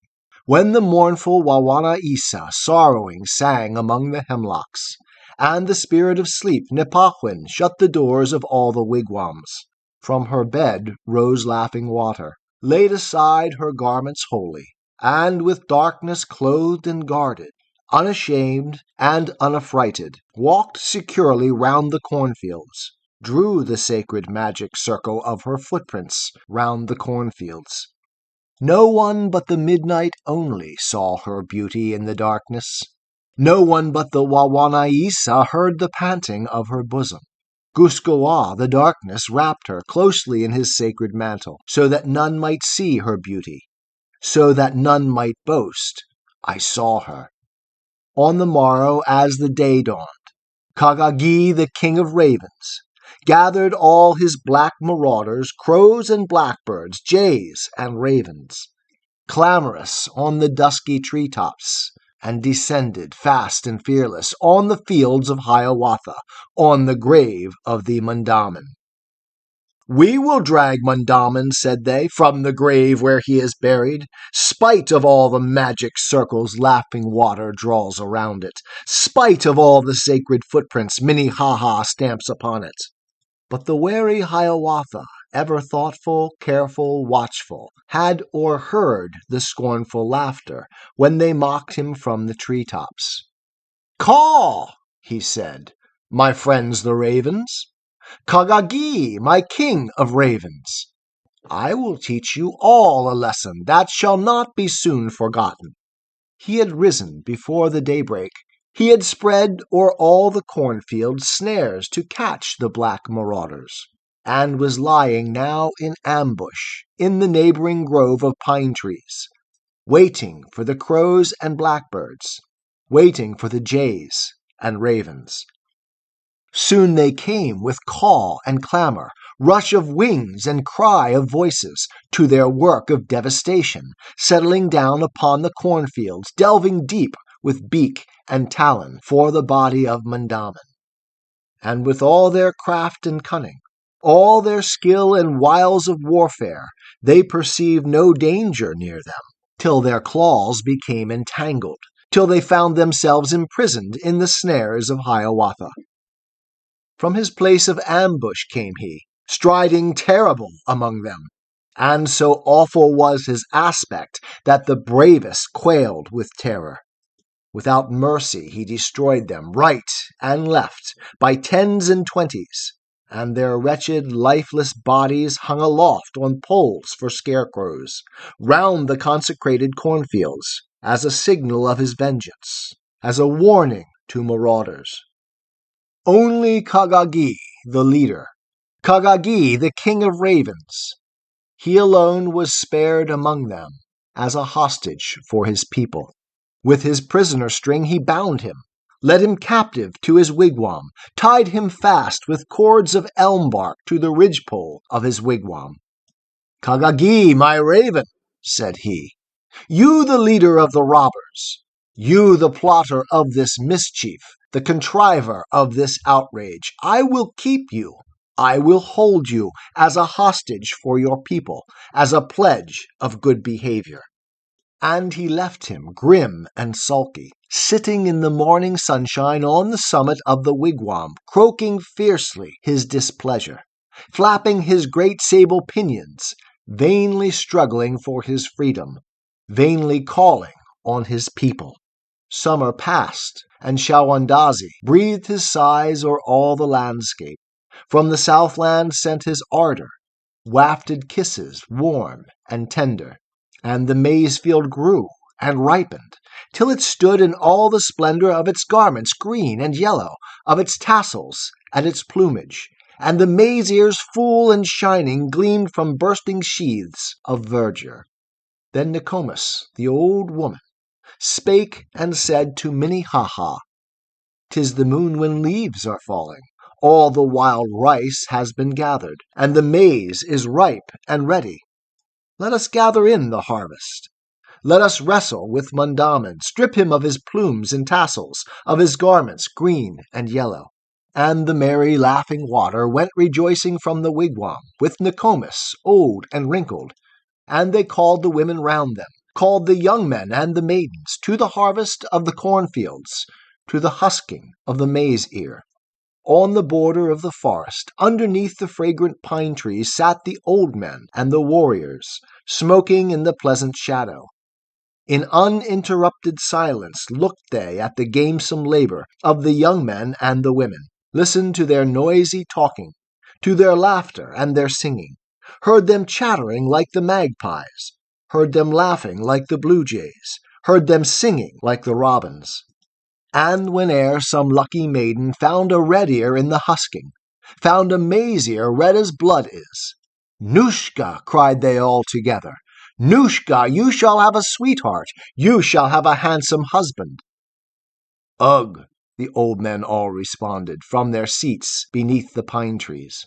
when the mournful Wawana Isa sorrowing sang among the hemlocks, and the spirit of sleep, Nepahwin, shut the doors of all the wigwams, from her bed rose laughing water, laid aside her garments holy, and with darkness clothed and guarded, unashamed and unaffrighted, walked securely round the cornfields, drew the sacred magic circle of her footprints round the cornfields. No one but the midnight only saw her beauty in the darkness. No one but the Wawanaisa heard the panting of her bosom. Guskowa, the darkness, wrapped her closely in his sacred mantle, so that none might see her beauty, so that none might boast, "I saw her." On the morrow, as the day dawned, Kagagi, the king of ravens, gathered all his black marauders, crows and blackbirds, jays and ravens, clamorous on the dusky treetops, and descended fast and fearless on the fields of Hiawatha, on the grave of the Mundaman. "We will drag Mundaman," said they, "from the grave where he is buried, spite of all the magic circles laughing water draws around it, spite of all the sacred footprints Minnehaha stamps upon it." But the wary Hiawatha, ever thoughtful, careful, watchful, had o'erheard the scornful laughter when they mocked him from the treetops. "Caw," he said, "my friends the ravens. Kagagi, my king of ravens. I will teach you all a lesson that shall not be soon forgotten." He had risen before the daybreak. He had spread o'er all the cornfields snares to catch the black marauders, and was lying now in ambush in the neighboring grove of pine trees, waiting for the crows and blackbirds, waiting for the jays and ravens. Soon they came with call and clamor, rush of wings and cry of voices, to their work of devastation, settling down upon the cornfields, delving deep with beak and talon for the body of Mundaman. And with all their craft and cunning, all their skill and wiles of warfare, they perceived no danger near them, till their claws became entangled, till they found themselves imprisoned in the snares of Hiawatha. From his place of ambush came he, striding terrible among them, and so awful was his aspect that the bravest quailed with terror. Without mercy he destroyed them right and left by tens and twenties, and their wretched, lifeless bodies hung aloft on poles for scarecrows, round the consecrated cornfields, as a signal of his vengeance, as a warning to marauders. Only Kagagi, the leader, Kagagi, the king of ravens, he alone was spared among them as a hostage for his people. With his prisoner string he bound him, led him captive to his wigwam, tied him fast with cords of elm bark to the ridgepole of his wigwam. "Kagagi, my raven," said he, "you the leader of the robbers, you the plotter of this mischief, the contriver of this outrage, I will keep you, I will hold you as a hostage for your people, as a pledge of good behavior." And he left him grim and sulky, sitting in the morning sunshine on the summit of the wigwam, croaking fiercely his displeasure, flapping his great sable pinions, vainly struggling for his freedom, vainly calling on his people. Summer passed, and Shawondazi breathed his sighs o'er all the landscape. From the southland sent his ardor, wafted kisses warm and tender, and the maize field grew and ripened, till it stood in all the splendor of its garments, green and yellow, of its tassels and its plumage, and the maize ears full and shining gleamed from bursting sheaths of verdure. Then Nokomis, the old woman, spake and said to Minnehaha, "'Tis the moon when leaves are falling. All the wild rice has been gathered, and the maize is ripe and ready. Let us gather in the harvest. Let us wrestle with Mundaman, strip him of his plumes and tassels, of his garments green and yellow." And the merry laughing water went rejoicing from the wigwam, with Nokomis, old and wrinkled, and they called the women round them, called the young men and the maidens, to the harvest of the cornfields, to the husking of the maize ear. On the border of the forest, underneath the fragrant pine trees, sat the old men and the warriors, smoking in the pleasant shadow. In uninterrupted silence looked they at the gamesome labor of the young men and the women, listened to their noisy talking, to their laughter and their singing, heard them chattering like the magpies, heard them laughing like the blue jays, heard them singing like the robins. And whene'er some lucky maiden found a red ear in the husking, found a maize ear red as blood is, "Nushka!" cried they all together, "Nushka, you shall have a sweetheart, you shall have a handsome husband." "Ugh!" the old men all responded, from their seats beneath the pine trees.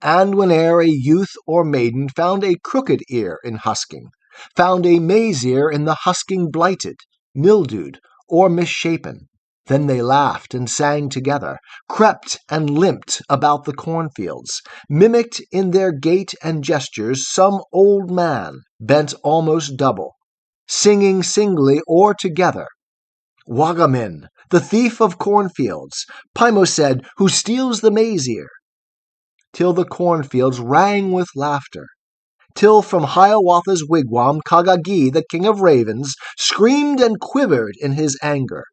And whene'er a youth or maiden found a crooked ear in husking, found a maize ear in the husking blighted, mildewed, or misshapen, then they laughed and sang together, crept and limped about the cornfields, mimicked in their gait and gestures some old man bent almost double, singing singly or together, Wagamin, the thief of cornfields, Paimosaid, who steals the maize ear, till the cornfields rang with laughter, till from Hiawatha's wigwam Kagagi, the king of ravens, screamed and quivered in his anger,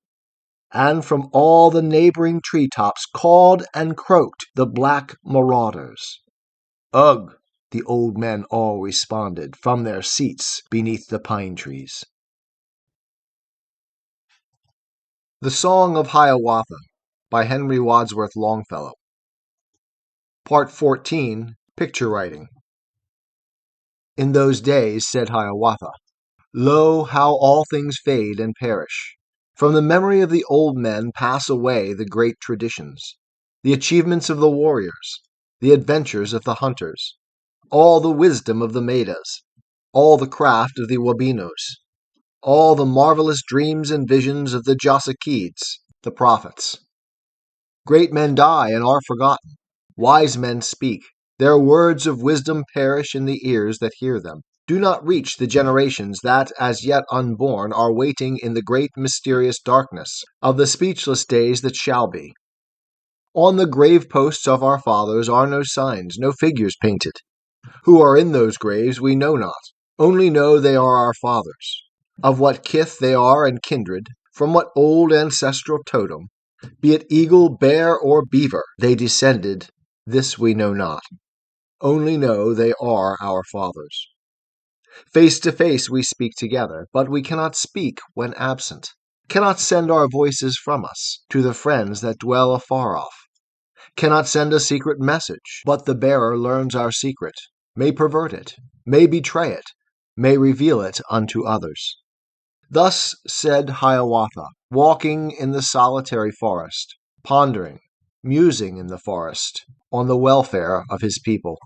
and from all the neighboring treetops called and croaked the black marauders. Ugh! The old men all responded, from their seats beneath the pine trees. The Song of Hiawatha by Henry Wadsworth Longfellow. Part 14, Picture Writing. In those days, said Hiawatha, lo, how all things fade and perish. From the memory of the old men pass away the great traditions, the achievements of the warriors, the adventures of the hunters, all the wisdom of the Medas, all the craft of the Wabinos, all the marvelous dreams and visions of the Jossakids, the prophets. Great men die and are forgotten. Wise men speak. Their words of wisdom perish in the ears that hear them, do not reach the generations that, as yet unborn, are waiting in the great mysterious darkness of the speechless days that shall be. On the grave posts of our fathers are no signs, no figures painted. Who are in those graves we know not, only know they are our fathers. Of what kith they are and kindred, from what old ancestral totem, be it eagle, bear, or beaver, they descended, this we know not, only know they are our fathers. Face to face we speak together, but we cannot speak when absent, cannot send our voices from us to the friends that dwell afar off, cannot send a secret message, but the bearer learns our secret, may pervert it, may betray it, may reveal it unto others. Thus said Hiawatha, walking in the solitary forest, pondering, musing in the forest, on the welfare of his people.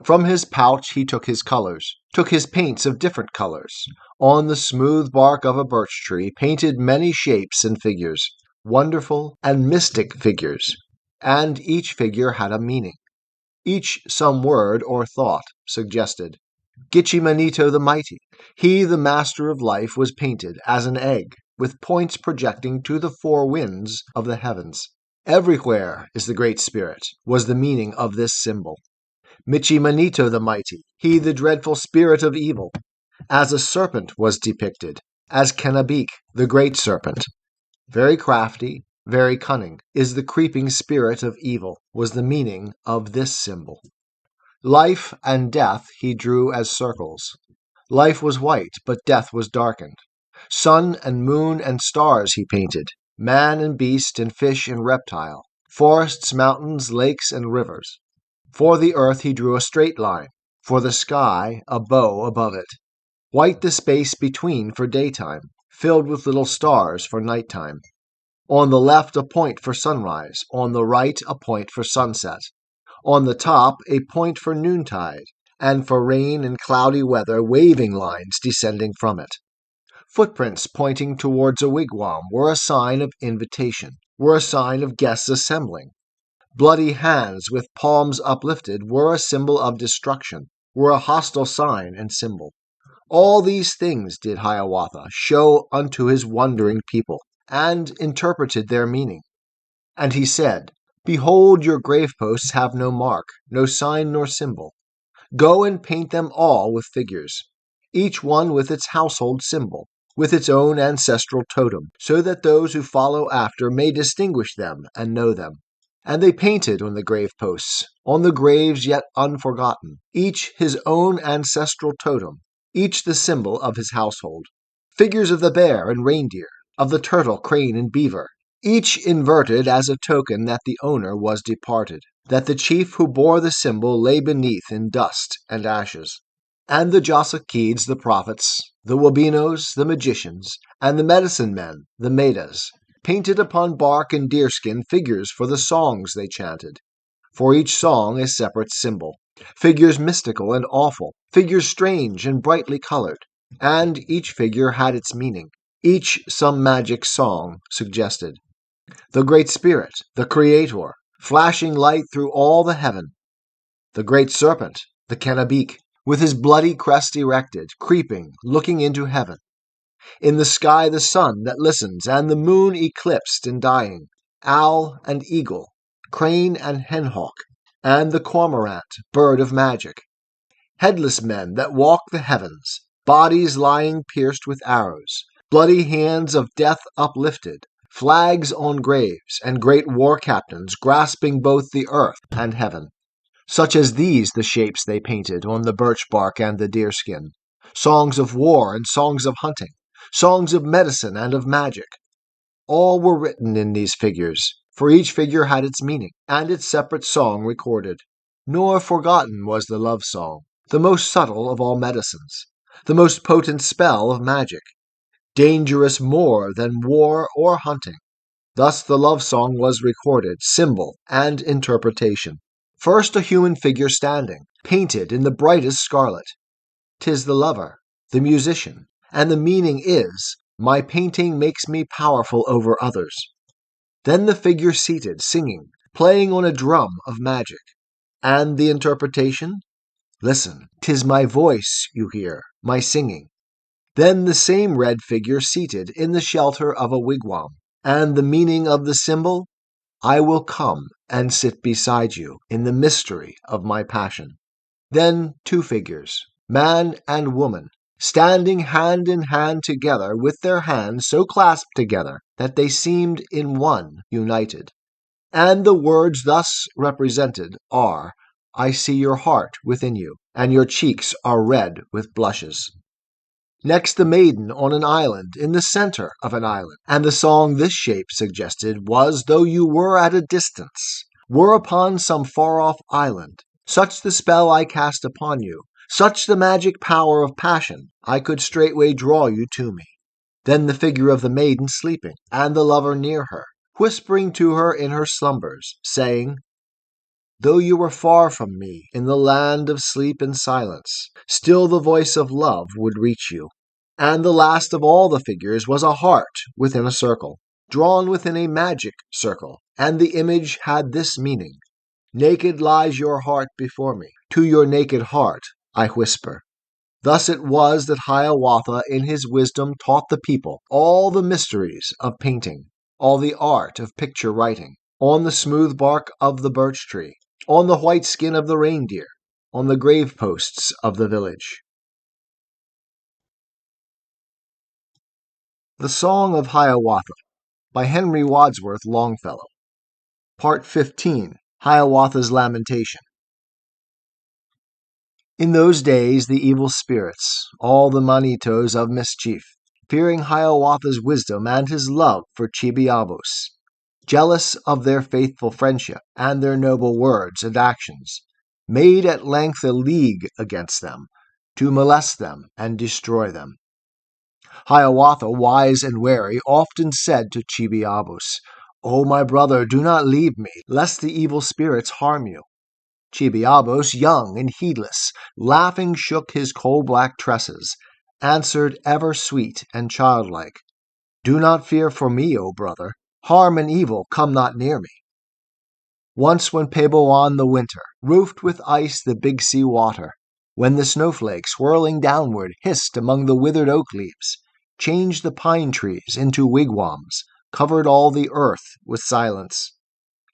From his pouch he took his colors, took his paints of different colors. On the smooth bark of a birch tree painted many shapes and figures, wonderful and mystic figures, and each figure had a meaning. Each some word or thought suggested. Gitchi-Manito the Mighty, he the master of life, was painted as an egg, with points projecting to the four winds of the heavens. Everywhere is the Great Spirit, was the meaning of this symbol. Michi-Manito the Mighty, he the dreadful spirit of evil, as a serpent was depicted, as Kennebeek, the great serpent. Very crafty, very cunning, is the creeping spirit of evil, was the meaning of this symbol. Life and death he drew as circles. Life was white, but death was darkened. Sun and moon and stars he painted, man and beast and fish and reptile, forests, mountains, lakes, and rivers. For the earth he drew a straight line, for the sky a bow above it. White the space between for daytime, filled with little stars for nighttime. On the left a point for sunrise, on the right a point for sunset. On the top a point for noontide, and for rain and cloudy weather waving lines descending from it. Footprints pointing towards a wigwam were a sign of invitation, were a sign of guests assembling. Bloody hands with palms uplifted were a symbol of destruction, were a hostile sign and symbol. All these things did Hiawatha show unto his wondering people, and interpreted their meaning. And he said, Behold, your graveposts have no mark, no sign nor symbol. Go and paint them all with figures, each one with its household symbol, with its own ancestral totem, so that those who follow after may distinguish them and know them. And they painted on the graveposts, on the graves yet unforgotten, each his own ancestral totem, each the symbol of his household. Figures of the bear and reindeer, of the turtle, crane, and beaver, each inverted as a token that the owner was departed, that the chief who bore the symbol lay beneath in dust and ashes. And the Jossakids, the prophets, the Wabinos, the magicians, and the medicine men, the Medas, painted upon bark and deerskin figures for the songs they chanted. For each song a separate symbol, figures mystical and awful, figures strange and brightly colored, and each figure had its meaning, each some magic song suggested. The Great Spirit, the Creator, flashing light through all the heaven. The Great Serpent, the Kennebeek, with his bloody crest erected, creeping, looking into heaven. In the sky the sun that listens, and the moon eclipsed and dying, owl and eagle, crane and henhawk, and the cormorant, bird of magic. Headless men that walk the heavens, bodies lying pierced with arrows, bloody hands of death uplifted, flags on graves, and great war captains grasping both the earth and heaven. Such as these the shapes they painted on the birch bark and the deerskin, songs of war and songs of hunting, songs of medicine and of magic. All were written in these figures, for each figure had its meaning, and its separate song recorded. Nor forgotten was the love song, the most subtle of all medicines, the most potent spell of magic, dangerous more than war or hunting. Thus the love song was recorded, symbol and interpretation. First a human figure standing, painted in the brightest scarlet. 'Tis the lover, the musician, and the meaning is, my painting makes me powerful over others. Then the figure seated, singing, playing on a drum of magic. And the interpretation? Listen, 'tis my voice you hear, my singing. Then the same red figure seated in the shelter of a wigwam. And the meaning of the symbol? I will come and sit beside you in the mystery of my passion. Then two figures, man and woman, standing hand in hand together with their hands so clasped together that they seemed in one united. And the words thus represented are, I see your heart within you, and your cheeks are red with blushes. Next the maiden on an island in the center of an island, and the song this shape suggested was, though you were at a distance, were upon some far-off island, such the spell I cast upon you, such the magic power of passion, I could straightway draw you to me. Then the figure of the maiden sleeping, and the lover near her, whispering to her in her slumbers, saying, Though you were far from me, in the land of sleep and silence, still the voice of love would reach you. And the last of all the figures was a heart within a circle, drawn within a magic circle, and the image had this meaning. Naked lies your heart before me. To your naked heart I whisper. Thus it was that Hiawatha in his wisdom taught the people all the mysteries of painting, all the art of picture writing, on the smooth bark of the birch tree, on the white skin of the reindeer, on the grave posts of the village. The Song of Hiawatha by Henry Wadsworth Longfellow. Part 15. Hiawatha's Lamentation. In those days the evil spirits, all the manitos of mischief, fearing Hiawatha's wisdom and his love for Chibiabos, jealous of their faithful friendship and their noble words and actions, made at length a league against them, to molest them and destroy them. Hiawatha, wise and wary, often said to Chibiabos, O my brother, do not leave me, lest the evil spirits harm you. Chibiabos, young and heedless, laughing shook his coal-black tresses, answered ever sweet and childlike, Do not fear for me, O brother, harm and evil come not near me. Once when Peboan the winter roofed with ice the big sea water, when the snowflakes whirling downward hissed among the withered oak leaves, changed the pine trees into wigwams, covered all the earth with silence.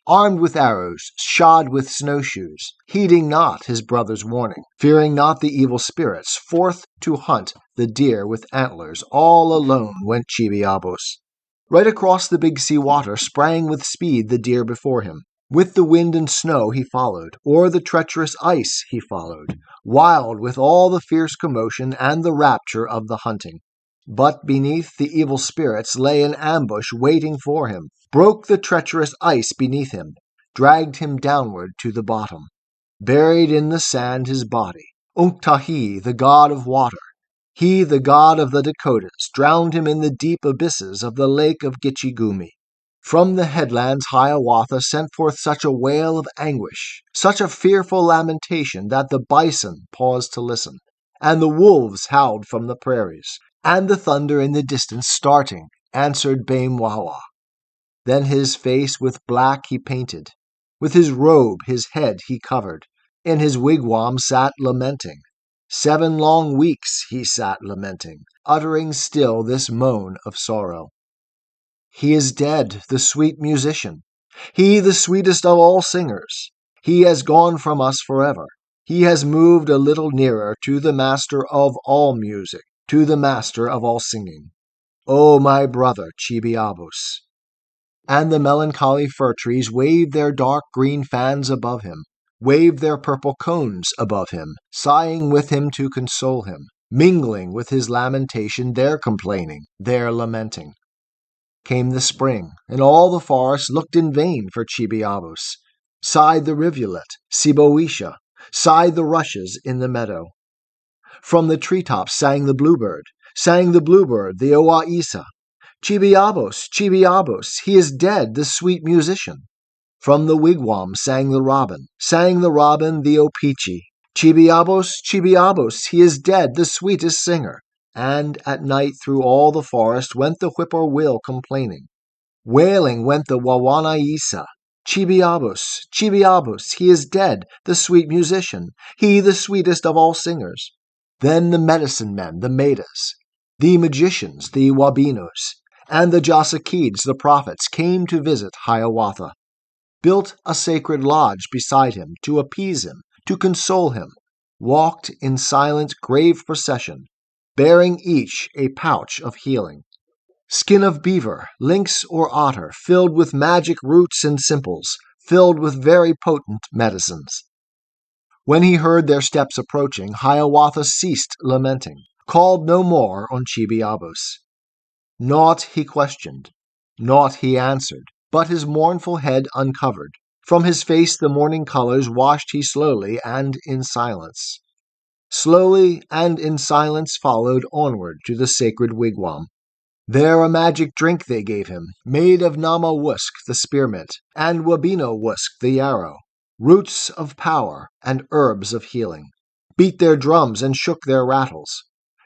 Armed with arrows, shod with snowshoes, heeding not his brother's warning, fearing not the evil spirits, forth to hunt the deer with antlers, all alone went Chibiabos. Right across the big sea water sprang with speed the deer before him. With the wind and snow he followed, o'er the treacherous ice he followed, wild with all the fierce commotion and the rapture of the hunting. But beneath the evil spirits lay in ambush waiting for him, broke the treacherous ice beneath him, dragged him downward to the bottom, buried in the sand his body. Unktahi, the god of water, he, the god of the Dakotas, drowned him in the deep abysses of the lake of Gitchigumi. From the headlands Hiawatha sent forth such a wail of anguish, such a fearful lamentation, that the bison paused to listen, and the wolves howled from the prairies, and the thunder in the distance starting answered ayenwatha. Then his face with black he painted, with his robe his head he covered, in his wigwam sat lamenting. 7 long weeks he sat lamenting, uttering still this moan of sorrow. He is dead, the sweet musician, he the sweetest of all singers. He has gone from us forever. He has moved a little nearer to the master of all music, to the master of all singing. O my brother Chibiabos! And the melancholy fir trees waved their dark green fans above him, waved their purple cones above him, sighing with him to console him, mingling with his lamentation their complaining, their lamenting. Came the spring, and all the forest looked in vain for Chibiabos. Sighed the rivulet, Siboisha, sighed the rushes in the meadow. From the treetops sang the bluebird, the owaissa. Chibiabos, Chibiabos, he is dead, the sweet musician. From the wigwam sang the robin, the opeechee. Chibiabos, Chibiabos, he is dead, the sweetest singer. And at night through all the forest went the whippoorwill complaining. Wailing went the wawanaissa. Chibiabos, Chibiabos, he is dead, the sweet musician, he the sweetest of all singers. Then the medicine men, the Medas, the magicians, the Wabinos, and the Josakids, the prophets, came to visit Hiawatha, built a sacred lodge beside him to appease him, to console him, walked in silent, grave procession, bearing each a pouch of healing. Skin of beaver, lynx, or otter, filled with magic roots and simples, filled with very potent medicines. When he heard their steps approaching, Hiawatha ceased lamenting, called no more on Chibiabos. Naught he questioned, naught he answered, but his mournful head uncovered. From his face the morning colors washed he slowly and in silence. Slowly and in silence followed onward to the sacred wigwam. There a magic drink they gave him, made of nama-wusk the spearmint, and wabino-wusk the yarrow, roots of power and herbs of healing, beat their drums and shook their rattles,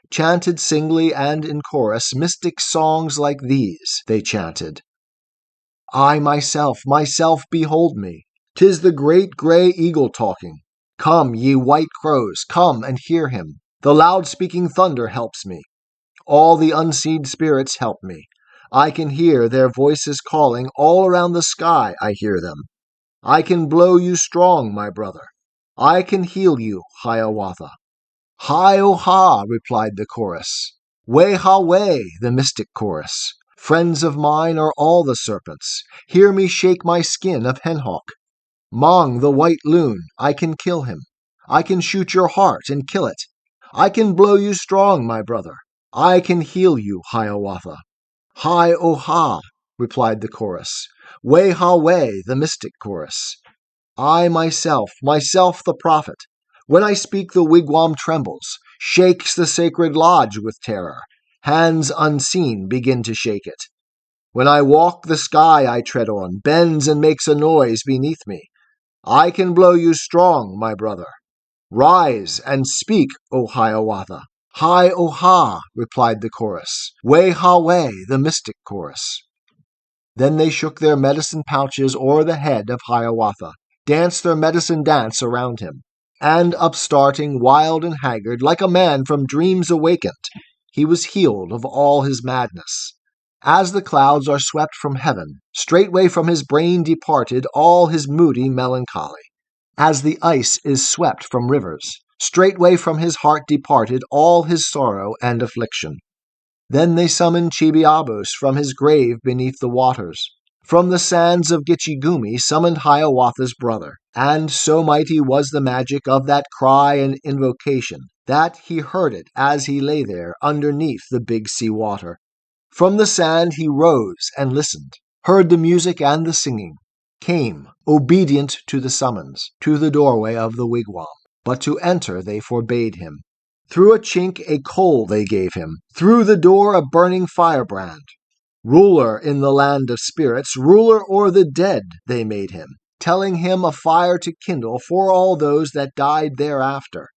chanted singly and in chorus mystic songs like these they chanted. I myself, behold me, 'tis the great grey eagle talking. Come, ye white crows, come and hear him. The loud-speaking thunder helps me. All the unseen spirits help me. I can hear their voices calling all around the sky, I hear them. I can blow you strong, my brother. I can heal you, Hiawatha. Hi-oh-ha, replied the chorus. Way-ha-way, the mystic chorus. Friends of mine are all the serpents. Hear me shake my skin of henhawk. Mong, the white loon, I can kill him. I can shoot your heart and kill it. I can blow you strong, my brother. I can heal you, Hiawatha. Hi-oh-ha, replied the chorus. Way-ha-way, the mystic chorus. I myself the prophet. When I speak the wigwam trembles, shakes the sacred lodge with terror. Hands unseen begin to shake it. When I walk, the sky I tread on bends and makes a noise beneath me. I can blow you strong, my brother. Rise and speak, O Hiawatha. Hi-oh-ha, replied the chorus. Way-ha-way, the mystic chorus. Then they shook their medicine pouches o'er the head of Hiawatha, danced their medicine dance around him, and upstarting, wild and haggard, like a man from dreams awakened, he was healed of all his madness. As the clouds are swept from heaven, straightway from his brain departed all his moody melancholy. As the ice is swept from rivers, straightway from his heart departed all his sorrow and affliction. Then they summoned Chibiabos from his grave beneath the waters. From the sands of Gitchigumi summoned Hiawatha's brother, and so mighty was the magic of that cry and invocation that he heard it as he lay there underneath the big sea water. From the sand he rose and listened, heard the music and the singing, came, obedient to the summons, to the doorway of the wigwam. But to enter they forbade him. Through a chink a coal they gave him, through the door a burning firebrand. Ruler in the land of spirits, ruler o'er the dead, they made him, telling him a fire to kindle for all those that died thereafter,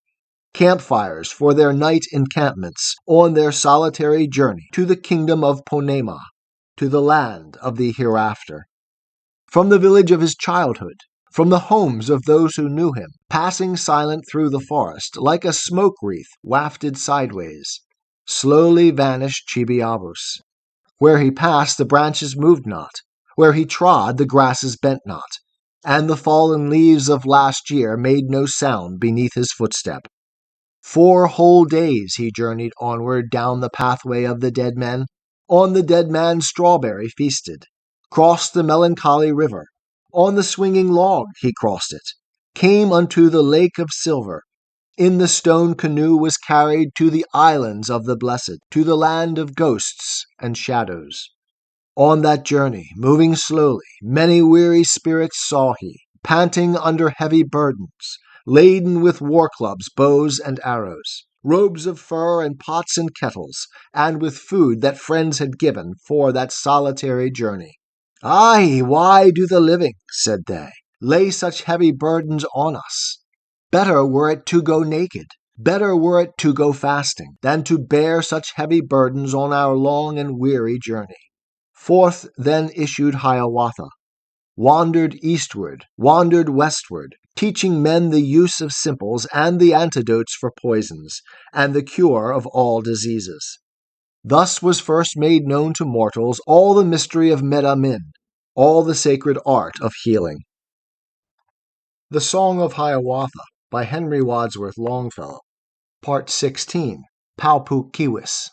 campfires for their night encampments on their solitary journey to the kingdom of Ponema, to the land of the hereafter. From the village of his childhood, from the homes of those who knew him, passing silent through the forest, like a smoke wreath wafted sideways, slowly vanished Chibiabus. Where he passed, the branches moved not. Where he trod, the grasses bent not. And the fallen leaves of last year made no sound beneath his footstep. 4 whole days he journeyed onward down the pathway of the dead men. On the dead man's strawberry feasted. Crossed the melancholy river. On the swinging log he crossed it. Came unto the lake of silver. In the stone canoe was carried to the islands of the blessed, to the land of ghosts and shadows. On that journey, moving slowly, many weary spirits saw he, panting under heavy burdens, laden with war clubs, bows, and arrows, robes of fur and pots and kettles, and with food that friends had given for that solitary journey. "Ay, why do the living," said they, "lay such heavy burdens on us? Better were it to go naked, better were it to go fasting, than to bear such heavy burdens on our long and weary journey." Forth then issued Hiawatha, wandered eastward, wandered westward, teaching men the use of simples and the antidotes for poisons, and the cure of all diseases. Thus was first made known to mortals all the mystery of Medamin, all the sacred art of healing. The Song of Hiawatha by Henry Wadsworth Longfellow. Part 16. Palpookiwis.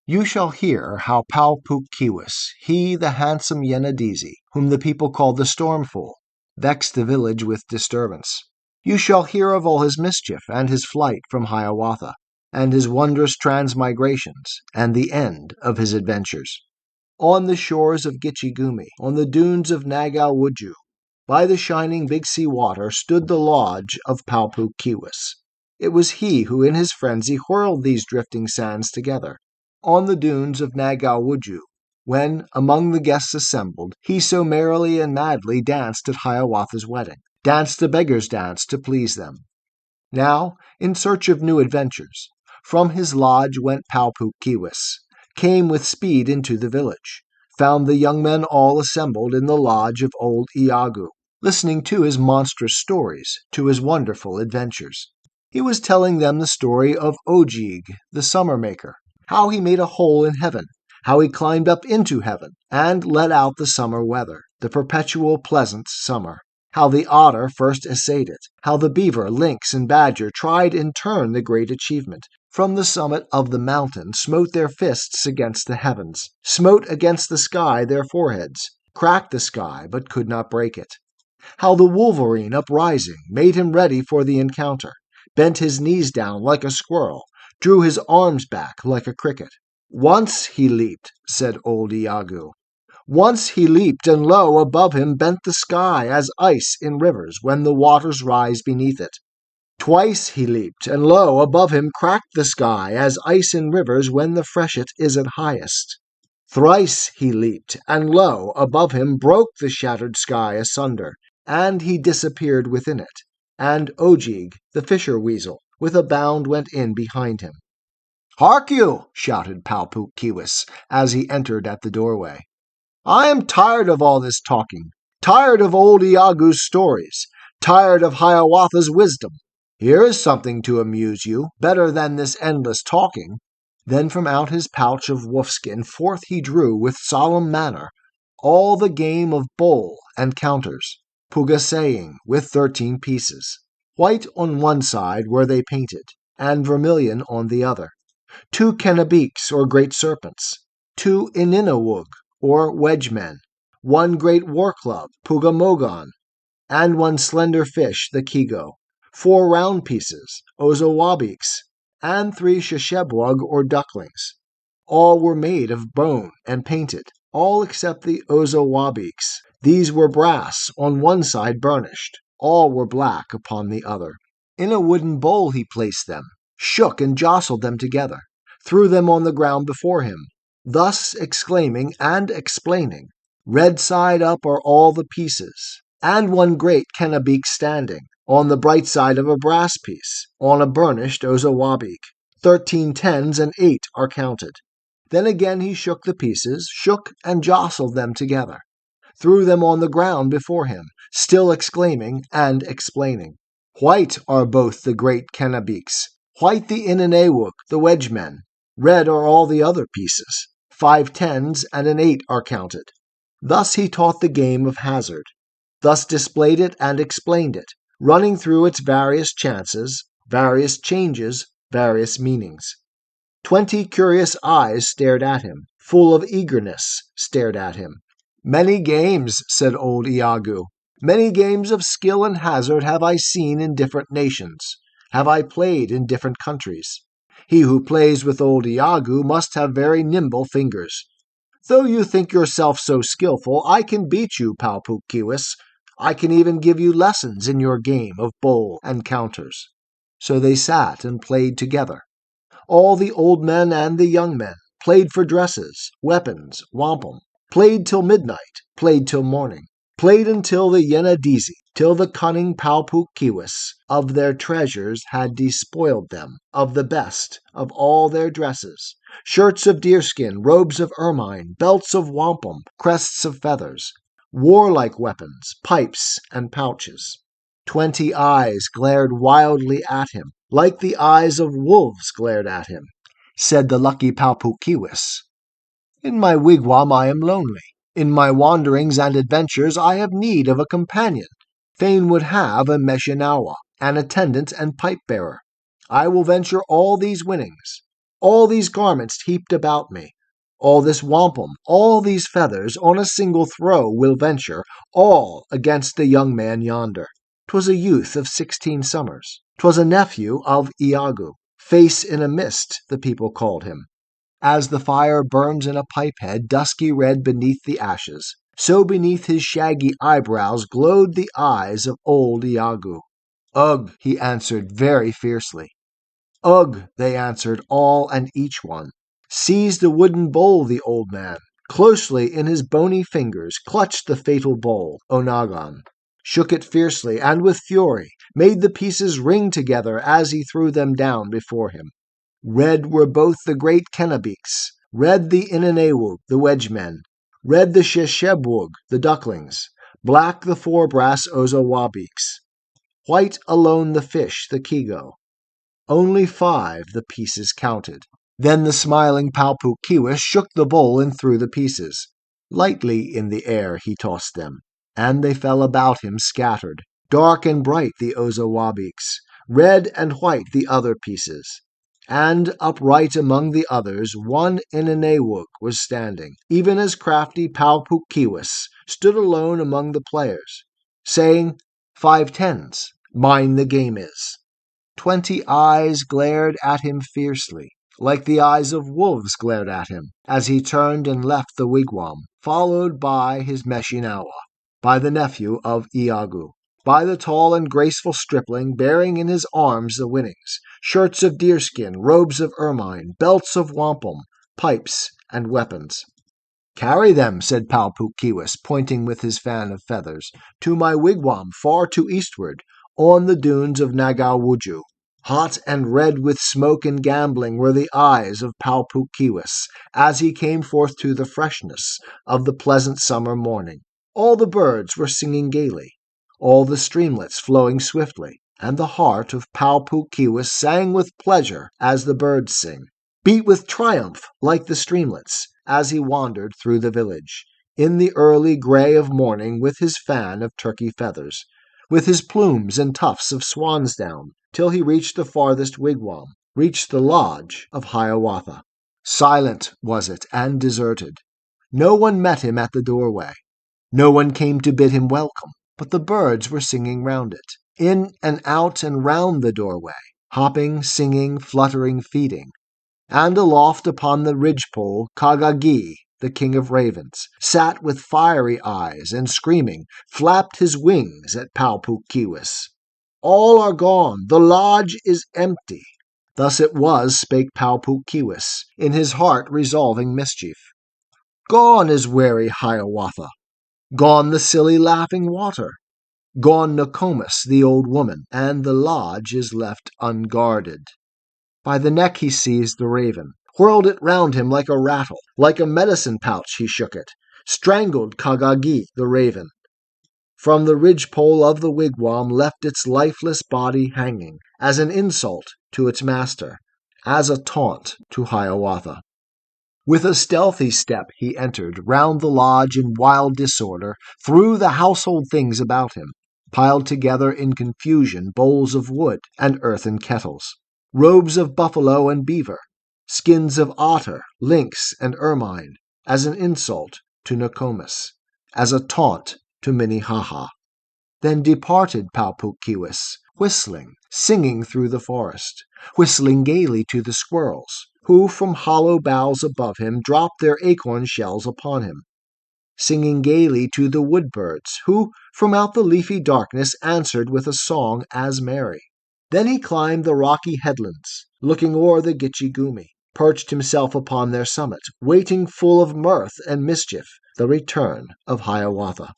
You shall hear how Palpookiwis, he the handsome Yenadisi, whom the people called the Stormful, vexed the village with disturbance. You shall hear of all his mischief, and his flight from Hiawatha, and his wondrous transmigrations, and the end of his adventures. On the shores of Gitchigumi, on the dunes of Nagawuju, by the shining Big Sea water stood the lodge of Palpookiwis. It was he who in his frenzy whirled these drifting sands together. On the dunes of Nagawuju, when, among the guests assembled, he so merrily and madly danced at Hiawatha's wedding, danced a beggar's dance to please them. Now, in search of new adventures, from his lodge went Palpookiwis, came with speed into the village, found the young men all assembled in the lodge of old Iagu, listening to his monstrous stories, to his wonderful adventures. He was telling them the story of Ojig, the summer maker, how he made a hole in heaven, how he climbed up into heaven, and let out the summer weather, the perpetual pleasant summer, how the otter first essayed it, how the beaver, lynx, and badger tried in turn the great achievement, from the summit of the mountain smote their fists against the heavens, smote against the sky their foreheads, cracked the sky but could not break it. How the wolverine, uprising, made him ready for the encounter, bent his knees down like a squirrel, drew his arms back like a cricket. Once he leaped, said old Iagu. Once he leaped, and lo, above him bent the sky as ice in rivers when the waters rise beneath it. Twice he leaped, and lo, above him cracked the sky as ice in rivers when the freshet is at highest. Thrice he leaped, and lo, above him broke the shattered sky asunder, and he disappeared within it. And Ojig, the fisher weasel, with a bound went in behind him. "Hark you!" shouted Palpookiwis as he entered at the doorway. "I am tired of all this talking, tired of old Iagu's stories, tired of Hiawatha's wisdom. Here is something to amuse you, better than this endless talking." Then from out his pouch of wolfskin forth he drew, with solemn manner, all the game of bowl and counters, pugasaying, with 13 pieces. White on one side were they painted, and vermilion on the other. 2 kennebeeks, or great serpents, 2 ininawug, or wedge-men, 1 great war-club, pugamogon, and 1 slender fish, the kigo, 4 round pieces, ozowabeeks, and 3 sheshebwug, or ducklings. All were made of bone and painted, all except the ozowabeeks. These were brass, on one side burnished, all were black upon the other. In a wooden bowl he placed them, shook and jostled them together, threw them on the ground before him, thus exclaiming and explaining. Red side up are all the pieces, and one great kennebeek standing, on the bright side of a brass piece, on a burnished ozawabeek. 13 tens and 8 are counted. Then again he shook the pieces, shook and jostled them together, threw them on the ground before him, still exclaiming and explaining. White are both the great kennebeeks, white the inanewuk, the wedgemen, red are all the other pieces. 5 tens and an 8 are counted. Thus he taught the game of hazard, thus displayed it and explained it, running through its various chances, various changes, various meanings. 20 curious eyes stared at him, full of eagerness stared at him. Many games, said old Iago, many games of skill and hazard have I seen in different nations, have I played in different countries. He who plays with old Iago must have very nimble fingers. Though you think yourself so skillful, I can beat you, Palpookiwis. I can even give you lessons in your game of bowl and counters. So they sat and played together. All the old men and the young men played for dresses, weapons, wampum, played till midnight, played till morning, played until the Yenadisi, till the cunning Palpookiwis of their treasures had despoiled them of the best of all their dresses, shirts of deerskin, robes of ermine, belts of wampum, crests of feathers, warlike weapons, pipes, and pouches. 20 eyes glared wildly at him, like the eyes of wolves glared at him. Said the lucky Palpookiwis, In my wigwam I am lonely. In my wanderings and adventures I have need of a companion. Fain would have a meshinawa, an attendant and pipe-bearer. I will venture all these winnings, all these garments heaped about me, all this wampum, all these feathers, on a single throw will venture, all against the young man yonder. 'Twas a youth of 16 summers. 'Twas a nephew of Iago. Face in a mist, the people called him. As the fire burns in a pipe-head, dusky red beneath the ashes, so beneath his shaggy eyebrows glowed the eyes of old Iago. Ugh, he answered very fiercely. Ugh, they answered all and each one. Seized the wooden bowl the old man, closely in his bony fingers clutched the fatal bowl, onagan, shook it fiercely and with fury, made the pieces ring together as he threw them down before him. Red were both the great kennebeeks, red the inanewug, the wedgemen, red the sheshebwug, the ducklings, black the 4 brass ozawabeeks, white alone the fish, the kigo. Only 5 the pieces counted. Then the smiling Palpookiwis shook the bowl and threw the pieces. Lightly in the air he tossed them, and they fell about him scattered. Dark and bright the ozawabeeks, red and white the other pieces. And upright among the others one inanewug was standing, even as crafty Palpookiwis stood alone among the players, saying, 5 tens, mine the game is. 20 eyes glared at him fiercely, like the eyes of wolves glared at him, as he turned and left the wigwam, followed by his meshinawa, by the nephew of Iago, by the tall and graceful stripling bearing in his arms the winnings, shirts of deerskin, robes of ermine, belts of wampum, pipes, and weapons. Carry them, said Palpookiwis, pointing with his fan of feathers, to my wigwam far to eastward, on the dunes of Nagawuju. Hot and red with smoke and gambling were the eyes of Palpookiwis as he came forth to the freshness of the pleasant summer morning. All the birds were singing gaily, all the streamlets flowing swiftly, and the heart of Palpookiwis sang with pleasure as the birds sing, beat with triumph like the streamlets, as he wandered through the village, in the early gray of morning with his fan of turkey feathers, with his plumes and tufts of swan's down, till he reached the farthest wigwam, reached the lodge of Hiawatha. Silent was it and deserted. No one met him at the doorway. No one came to bid him welcome, but the birds were singing round it, in and out and round the doorway, hopping, singing, fluttering, feeding. And aloft upon the ridgepole, Kagagi, the king of ravens, sat with fiery eyes and screaming, flapped his wings at Palpookiwis. All are gone. The lodge is empty. Thus it was spake Palpookiwis, in his heart resolving mischief. Gone is wary Hiawatha, gone the silly laughing water, gone Nokomis the old woman, and the lodge is left unguarded. By the neck he seized the raven, whirled it round him like a rattle, like a medicine pouch he shook it, strangled Kagagi the raven. From the ridgepole of the wigwam left its lifeless body hanging, as an insult to its master, as a taunt to Hiawatha. With a stealthy step he entered round the lodge in wild disorder, threw the household things about him, piled together in confusion bowls of wood and earthen kettles, robes of buffalo and beaver, skins of otter, lynx, and ermine, as an insult to Nokomis, as a taunt to Minnehaha. Then departed Palpookiwis, whistling, singing through the forest, whistling gaily to the squirrels, who from hollow boughs above him dropped their acorn shells upon him, singing gaily to the wood-birds, who from out the leafy darkness answered with a song as merry. Then he climbed the rocky headlands, looking o'er the Gitche-Gumee, perched himself upon their summit, waiting full of mirth and mischief the return of Hiawatha.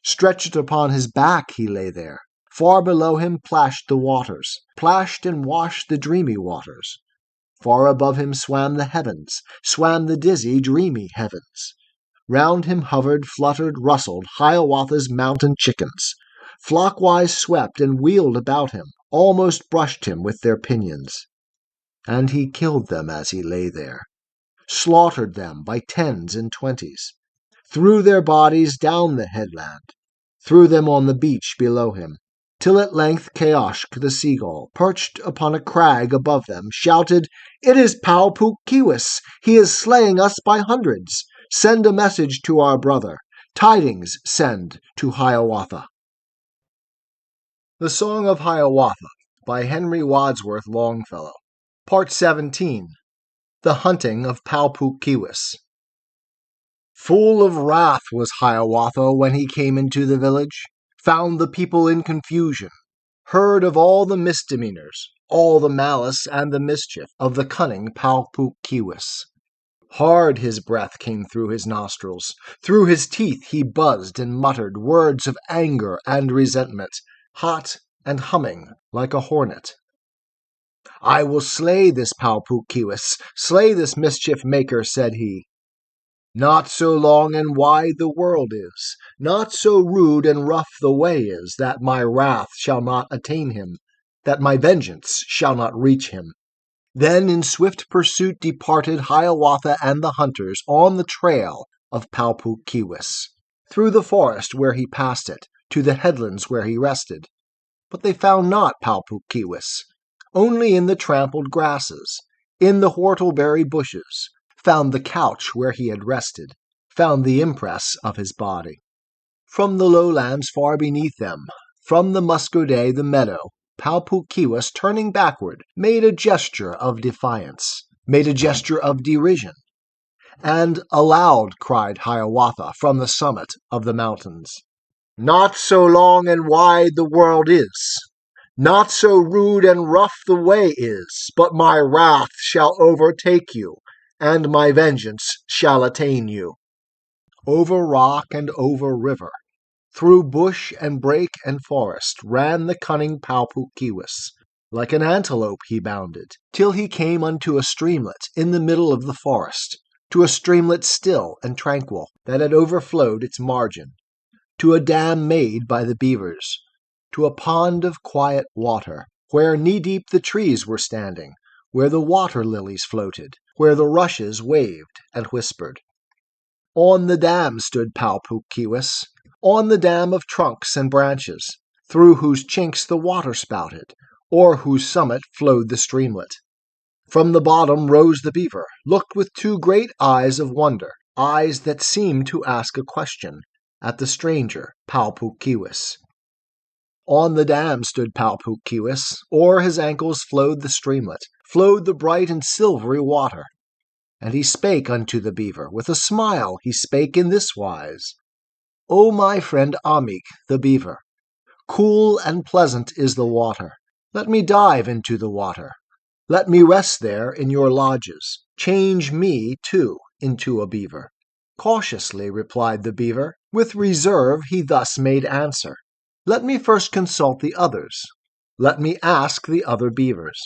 Stretched upon his back he lay there. Far below him plashed the waters, plashed and washed the dreamy waters. Far above him swam the heavens, swam the dizzy, dreamy heavens. Round him hovered, fluttered, rustled Hiawatha's mountain chickens, flockwise swept and wheeled about him, almost brushed him with their pinions. And he killed them as he lay there, slaughtered them by tens and twenties, threw their bodies down the headland, threw them on the beach below him, till at length Keoshk the seagull, perched upon a crag above them, shouted, "It is Palpookiwis! He is slaying us by hundreds! Send a message to our brother! Tidings send to Hiawatha!" The Song of Hiawatha by Henry Wadsworth Longfellow. Part 17. The Hunting of Palpookiwis. Full of wrath was Hiawatha when he came into the village, found the people in confusion, heard of all the misdemeanors, all the malice and the mischief of the cunning Palpookiwis. Hard his breath came through his nostrils, through his teeth he buzzed and muttered words of anger and resentment, hot and humming like a hornet. "I will slay this Palpookiwis, slay this mischief-maker," said he. "Not so long and wide the world is, not so rude and rough the way is, that my wrath shall not attain him, that my vengeance shall not reach him." Then in swift pursuit departed Hiawatha and the hunters on the trail of Palpookiwis, through the forest where he passed it, to the headlands where he rested. But they found not Palpookiwis, only in the trampled grasses, in the whortleberry bushes, found the couch where he had rested, found the impress of his body. From the lowlands far beneath them, from the muskoday the meadow, Palpookiwis, turning backward, made a gesture of defiance, made a gesture of derision. And aloud cried Hiawatha from the summit of the mountains, "Not so long and wide the world is, not so rude and rough the way is, but my wrath shall overtake you, and my vengeance shall attain you." Over rock and over river, through bush and brake and forest, ran the cunning Palpookiwis. Like an antelope he bounded, till he came unto a streamlet in the middle of the forest, to a streamlet still and tranquil that had overflowed its margin, to a dam made by the beavers, to a pond of quiet water, where knee-deep the trees were standing, where the water-lilies floated, where the rushes waved and whispered. On the dam stood Palpookiwis, on the dam of trunks and branches, through whose chinks the water spouted, o'er whose summit flowed the streamlet. From the bottom rose the beaver, looked with two great eyes of wonder, eyes that seemed to ask a question, at the stranger Palpookiwis. On the dam stood Palpookiwis, o'er his ankles flowed the streamlet, flowed the bright and silvery water. And he spake unto the beaver, with a smile he spake in this wise, "O my friend Amik the beaver, cool and pleasant is the water. Let me dive into the water. Let me rest there in your lodges. Change me, too, into a beaver." "Cautiously," replied the beaver. With reserve he thus made answer. "Let me first consult the others. Let me ask the other beavers."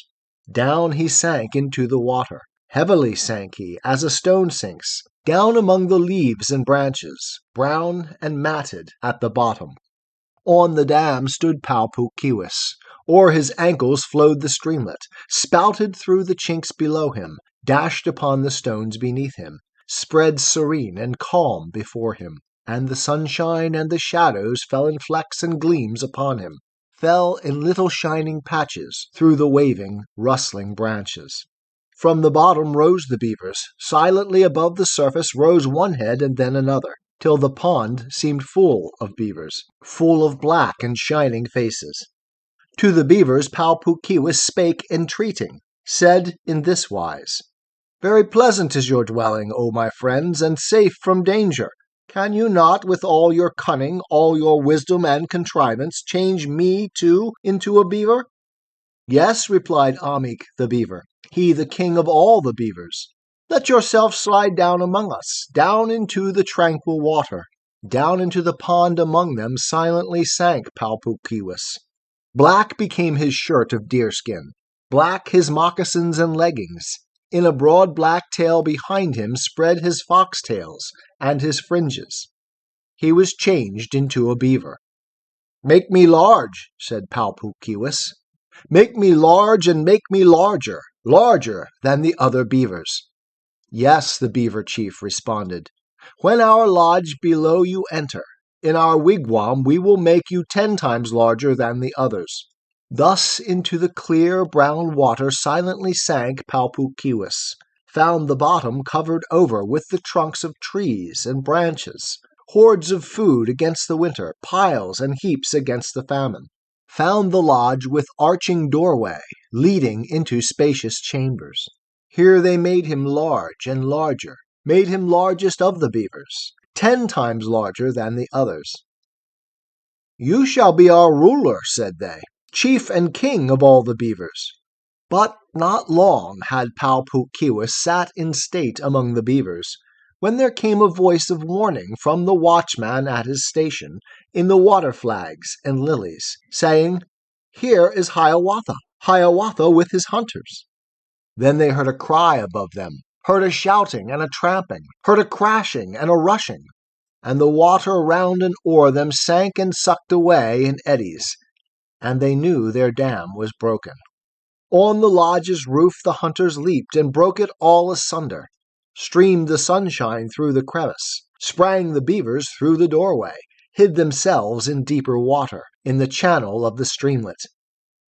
Down he sank into the water. Heavily sank he, as a stone sinks, down among the leaves and branches, brown and matted at the bottom. On the dam stood Pau-Puk-Keewis. O'er his ankles flowed the streamlet, spouted through the chinks below him, dashed upon the stones beneath him, spread serene and calm before him, and the sunshine and the shadows fell in flecks and gleams upon him, fell in little shining patches through the waving, rustling branches. From the bottom rose the beavers. Silently above the surface rose one head and then another, till the pond seemed full of beavers, full of black and shining faces. To the beavers Pau-Puk-Keewis spake entreating, said in this wise: "Very pleasant is your dwelling, O my friends, and safe from danger. Can you not, with all your cunning, all your wisdom and contrivance, change me, too, into a beaver?" "Yes," replied Ahmeek the beaver, he the king of all the beavers. "Let yourself slide down among us, down into the tranquil water." Down into the pond among them silently sank Pau-Puk-Keewis. Black became his shirt of deerskin, black his moccasins and leggings. In a broad black tail behind him spread his foxtails and his fringes. He was changed into a beaver. "Make me large," said Pau-Puk-Keewis. "Make me large and make me larger, larger than the other beavers." "Yes," the beaver chief responded. "When our lodge below you enter, in our wigwam we will make you 10 times larger than the others." Thus into the clear brown water silently sank Pau-Puk-Keewis, found the bottom covered over with the trunks of trees and branches, hoards of food against the winter, piles and heaps against the famine, found the lodge with arching doorway leading into spacious chambers. Here they made him large and larger, made him largest of the beavers, 10 times larger than the others. "You shall be our ruler," said they, "chief and king of all the beavers." But not long had Pau-Puk-Keewis sat in state among the beavers, when there came a voice of warning from the watchman at his station in the water flags and lilies, saying, "Here is Hiawatha, Hiawatha with his hunters." Then they heard a cry above them, heard a shouting and a tramping, heard a crashing and a rushing, and the water round and o'er them sank and sucked away in eddies, and they knew their dam was broken. On the lodge's roof the hunters leaped and broke it all asunder. Streamed the sunshine through the crevice, sprang the beavers through the doorway, hid themselves in deeper water, in the channel of the streamlet.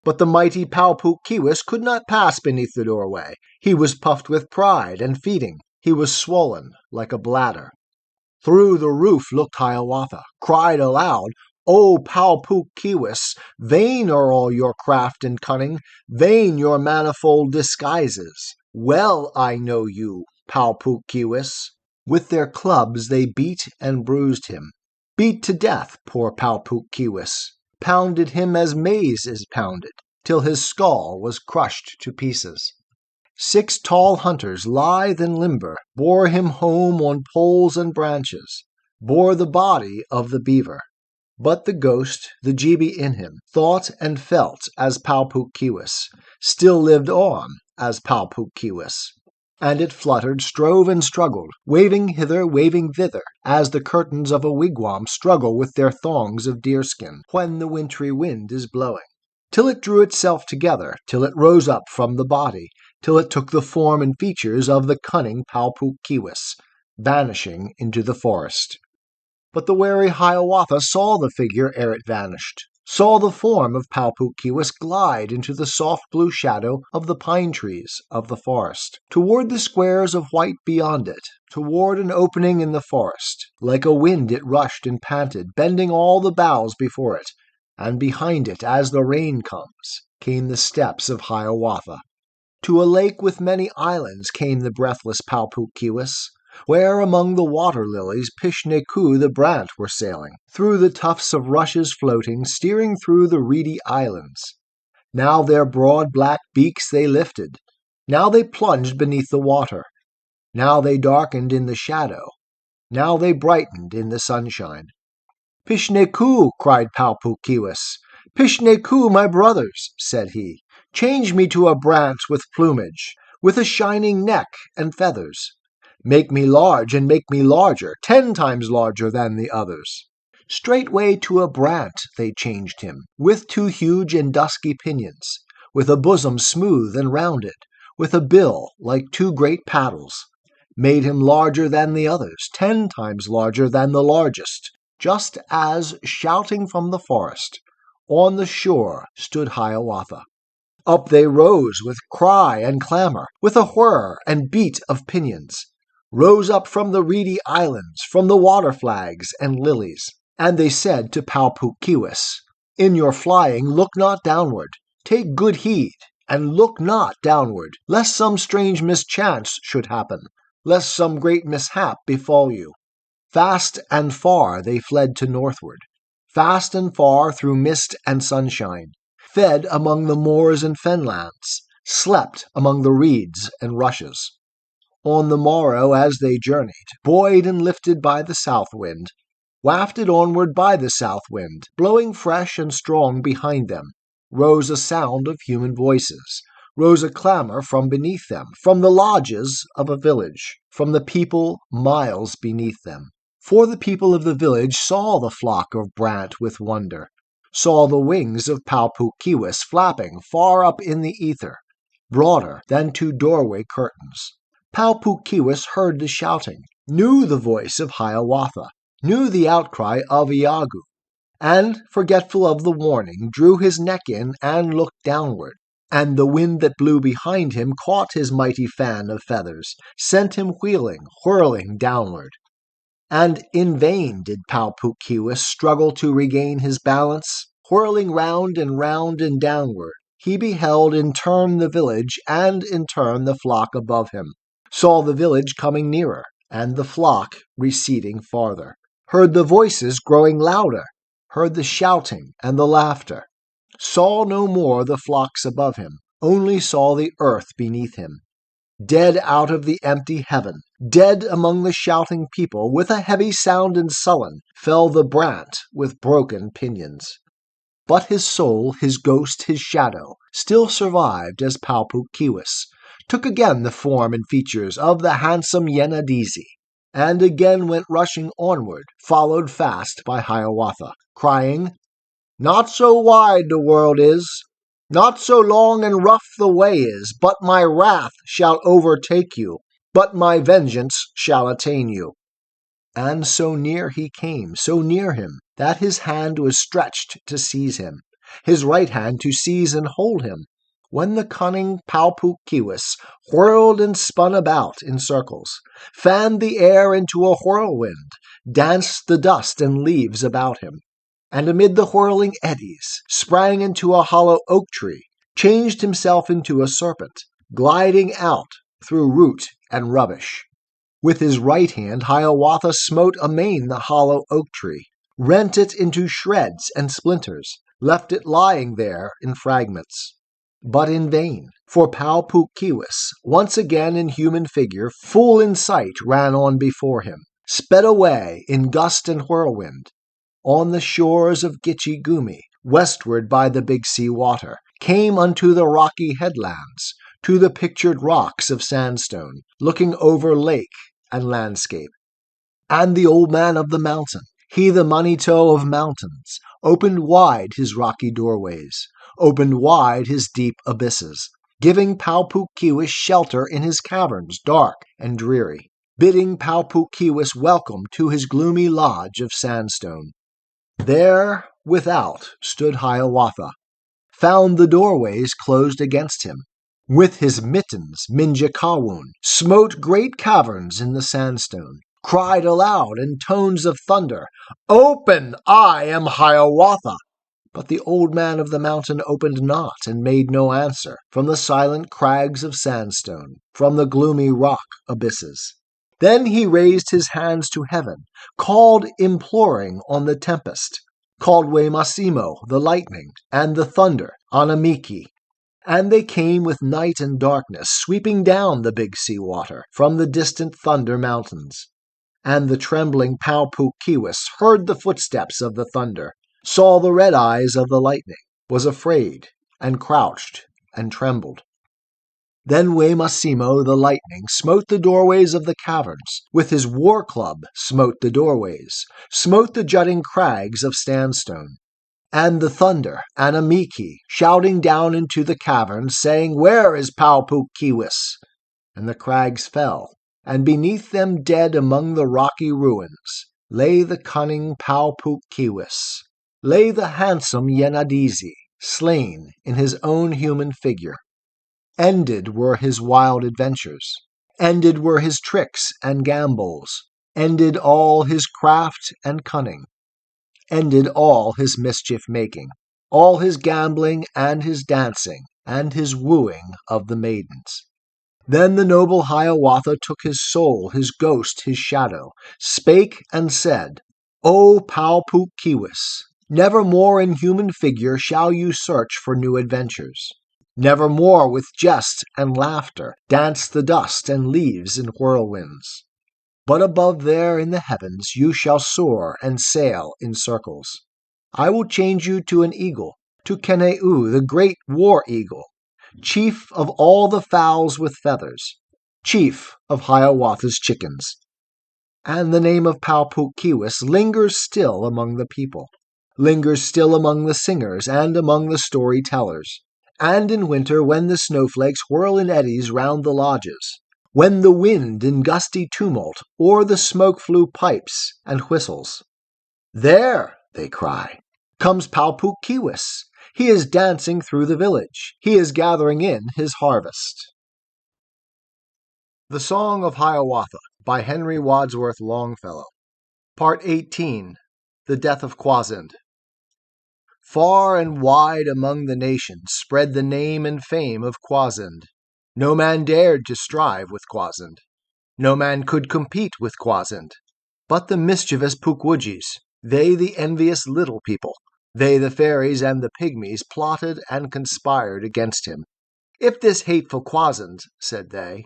But the mighty Pau-Puk-Keewis could not pass beneath the doorway. He was puffed with pride and feeding. He was swollen like a bladder. Through the roof looked Hiawatha, cried aloud, "O Pau-Puk-Keewis, vain are all your craft and cunning, vain your manifold disguises. Well I know you, Pau-Puk-Keewis." With their clubs they beat and bruised him, beat to death poor Pau-Puk-Keewis, pounded him as maize is pounded, till his skull was crushed to pieces. 6 tall hunters, lithe and limber, bore him home on poles and branches, bore the body of the beaver. But the ghost, the jibi in him, thought and felt as Pau-Puk-Keewis, still lived on as Pau-Puk-Keewis, and it fluttered, strove and struggled, waving hither, waving thither, as the curtains of a wigwam struggle with their thongs of deerskin when the wintry wind is blowing, till it drew itself together, till it rose up from the body, till it took the form and features of the cunning Pau-Puk-Keewis, vanishing into the forest. But the wary Hiawatha saw the figure ere it vanished, saw the form of Pau-Puk-Keewis glide into the soft blue shadow of the pine trees of the forest, toward the squares of white beyond it, toward an opening in the forest. Like a wind it rushed and panted, bending all the boughs before it, and behind it, as the rain comes, came the steps of Hiawatha. To a lake with many islands came the breathless Pau-Puk-Keewis, where among the water lilies Pish-Neku the brant were sailing, through the tufts of rushes floating, steering through the reedy islands. Now their broad black beaks they lifted, now they plunged beneath the water, now they darkened in the shadow, now they brightened in the sunshine. "Pishneku!" cried Palpukiwis. "Pishneku, my brothers," said he. "Change me to a brant with plumage, with a shining neck and feathers. Make me large and make me larger, 10 times larger than the others." Straightway to a brant they changed him, with 2 huge and dusky pinions, with a bosom smooth and rounded, with a bill like 2 great paddles. Made him larger than the others, 10 times larger than the largest, just as, shouting from the forest, on the shore stood Hiawatha. Up they rose with cry and clamor, with a whir and beat of pinions, rose up from the reedy islands, from the water flags and lilies. And they said to Palpukiwis, "In your flying look not downward, take good heed, and look not downward, lest some strange mischance should happen, lest some great mishap befall you." Fast and far they fled to northward, fast and far through mist and sunshine, fed among the moors and fenlands, slept among the reeds and rushes. On the morrow as they journeyed, buoyed and lifted by the south wind, wafted onward by the south wind, blowing fresh and strong behind them, rose a sound of human voices, rose a clamor from beneath them, from the lodges of a village, from the people miles beneath them. For the people of the village saw the flock of brant with wonder, saw the wings of Palpukiwis flapping far up in the ether, broader than 2 doorway curtains. Palpukiwis heard the shouting, knew the voice of Hiawatha, knew the outcry of Iagu, and, forgetful of the warning, drew his neck in and looked downward. And the wind that blew behind him caught his mighty fan of feathers, sent him wheeling, whirling downward. And in vain did Palpukiwis struggle to regain his balance. Whirling round and downward, he beheld in turn the village and in turn the flock above him, saw the village coming nearer, and the flock receding farther, heard the voices growing louder, heard the shouting and the laughter, saw no more the flocks above him, only saw the earth beneath him. Dead out of the empty heaven, dead among the shouting people, with a heavy sound and sullen, fell the brant with broken pinions. But his soul, his ghost, his shadow, still survived as Palpukiwis, took again the form and features of the handsome Yenadisi, and again went rushing onward, followed fast by Hiawatha, crying, "Not so wide the world is, not so long and rough the way is, but my wrath shall overtake you, but my vengeance shall attain you." And so near he came, so near him, that his hand was stretched to seize him, his right hand to seize and hold him, when the cunning Palpukiwis whirled and spun about in circles, fanned the air into a whirlwind, danced the dust and leaves about him, and amid the whirling eddies sprang into a hollow oak tree, changed himself into a serpent, gliding out through root and rubbish. With his right hand Hiawatha smote amain the hollow oak tree, rent it into shreds and splinters, left it lying there in fragments. But in vain, for Palpukiwis, once again in human figure, full in sight, ran on before him, sped away in gust and whirlwind. On the shores of Gitchigumi, westward by the big sea water, came unto the rocky headlands, to the pictured rocks of sandstone, looking over lake and landscape. And the old man of the mountain, he the Manito of mountains, opened wide his rocky doorways, opened wide his deep abysses, giving Palpukiwis shelter in his caverns dark and dreary, bidding Palpukiwis welcome to his gloomy lodge of sandstone. There without stood Hiawatha, found the doorways closed against him. With his mittens Minjakawun smote great caverns in the sandstone, cried aloud in tones of thunder, "Open! I am Hiawatha!" But the old man of the mountain opened not, and made no answer, from the silent crags of sandstone, from the gloomy rock abysses. Then he raised his hands to heaven, called imploring on the tempest, called Wemasimo, the lightning, and the thunder, Anamiki, and they came with night and darkness, sweeping down the big sea water from the distant Thunder Mountains. And the trembling Pau-Puk-Keewis heard the footsteps of the thunder, saw the red eyes of the lightning, was afraid, and crouched and trembled. Then Wemasimo the lightning smote the doorways of the caverns, with his war club smote the doorways, smote the jutting crags of sandstone. And the thunder, Anamiki, shouting down into the caverns, saying, "Where is Pau-Puk-Keewis?" And the crags fell, and beneath them dead among the rocky ruins lay the cunning Pau-Puk-Keewis, lay the handsome Yenadizzi, slain in his own human figure. Ended were his wild adventures, ended were his tricks and gambols, ended all his craft and cunning, ended all his mischief-making, all his gambling and his dancing, and his wooing of the maidens. Then the noble Hiawatha took his soul, his ghost, his shadow, spake and said, "O Pau-Puk-Keewis, never more in human figure shall you search for new adventures. Never more with jest and laughter dance the dust and leaves in whirlwinds. But above there in the heavens you shall soar and sail in circles. I will change you to an eagle, to Keneu, the great war eagle, chief of all the fowls with feathers, chief of Hiawatha's chickens." And the name of Pau-Puk-Keewis lingers still among the people, lingers still among the singers and among the storytellers. And in winter, when the snowflakes whirl in eddies round the lodges, when the wind in gusty tumult o'er the smoke-flue pipes and whistles, "There," they cry, "comes Pau-Puk-Keewis. He is dancing through the village. He is gathering in his harvest." The Song of Hiawatha by Henry Wadsworth Longfellow. Part 18. The Death of Kwasind. Far and wide among the nations spread the name and fame of Kwasind. No man dared to strive with Kwasind. No man could compete with Kwasind. But the mischievous Pukwudgies, they the envious little people, they the fairies and the pygmies plotted and conspired against him. "If this hateful Kwasind," said they,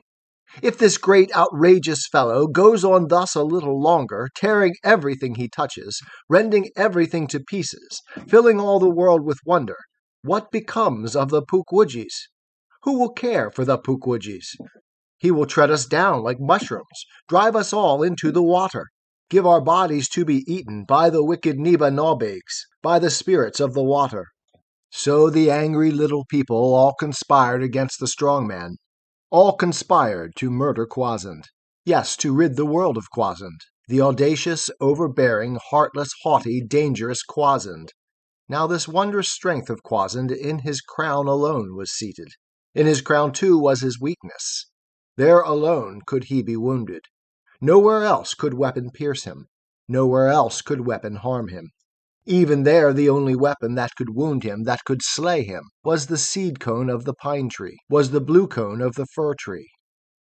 "if this great outrageous fellow goes on thus a little longer, tearing everything he touches, rending everything to pieces, filling all the world with wonder, what becomes of the Pukwudgies? Who will care for the Pukwudgies? He will tread us down like mushrooms, drive us all into the water, give our bodies to be eaten by the wicked Niba-Nawbigs, by the spirits of the water." So the angry little people all conspired against the strong man, all conspired to murder Kwasind. Yes, to rid the world of Kwasind, the audacious, overbearing, heartless, haughty, dangerous Kwasind. Now this wondrous strength of Kwasind in his crown alone was seated. In his crown, too, was his weakness. There alone could he be wounded. Nowhere else could weapon pierce him. Nowhere else could weapon harm him. Even there the only weapon that could wound him, that could slay him, was the seed cone of the pine tree, was the blue cone of the fir tree.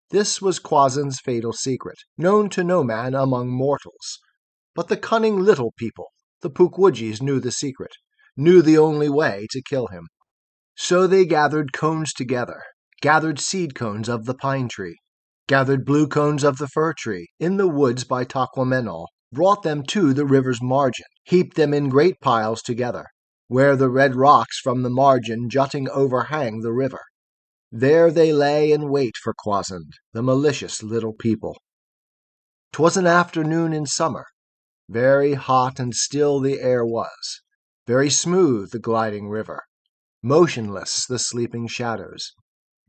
This was Kwasind's fatal secret, known to no man among mortals. But the cunning little people, the Pukwudgies, knew the secret, knew the only way to kill him. So they gathered cones together, gathered seed cones of the pine tree, gathered blue cones of the fir tree, in the woods by Taquamenaw, brought them to the river's margin, heaped them in great piles together, where the red rocks from the margin jutting overhang the river. There they lay in wait for Kwasind, the malicious little people. 'Twas an afternoon in summer. Very hot and still the air was, very smooth the gliding river, motionless the sleeping shadows.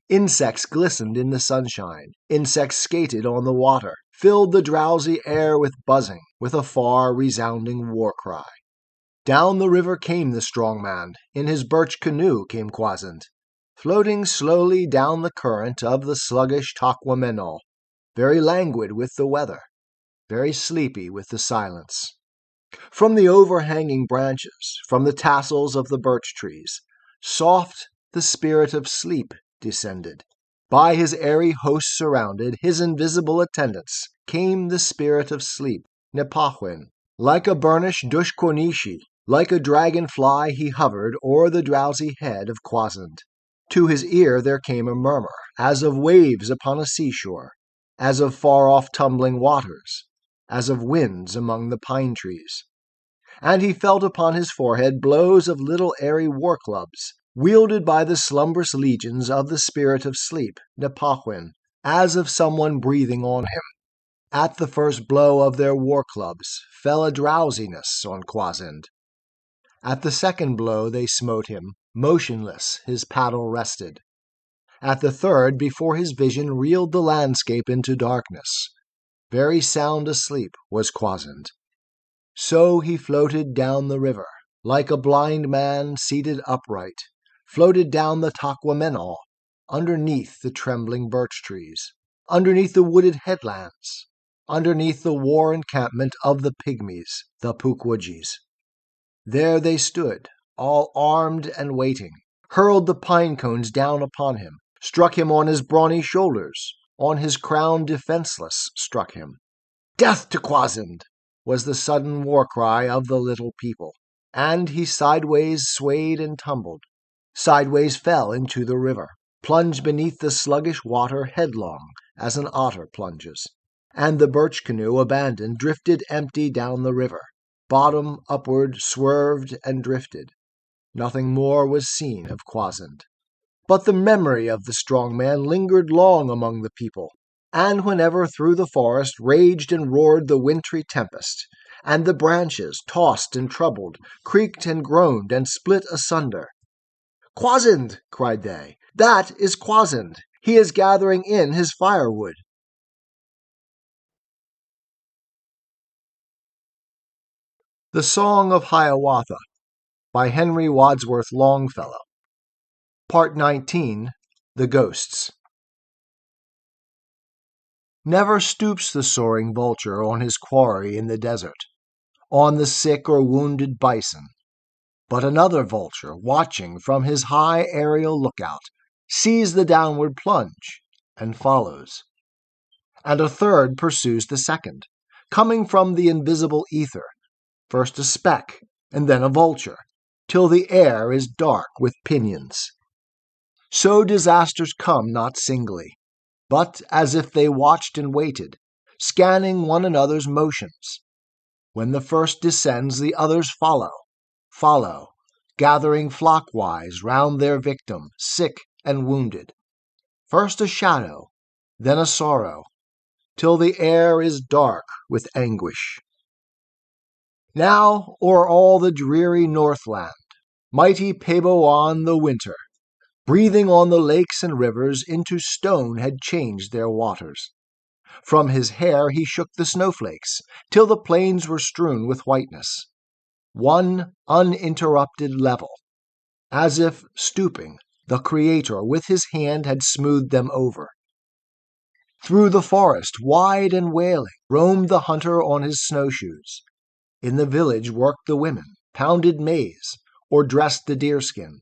Insects glistened in the sunshine, insects skated on the water, filled the drowsy air with buzzing, with a far resounding war cry. Down the river came the strong man, in his birch canoe came Kwasind, floating slowly down the current of the sluggish Taquamenaw, very languid with the weather, very sleepy with the silence. From the overhanging branches, from the tassels of the birch trees, soft the spirit of sleep descended. By his airy host surrounded, his invisible attendants, came the spirit of sleep, Nepahwin, like a burnished Dushquanishi, Like a dragonfly he hovered o'er the drowsy head of Kwasind. To his ear there came a murmur, as of waves upon a seashore, as of far-off tumbling waters, as of winds among the pine trees. And he felt upon his forehead blows of little airy war-clubs, wielded by the slumbrous legions of the spirit of sleep, Nepahwin, as of someone breathing on him. At the first blow of their war-clubs fell a drowsiness on Kwasind. At the second blow they smote him, motionless his paddle rested. At the third, before his vision reeled the landscape into darkness. Very sound asleep was Kwasind. So he floated down the river, like a blind man seated upright, floated down the Taquamenaw, underneath the trembling birch trees, underneath the wooded headlands, underneath the war encampment of the pygmies, the Pukwudgies. There they stood, all armed and waiting, hurled the pine cones down upon him, struck him on his brawny shoulders, on his crown defenseless struck him. "Death to Kwasind!" was the sudden war cry of the little people, and he sideways swayed and tumbled, sideways fell into the river, plunged beneath the sluggish water headlong as an otter plunges, and the birch canoe abandoned drifted empty down the river, bottom upward swerved and drifted. Nothing more was seen of Kwasind. But the memory of the strong man lingered long among the people, and whenever through the forest raged and roared the wintry tempest, and the branches, tossed and troubled, creaked and groaned and split asunder, "Kwasind!" cried they. "That is Kwasind! He is gathering in his firewood!" The Song of Hiawatha by Henry Wadsworth Longfellow. Part 19. The Ghosts. Never stoops the soaring vulture on his quarry in the desert, on the sick or wounded bison. But another vulture, watching from his high aerial lookout, sees the downward plunge and follows. And a third pursues the second, coming from the invisible ether, first a speck and then a vulture, till the air is dark with pinions. So disasters come not singly, but as if they watched and waited, scanning one another's motions. When the first descends, the others follow, gathering flockwise round their victim, sick and wounded. First a shadow, then a sorrow, till the air is dark with anguish. Now o'er all the dreary Northland, mighty Peboan the winter, breathing on the lakes and rivers, into stone had changed their waters. From his hair he shook the snowflakes, till the plains were strewn with whiteness, one uninterrupted level, as if, stooping, the Creator with his hand had smoothed them over. Through the forest, wide and wailing, roamed the hunter on his snowshoes. In the village worked the women, pounded maize, or dressed the deerskin,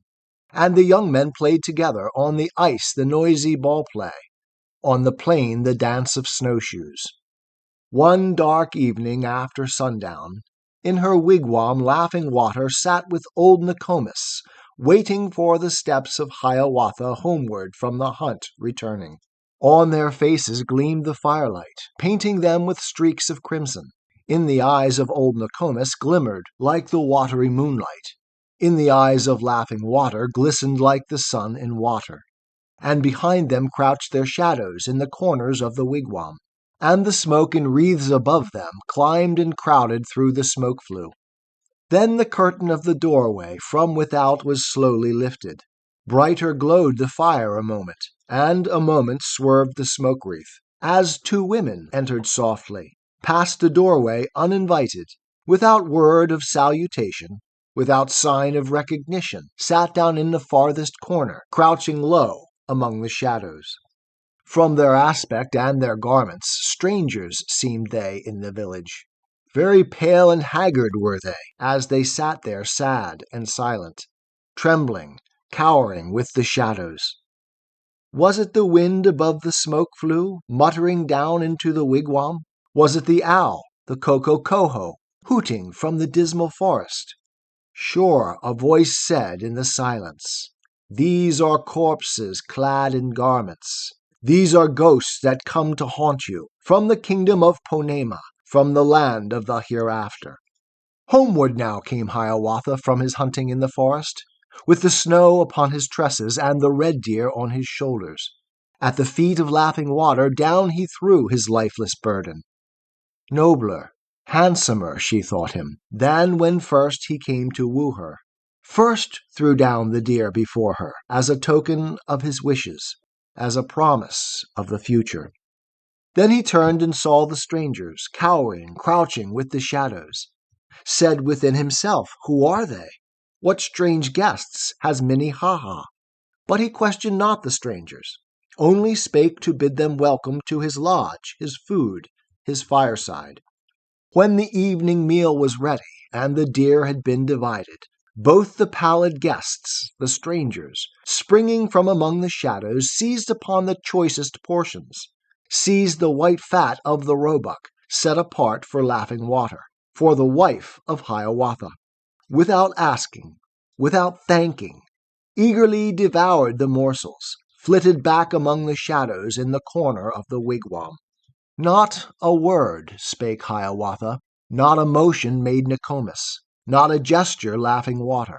and the young men played together on the ice the noisy ball play, on the plain the dance of snowshoes. One dark evening after sundown, in her wigwam Laughing Water sat with old Nokomis, waiting for the steps of Hiawatha homeward from the hunt returning. On their faces gleamed the firelight, painting them with streaks of crimson. In the eyes of old Nokomis glimmered like the watery moonlight. In the eyes of Laughing Water glistened like the sun in water. And behind them crouched their shadows in the corners of the wigwam, and the smoke in wreaths above them climbed and crowded through the smoke flue. Then the curtain of the doorway from without was slowly lifted. Brighter glowed the fire a moment, and a moment swerved the smoke wreath, as two women entered softly, past the doorway uninvited, without word of salutation, without sign of recognition, sat down in the farthest corner, crouching low among the shadows. From their aspect and their garments, strangers seemed they in the village. Very pale and haggard were they, as they sat there sad and silent, trembling, cowering with the shadows. Was it the wind above the smoke flue, muttering down into the wigwam? Was it the owl, the coco-coho, hooting from the dismal forest? Sure, a voice said in the silence, "These are corpses clad in garments. These are ghosts that come to haunt you from the kingdom of Ponema, from the land of the hereafter." Homeward now came Hiawatha from his hunting in the forest, with the snow upon his tresses and the red deer on his shoulders. At the feet of Laughing Water down he threw his lifeless burden. Nobler, handsomer, she thought him, than when first he came to woo her. First threw down the deer before her, as a token of his wishes, as a promise of the future. Then he turned and saw the strangers, cowering, crouching with the shadows. Said within himself, "Who are they? What strange guests has Minnehaha?" But he questioned not the strangers, only spake to bid them welcome to his lodge, his food, his fireside. When the evening meal was ready, and the deer had been divided, both the pallid guests, the strangers, springing from among the shadows, seized upon the choicest portions, seized the white fat of the roebuck, set apart for Laughing Water, for the wife of Hiawatha. Without asking, without thanking, eagerly devoured the morsels, flitted back among the shadows in the corner of the wigwam. Not a word spake Hiawatha, not a motion made Nokomis, not a gesture Laughing Water,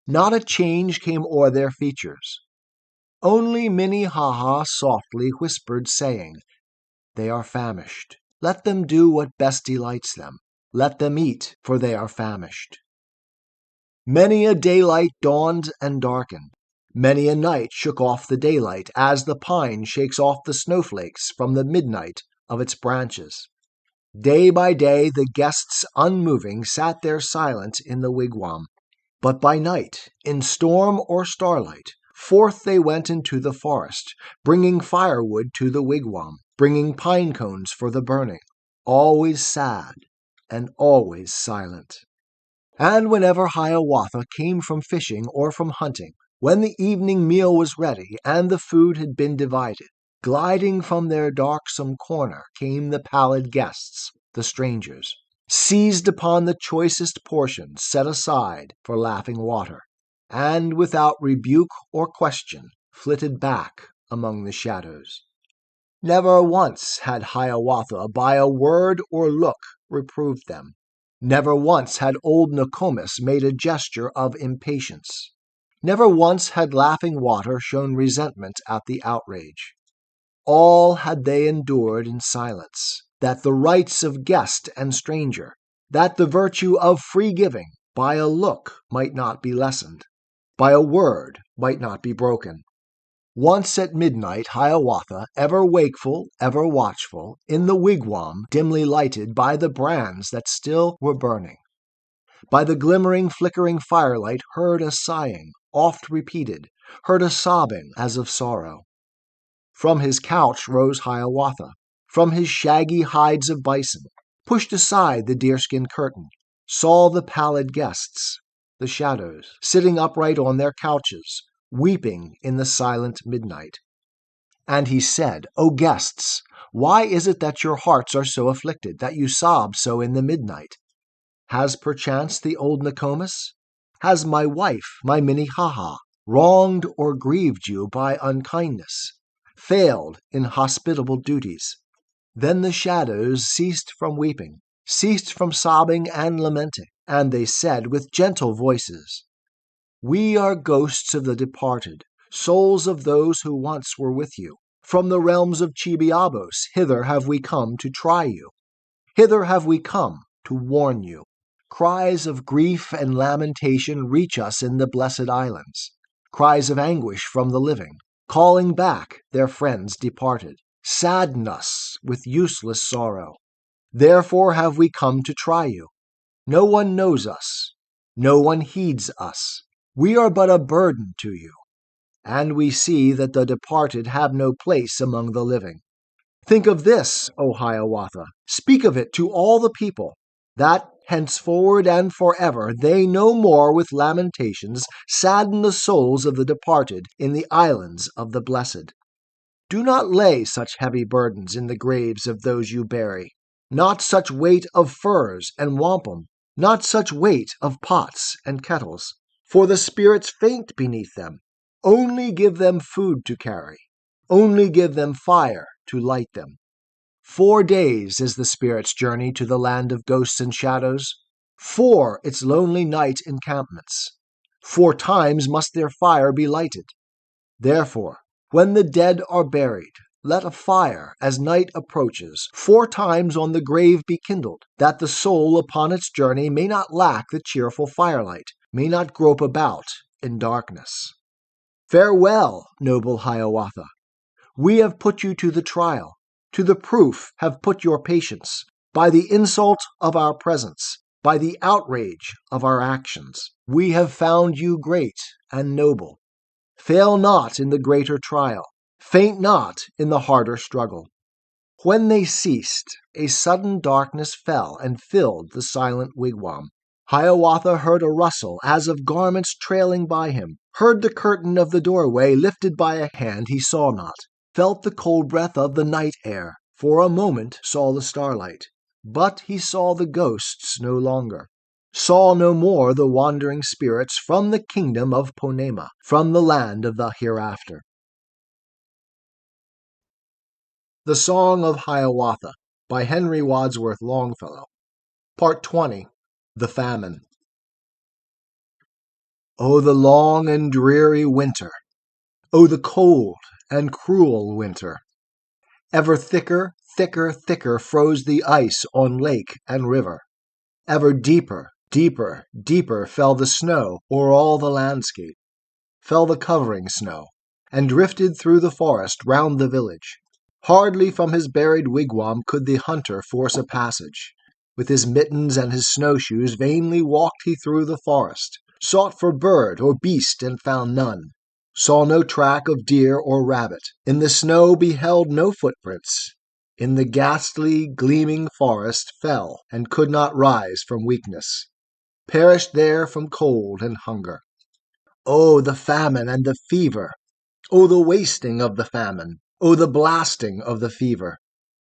not a change came o'er their features. Only Minnehaha softly whispered, saying, "They are famished. Let them do what best delights them. Let them eat, for they are famished." Many a daylight dawned and darkened. Many a night shook off the daylight, as the pine shakes off the snowflakes from the midnight of its branches. Day by day the guests unmoving sat there silent in the wigwam. But by night, in storm or starlight, forth they went into the forest, bringing firewood to the wigwam, bringing pine cones for the burning, always sad and always silent. And whenever Hiawatha came from fishing or from hunting, when the evening meal was ready and the food had been divided, gliding from their darksome corner came the pallid guests, the strangers, seized upon the choicest portions set aside for Laughing Water, and without rebuke or question flitted back among the shadows. Never once had Hiawatha by a word or look reproved them. Never once had old Nokomis made a gesture of impatience. Never once had Laughing Water shown resentment at the outrage. All had they endured in silence, that the rights of guest and stranger, that the virtue of free giving, by a look might not be lessened, by a word might not be broken. Once at midnight Hiawatha, ever wakeful, ever watchful, in the wigwam dimly lighted by the brands that still were burning, by the glimmering, flickering firelight, heard a sighing, oft repeated, heard a sobbing as of sorrow. From his couch rose Hiawatha, from his shaggy hides of bison, pushed aside the deerskin curtain, saw the pallid guests, the shadows, sitting upright on their couches, weeping in the silent midnight. And he said, "O guests, why is it that your hearts are so afflicted, that you sob so in the midnight? Has perchance the old Nokomis, has my wife, my Minnehaha, wronged or grieved you by unkindness, failed in hospitable duties?" Then the shadows ceased from weeping, ceased from sobbing and lamenting, and they said with gentle voices, "We are ghosts of the departed, souls of those who once were with you. From the realms of Chibiabos, hither have we come to try you. Hither have we come to warn you. Cries of grief and lamentation reach us in the blessed islands, cries of anguish from the living, calling back their friends departed, sadden us with useless sorrow. Therefore have we come to try you. No one knows us, no one heeds us. We are but a burden to you, and we see that the departed have no place among the living. Think of this, O Hiawatha, speak of it to all the people, that henceforward and forever they no more with lamentations sadden the souls of the departed in the islands of the blessed. Do not lay such heavy burdens in the graves of those you bury, not such weight of furs and wampum not such weight of pots and kettles, for the spirits faint beneath them. Only give them food to carry, only give them fire to light them. 4 days is the spirit's journey to the land of ghosts and shadows, 4 its lonely night encampments. 4 times must their fire be lighted. Therefore, when the dead are buried, let a fire, as night approaches, 4 times on the grave be kindled, that the soul upon its journey may not lack the cheerful firelight, may not grope about in darkness. Farewell, noble Hiawatha. We have put you to the trial, to the proof have put your patience, by the insult of our presence, by the outrage of our actions. We have found you great and noble. Fail not in the greater trial, faint not in the harder struggle. When they ceased, a sudden darkness fell and filled the silent wigwam. Hiawatha heard a rustle as of garments trailing by him, heard the curtain of the doorway lifted by a hand he saw not, felt the cold breath of the night air, for a moment saw the starlight. But he saw the ghosts no longer, saw no more the wandering spirits from the kingdom of Ponema, from the land of the hereafter. The Song of Hiawatha by Henry Wadsworth Longfellow. Part 20. The Famine. O the long and dreary winter! O the cold and cruel winter! Ever thicker, thicker, thicker froze the ice on lake and river. Ever deeper, deeper, deeper fell the snow o'er all the landscape. Fell the covering snow, and drifted through the forest round the village. Hardly from his buried wigwam could the hunter force a passage. With his mittens and his snowshoes vainly walked he through the forest, sought for bird or beast and found none, saw no track of deer or rabbit, in the snow beheld no footprints, in the ghastly, gleaming forest fell and could not rise from weakness, perished there from cold and hunger. Oh, the famine and the fever! Oh, the wasting of the famine! Oh, the blasting of the fever!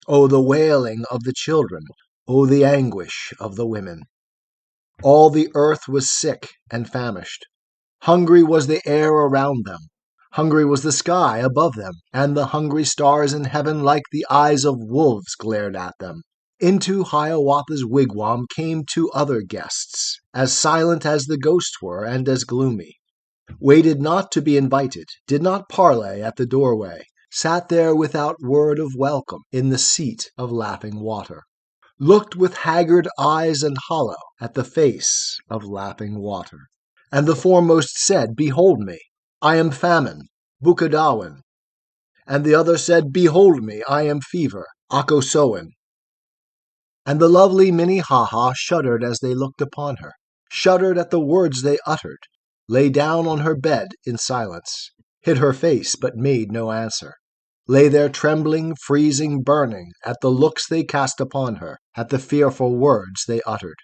Oh, the wailing of the children! Oh, the anguish of the women! All the earth was sick and famished. Hungry was the air around them. Hungry was the sky above them, and the hungry stars in heaven like the eyes of wolves glared at them. Into Hiawatha's wigwam came 2 other guests, as silent as the ghosts were and as gloomy. Waited not to be invited, did not parley at the doorway, sat there without word of welcome in the seat of laughing water, looked with haggard eyes and hollow at the face of laughing water. And the foremost said, Behold me, I am famine, Bukadawin. And the other said, Behold me, I am fever, Akosowin. And the lovely Minnehaha shuddered as they looked upon her, shuddered at the words they uttered, lay down on her bed in silence, hid her face but made no answer, lay there trembling, freezing, burning, at the looks they cast upon her, at the fearful words they uttered.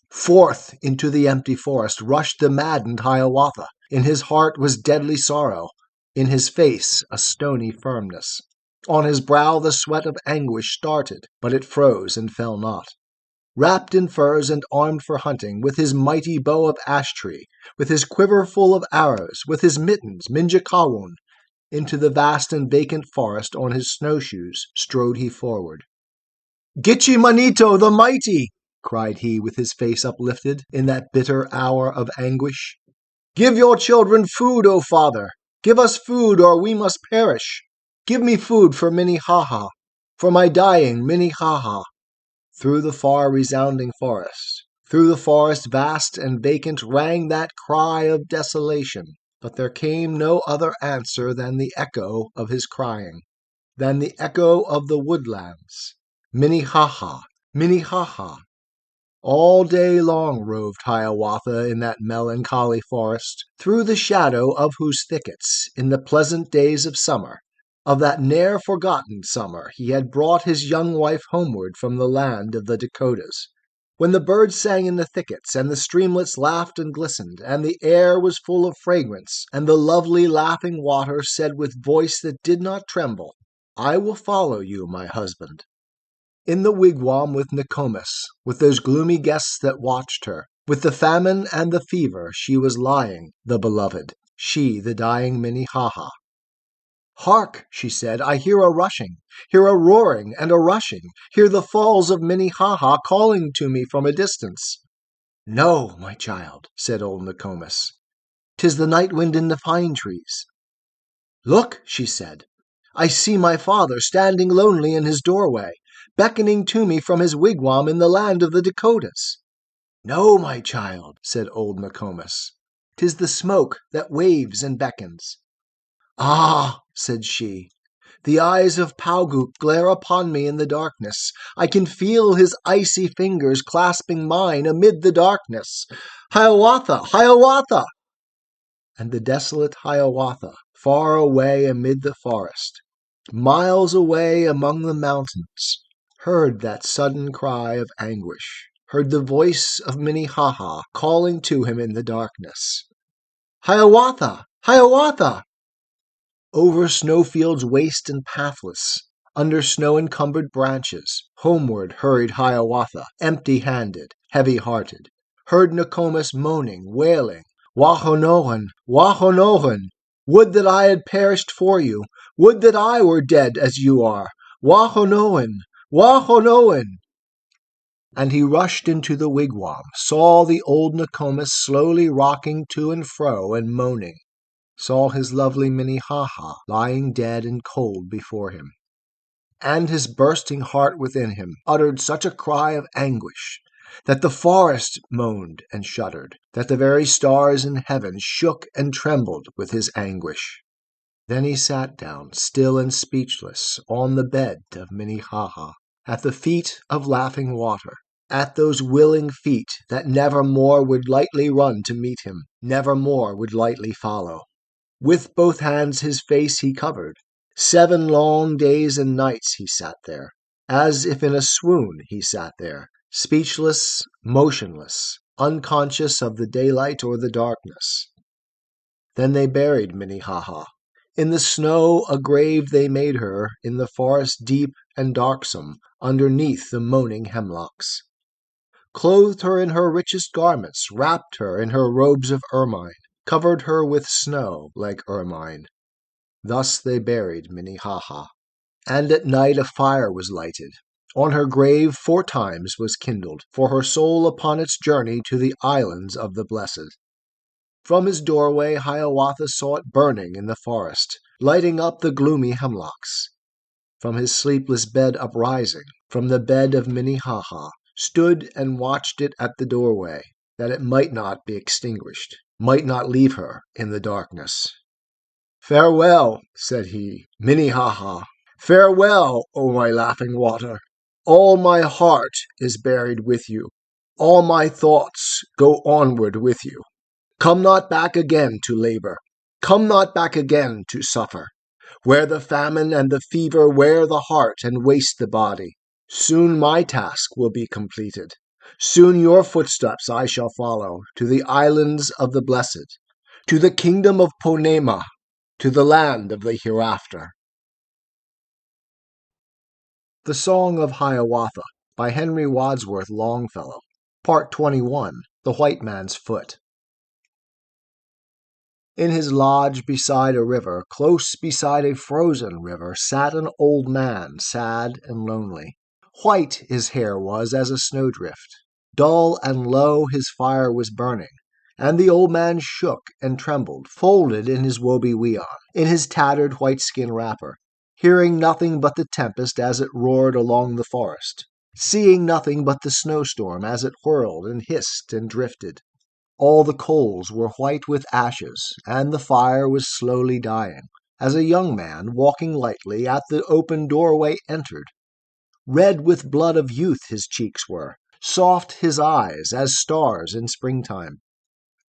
Forth into the empty forest rushed the maddened Hiawatha. In his heart was deadly sorrow, in his face a stony firmness. On his brow the sweat of anguish started, but it froze and fell not. Wrapped in furs and armed for hunting, with his mighty bow of ash tree, with his quiver full of arrows, with his mittens, Minjekawun, into the vast and vacant forest on his snowshoes strode he forward. Gitchi Manito the mighty! Cried he with his face uplifted in that bitter hour of anguish. Give your children food, O father! Give us food, or we must perish! Give me food for Minnehaha, for my dying Minnehaha! Through the far resounding forest, through the forest vast and vacant rang that cry of desolation, but there came no other answer than the echo of his crying, than the echo of the woodlands. Minnehaha, Minnehaha! All day long roved Hiawatha in that melancholy forest, through the shadow of whose thickets, in the pleasant days of summer, of that ne'er-forgotten summer, he had brought his young wife homeward from the land of the Dakotas, when the birds sang in the thickets, and the streamlets laughed and glistened, and the air was full of fragrance, and the lovely laughing water said with voice that did not tremble, I will follow you, my husband. In the wigwam with Nokomis, with those gloomy guests that watched her, with the famine and the fever, she was lying, the beloved, she, the dying Minnehaha. "Hark," she said, "I hear a rushing, hear a roaring and a rushing, hear the falls of Minnehaha calling to me from a distance." "No, my child," said old Nokomis. "'Tis the night wind in the pine trees." "Look," she said, "I see my father standing lonely in his doorway, beckoning to me from his wigwam in the land of the Dakotas." "No, my child," said old Nokomis. "'Tis the smoke that waves and beckons." "Ah," said she, "the eyes of Paugoop glare upon me in the darkness. I can feel his icy fingers clasping mine amid the darkness. Hiawatha! Hiawatha!" And the desolate Hiawatha, far away amid the forest, miles away among the mountains, heard that sudden cry of anguish, heard the voice of Minnehaha calling to him in the darkness. "Hiawatha! Hiawatha!" Over snowfields waste and pathless, under snow-encumbered branches, homeward hurried Hiawatha, empty-handed, heavy-hearted, heard Nokomis moaning, wailing, "Wahonohan! Wahonohan! Would that I had perished for you! Would that I were dead as you are! Wahonohan! Wahonohan!" And he rushed into the wigwam, saw the old Nokomis slowly rocking to and fro and moaning, saw his lovely Minnehaha lying dead and cold before him. And his bursting heart within him uttered such a cry of anguish that the forest moaned and shuddered, that the very stars in heaven shook and trembled with his anguish. Then he sat down, still and speechless, on the bed of Minnehaha, at the feet of Laughing Water, at those willing feet that never more would lightly run to meet him, never more would lightly follow. With both hands his face he covered. 7 long days and nights he sat there. As if in a swoon he sat there, speechless, motionless, unconscious of the daylight or the darkness. Then they buried Minnehaha. In the snow a grave they made her, in the forest deep and darksome, underneath the moaning hemlocks. Clothed her in her richest garments, wrapped her in her robes of ermine, covered her with snow like ermine. Thus they buried Minnehaha. And at night a fire was lighted. On her grave 4 times was kindled, for her soul upon its journey to the islands of the blessed. From his doorway Hiawatha saw it burning in the forest, lighting up the gloomy hemlocks. From his sleepless bed uprising, from the bed of Minnehaha, stood and watched it at the doorway, that it might not be extinguished, might not leave her in the darkness. "Farewell," said he, "Minnehaha. Farewell, O my laughing water. All my heart is buried with you. All my thoughts go onward with you. Come not back again to labor. Come not back again to suffer. Where the famine and the fever wear the heart and waste the body. Soon my task will be completed. Soon your footsteps I shall follow to the islands of the blessed, to the kingdom of Ponema, to the land of the hereafter." The Song of Hiawatha by Henry Wadsworth Longfellow. Part 21. The White Man's Foot. In his lodge beside a river, close beside a frozen river, sat an old man, sad and lonely. White his hair was as a snowdrift. Dull and low his fire was burning, and the old man shook and trembled, folded in his woe-be-weon, in his tattered white-skin wrapper, hearing nothing but the tempest as it roared along the forest, seeing nothing but the snowstorm as it whirled and hissed and drifted. All the coals were white with ashes, and the fire was slowly dying, as a young man, walking lightly at the open doorway, entered. Red with blood of youth his cheeks were, soft his eyes as stars in springtime.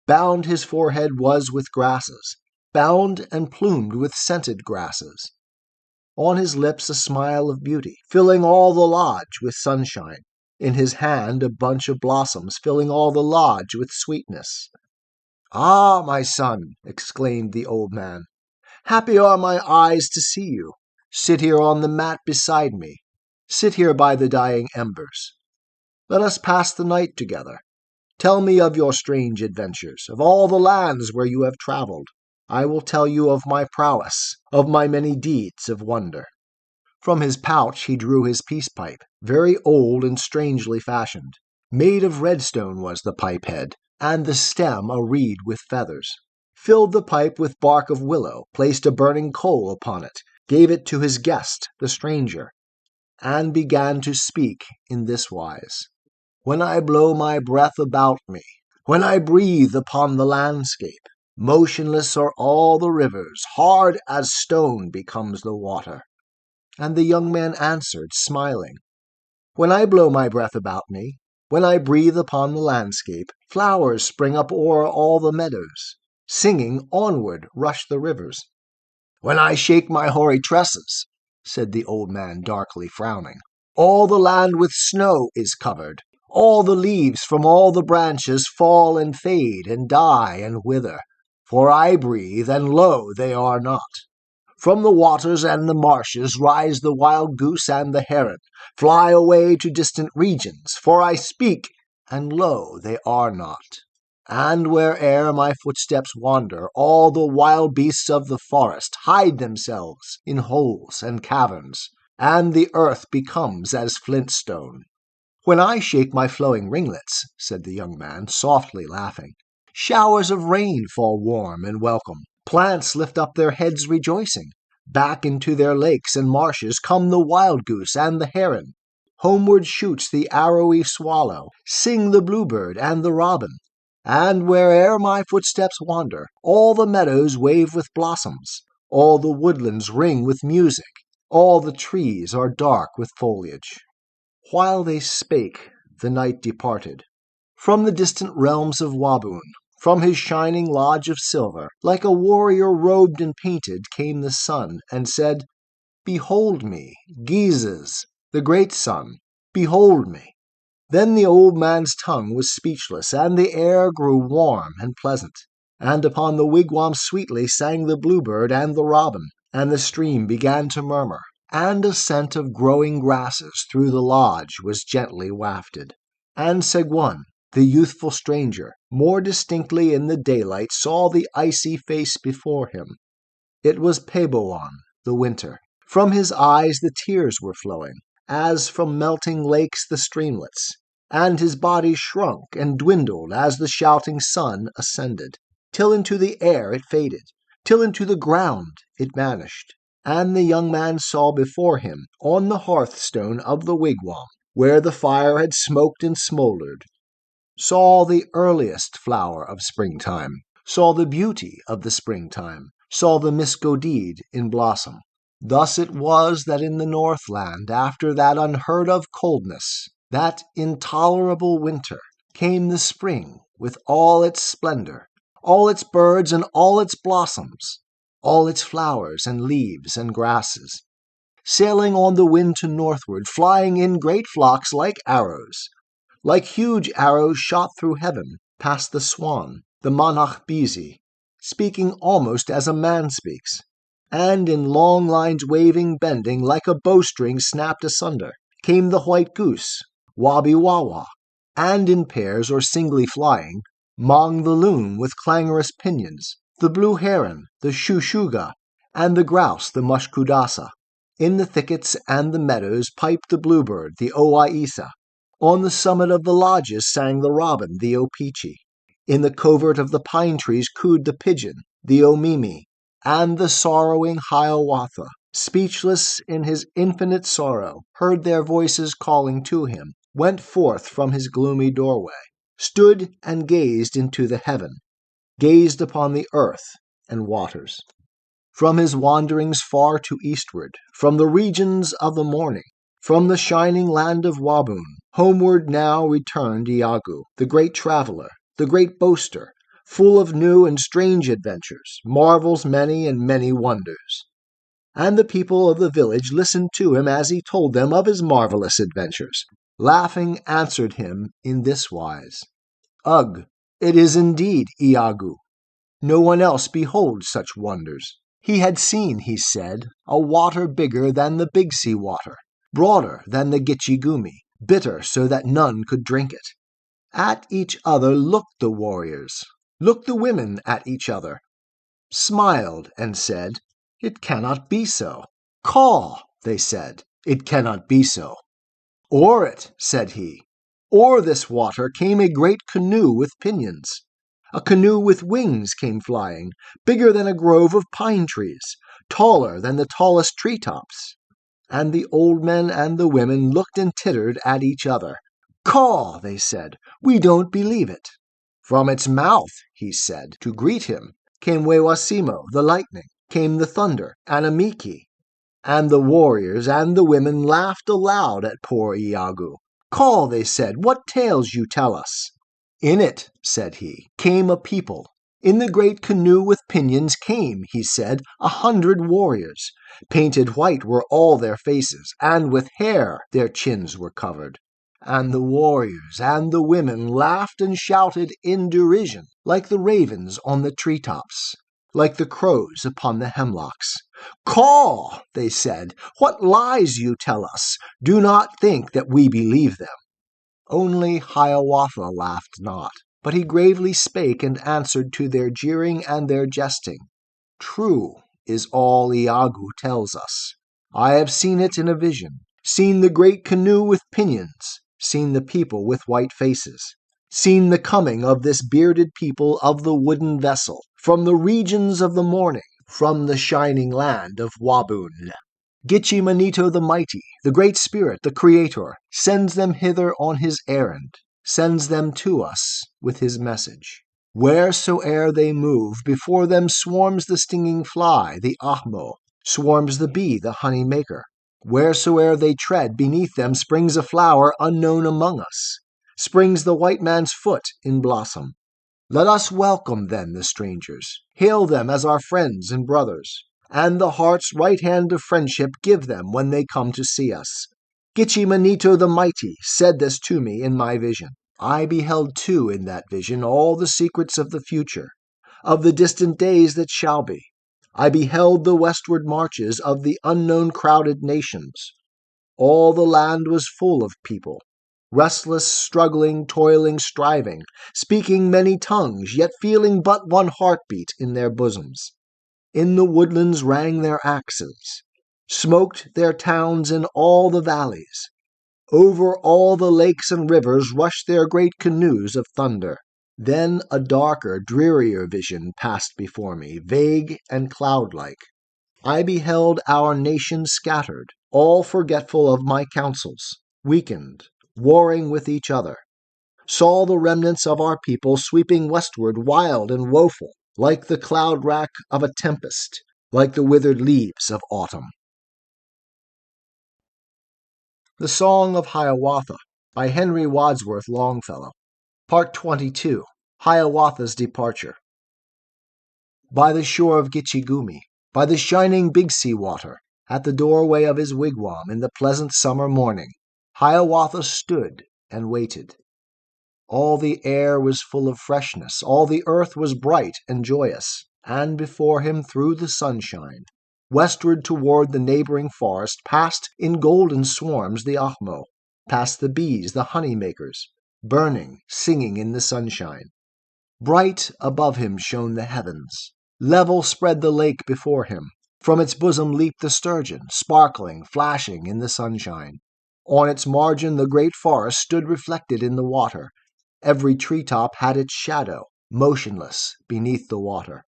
Bound his forehead was with grasses, bound and plumed with scented grasses. On his lips a smile of beauty, filling all the lodge with sunshine. In his hand a bunch of blossoms, filling all the lodge with sweetness. "Ah, my son," exclaimed the old man, "happy are my eyes to see you. Sit here on the mat beside me. Sit here by the dying embers. Let us pass the night together. Tell me of your strange adventures, of all the lands where you have traveled. I will tell you of my prowess, of my many deeds of wonder." From his pouch he drew his peace pipe, very old and strangely fashioned. Made of redstone was the pipe head, and the stem a reed with feathers. Filled the pipe with bark of willow, placed a burning coal upon it, gave it to his guest, the stranger, and began to speak in this wise. "When I blow my breath about me, when I breathe upon the landscape, motionless are all the rivers, hard as stone becomes the water." And the young man answered, smiling, "When I blow my breath about me, when I breathe upon the landscape, flowers spring up o'er all the meadows. Singing, onward rush the rivers. When I shake my hoary tresses," said the old man darkly frowning, "all the land with snow is covered. All the leaves from all the branches fall and fade and die and wither. For I breathe, and lo, they are not. From the waters and the marshes rise the wild goose and the heron, fly away to distant regions, for I speak, and lo, they are not. And where'er my footsteps wander, all the wild beasts of the forest hide themselves in holes and caverns, and the earth becomes as flintstone." "When I shake my flowing ringlets," said the young man, softly laughing, "showers of rain fall warm and welcome. Plants lift up their heads rejoicing. Back into their lakes and marshes come the wild goose and the heron. Homeward shoots the arrowy swallow, sing the bluebird and the robin. And where'er my footsteps wander, all the meadows wave with blossoms, all the woodlands ring with music, all the trees are dark with foliage." While they spake, the night departed. From the distant realms of Waboon, from his shining lodge of silver, like a warrior robed and painted, came the sun, and said, "Behold me, Gizes, the great sun, behold me." Then the old man's tongue was speechless, and the air grew warm and pleasant, and upon the wigwam sweetly sang the bluebird and the robin, and the stream began to murmur, and a scent of growing grasses through the lodge was gently wafted. And Seguin, the youthful stranger, more distinctly in the daylight saw the icy face before him. It was Peboan, the winter. From his eyes the tears were flowing, as from melting lakes the streamlets, and his body shrunk and dwindled as the shouting sun ascended, till into the air it faded, till into the ground it vanished. And the young man saw before him, on the hearthstone of the wigwam, where the fire had smoked and smoldered, saw the earliest flower of springtime, saw the beauty of the springtime, saw the misgodid in blossom. Thus it was that in the Northland, after that unheard-of coldness, that intolerable winter, came the spring with all its splendor, all its birds and all its blossoms, all its flowers and leaves and grasses, sailing on the wind to northward, flying in great flocks like huge arrows shot through heaven, past the swan, the monarch busy, speaking almost as a man speaks, and in long lines waving, bending, like a bowstring snapped asunder, came the white goose, wabi-wawa, and in pairs or singly flying, Mong the loon with clangorous pinions, the blue heron, the shushuga, and the grouse, the mushkudasa. In the thickets and the meadows piped the bluebird, the owaissa. On the summit of the lodges sang the robin, the opeechee. In the covert of the pine trees cooed the pigeon, the omimi, and the sorrowing Hiawatha, speechless in his infinite sorrow, heard their voices calling to him, went forth from his gloomy doorway, stood and gazed into the heaven, gazed upon the earth and waters. From his wanderings far to eastward, from the regions of the morning, from the shining land of Waboon, homeward now returned Iago, the great traveler, the great boaster, full of new and strange adventures, marvels many and many wonders. And the people of the village listened to him as he told them of his marvelous adventures, laughing answered him in this wise, "Ugh, it is indeed Iago. No one else beholds such wonders." He had seen, he said, a water bigger than the Big Sea water, broader than the Gitchigumi, bitter so that none could drink it. At each other looked the warriors, looked the women at each other, smiled and said, "It cannot be so." "Caw," they said, "it cannot be so." "O'er it," said he, "o'er this water came a great canoe with pinions. A canoe with wings came flying, bigger than a grove of pine trees, taller than the tallest treetops." And the old men and the women looked and tittered at each other. "Caw," they said, "we don't believe it." From its mouth, he said, to greet him, came Wewasimo, the lightning, came the thunder, Anamiki. And the warriors and the women laughed aloud at poor Iago. "Caw," they said, "what tales you tell us." "In it," said he, "came a people. In the great canoe with pinions came," he said, "100 warriors. Painted white were all their faces, and with hair their chins were covered." And the warriors and the women laughed and shouted in derision, like the ravens on the treetops, like the crows upon the hemlocks. "Caw," they said, "what lies you tell us! Do not think that we believe them." Only Hiawatha laughed not, but he gravely spake and answered to their jeering and their jesting. "True is all Iago tells us. I have seen it in a vision, seen the great canoe with pinions, seen the people with white faces, seen the coming of this bearded people of the wooden vessel, from the regions of the morning, from the shining land of Waboon. Gitchi Manito the mighty, the great spirit, the creator, sends them hither on his errand, sends them to us with his message. Wheresoe'er they move, before them swarms the stinging fly, the ahmo, swarms the bee, the honey maker. Wheresoe'er they tread, beneath them springs a flower unknown among us, springs the white man's foot in blossom. Let us welcome then the strangers, hail them as our friends and brothers, and the heart's right hand of friendship give them when they come to see us. Gitchi Manito the mighty said this to me in my vision. I beheld too in that vision all the secrets of the future, of the distant days that shall be. I beheld the westward marches of the unknown crowded nations. All the land was full of people, restless, struggling, toiling, striving, speaking many tongues, yet feeling but one heartbeat in their bosoms. In the woodlands rang their axes, smoked their towns in all the valleys. Over all the lakes and rivers rushed their great canoes of thunder. Then a darker, drearier vision passed before me, vague and cloud-like. I beheld our nation scattered, all forgetful of my counsels, weakened, warring with each other. Saw the remnants of our people sweeping westward, wild and woeful, like the cloud-rack of a tempest, like the withered leaves of autumn. The Song of Hiawatha by Henry Wadsworth Longfellow. Part 22. Hiawatha's Departure. By the shore of Gitchigumi, by the shining Big Sea water, at the doorway of his wigwam in the pleasant summer morning, Hiawatha stood and waited. All the air was full of freshness, all the earth was bright and joyous, and before him through the sunshine, westward toward the neighboring forest, passed in golden swarms the ahmo, passed the bees, the honey-makers, burning, singing in the sunshine. Bright above him shone the heavens. Level spread the lake before him. From its bosom leaped the sturgeon, sparkling, flashing in the sunshine. On its margin the great forest stood reflected in the water. Every treetop had its shadow, motionless beneath the water.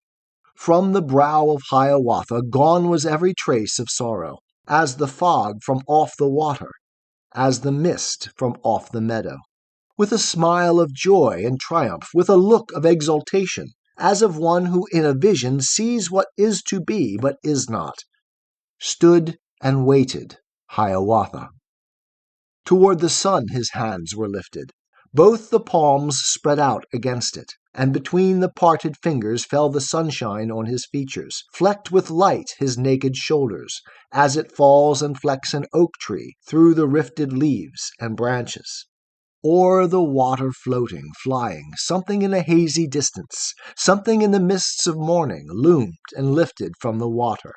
From the brow of Hiawatha gone was every trace of sorrow, as the fog from off the water, as the mist from off the meadow. With a smile of joy and triumph, with a look of exultation, as of one who in a vision sees what is to be but is not, stood and waited Hiawatha. Toward the sun his hands were lifted, both the palms spread out against it, and between the parted fingers fell the sunshine on his features, flecked with light his naked shoulders, as it falls and flecks an oak tree through the rifted leaves and branches. O'er the water floating, flying, something in a hazy distance, something in the mists of morning, loomed and lifted from the water,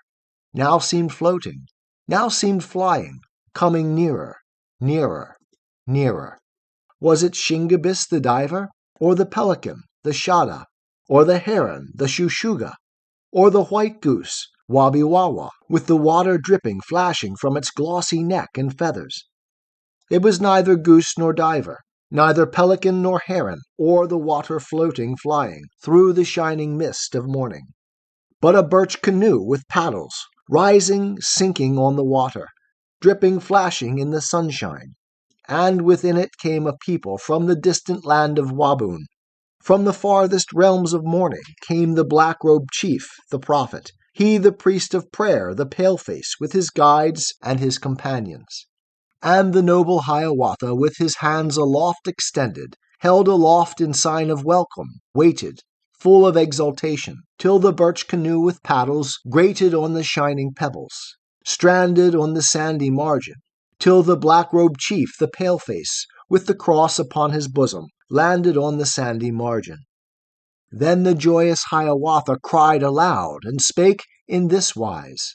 now seemed floating, now seemed flying, coming nearer, nearer, nearer. Was it Shingebis the diver, or the pelican, the shada, or the heron, the shushuga, or the white goose, wabiwawa, with the water dripping, flashing from its glossy neck and feathers? It was neither goose nor diver, neither pelican nor heron, or the water floating, flying through the shining mist of morning, but a birch canoe with paddles, rising, sinking on the water, dripping, flashing in the sunshine. And within it came a people from the distant land of Waboon. From the farthest realms of morning came the black-robed chief, the prophet, he the priest of prayer, the paleface, with his guides and his companions. And the noble Hiawatha, with his hands aloft extended, held aloft in sign of welcome, waited, full of exultation, till the birch canoe with paddles grated on the shining pebbles, stranded on the sandy margin, till the black-robed chief, the paleface, with the cross upon his bosom, landed on the sandy margin. Then the joyous Hiawatha cried aloud, and spake in this wise: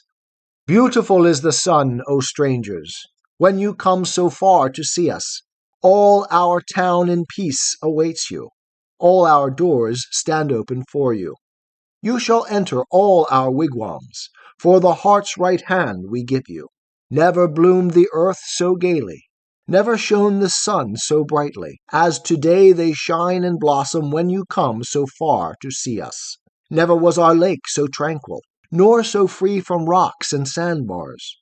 "Beautiful is the sun, O strangers, when you come so far to see us. All our town in peace awaits you. All our doors stand open for you. You shall enter all our wigwams, for the heart's right hand we give you. Never bloomed the earth so gaily, never shone the sun so brightly, as today they shine and blossom when you come so far to see us. Never was our lake so tranquil, nor so free from rocks and sandbars.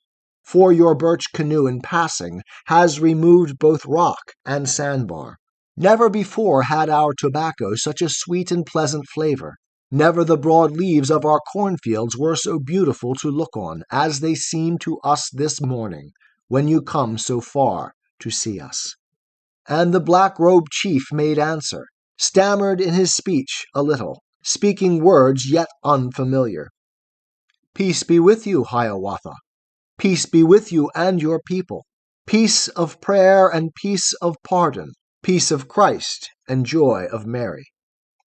For your birch canoe in passing has removed both rock and sandbar. Never before had our tobacco such a sweet and pleasant flavor. Never the broad leaves of our cornfields were so beautiful to look on as they seem to us this morning, when you come so far to see us." And the black-robed chief made answer, stammered in his speech a little, speaking words yet unfamiliar. "Peace be with you, Hiawatha. Peace be with you and your people. Peace of prayer and peace of pardon. Peace of Christ and joy of Mary."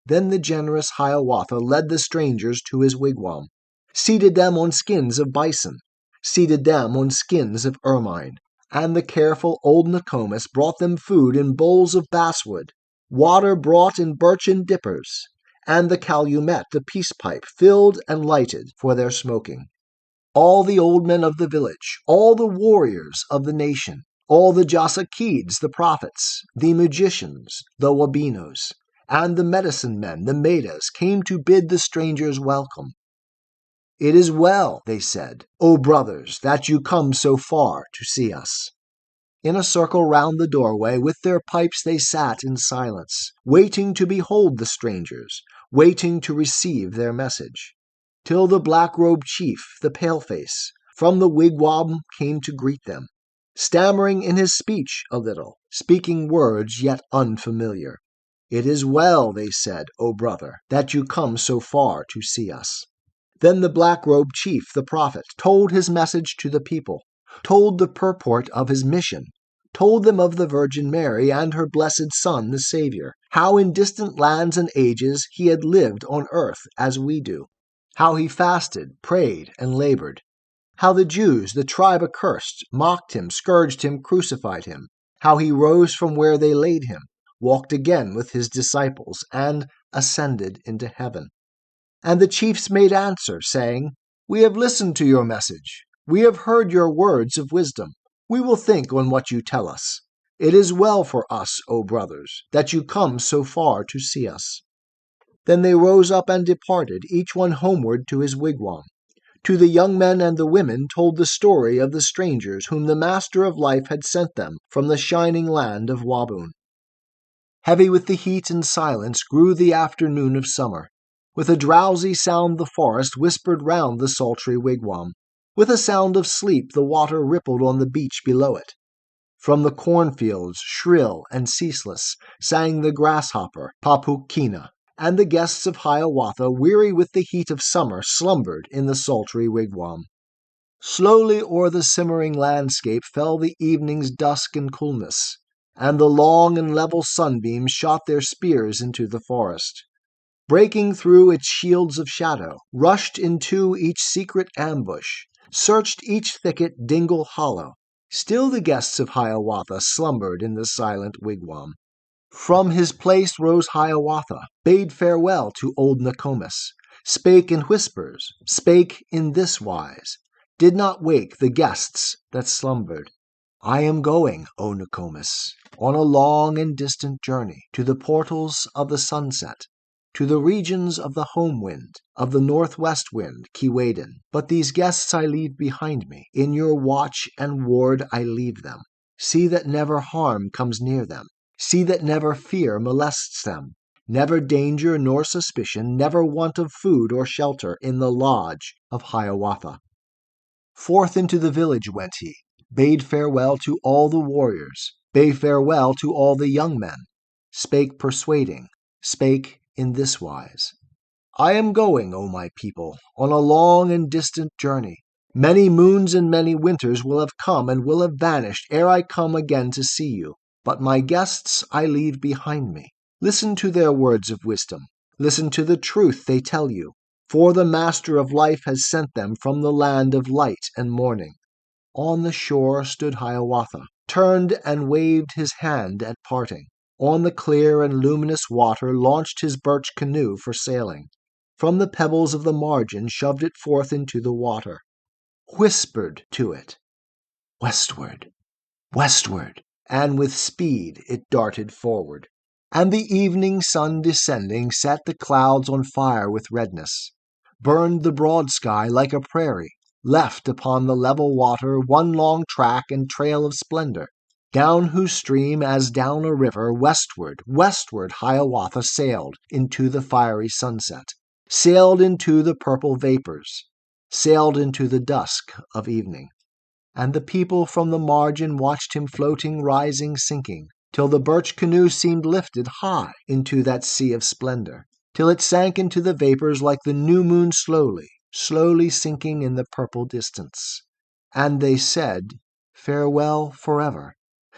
Then the generous Hiawatha led the strangers to his wigwam, seated them on skins of bison, seated them on skins of ermine, and the careful old Nokomis brought them food in bowls of basswood, water brought in birchen dippers, and the calumet, the peace pipe, filled and lighted for their smoking. All the old men of the village, all the warriors of the nation, all the Jasakids, the prophets, the magicians, the Wabinos, and the medicine men, the Medas, came to bid the strangers welcome. "It is well," they said, "O brothers, that you come so far to see us." In a circle round the doorway, with their pipes they sat in silence, waiting to behold the strangers, waiting to receive their message, till the black-robed chief, the paleface, from the wigwam came to greet them, stammering in his speech a little, speaking words yet unfamiliar. "It is well," they said, "O brother, that you come so far to see us." Then the black-robed chief, the prophet, told his message to the people, told the purport of his mission, told them of the Virgin Mary and her blessed Son, the Savior, how in distant lands and ages he had lived on earth as we do, how he fasted, prayed, and labored, how the Jews, the tribe accursed, mocked him, scourged him, crucified him, how he rose from where they laid him, walked again with his disciples, and ascended into heaven. And the chiefs made answer, saying, "We have listened to your message. We have heard your words of wisdom. We will think on what you tell us. It is well for us, O brothers, that you come so far to see us." Then they rose up and departed, each one homeward to his wigwam. To the young men and the women told the story of the strangers whom the Master of Life had sent them from the shining land of Waboon. Heavy with the heat and silence grew the afternoon of summer. With a drowsy sound the forest whispered round the sultry wigwam. With a sound of sleep the water rippled on the beach below it. From the cornfields, shrill and ceaseless, sang the grasshopper, Papukina, and the guests of Hiawatha, weary with the heat of summer, slumbered in the sultry wigwam. Slowly o'er the simmering landscape fell the evening's dusk and coolness, and the long and level sunbeams shot their spears into the forest. Breaking through its shields of shadow, rushed into each secret ambush, searched each thicket, dingle, hollow, Still the guests of Hiawatha slumbered in the silent wigwam. From his place rose Hiawatha, bade farewell to old Nokomis, spake in whispers, spake in this wise, did not wake the guests that slumbered. I am going, O Nokomis, on a long and distant journey, to the portals of the sunset, to the regions of the home wind, of the northwest wind, Keewaydin. But these guests I leave behind me. In your watch and ward I leave them. See that never harm comes near them. See that never fear molests them. Never danger nor suspicion, never want of food or shelter in the lodge of Hiawatha. Forth into the village went he, bade farewell to all the warriors, bade farewell to all the young men, spake persuading, spake in this wise. I am going, O my people, on a long and distant journey. Many moons and many winters will have come and will have vanished ere I come again to see you. But my guests I leave behind me. Listen to their words of wisdom. Listen to the truth they tell you. For the Master of Life has sent them from the land of light and morning. On the shore stood Hiawatha, turned and waved his hand at parting. On the clear and luminous water launched his birch canoe for sailing. From the pebbles of the margin shoved it forth into the water. Whispered to it, "Westward, westward," and with speed it darted forward. And the evening sun descending set the clouds on fire with redness, burned the broad sky like a prairie, left upon the level water one long track and trail of splendor, down whose stream as down a river westward, westward Hiawatha sailed into the fiery sunset, sailed into the purple vapors, sailed into the dusk of evening. And the people from the margin watched him floating, rising, sinking, till the birch canoe seemed lifted high into that sea of splendor, till it sank into the vapors like the new moon slowly, slowly sinking in the purple distance. And they said, "Farewell forever,"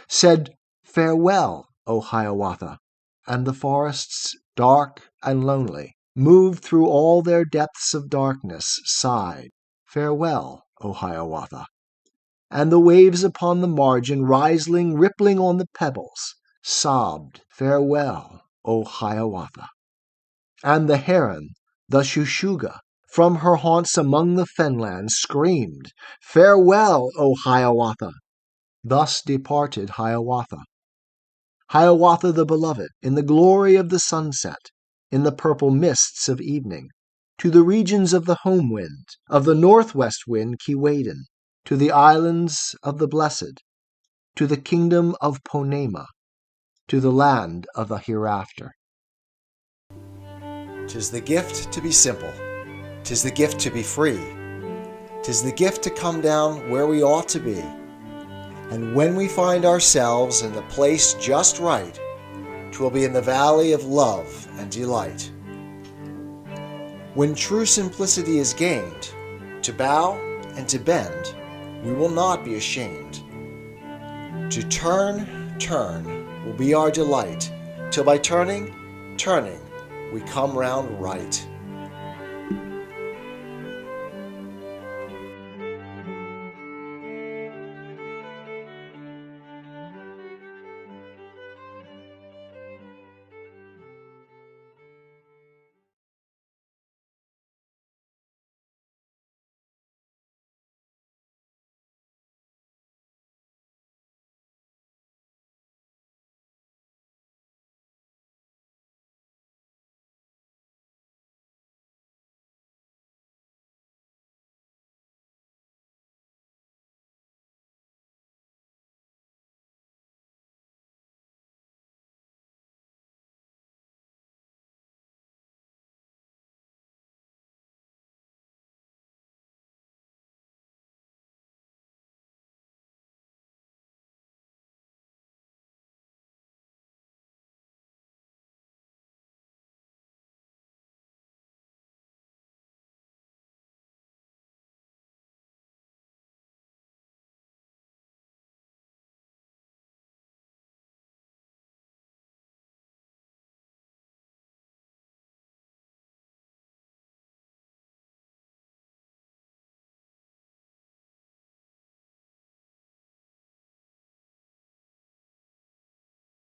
said, "Farewell, O Hiawatha." And the forests, dark and lonely, moved through all their depths of darkness, sighed, "Farewell, O Hiawatha." And the waves upon the margin, rising, rippling on the pebbles, sobbed, "Farewell, O Hiawatha." And the heron, the shushuga, from her haunts among the fenlands, screamed, "Farewell, O Hiawatha." Thus departed Hiawatha. Hiawatha the beloved, in the glory of the sunset, in the purple mists of evening, to the regions of the home wind, of the northwest wind Keewaydin, to the islands of the blessed, to the kingdom of Ponemah, to the land of the hereafter. 'Tis the gift to be simple, 'tis the gift to be free, 'tis the gift to come down where we ought to be. And when we find ourselves in the place just right, 'twill be in the valley of love and delight. When true simplicity is gained, to bow and to bend, we will not be ashamed. To turn, turn will be our delight, till by turning, turning, we come round right.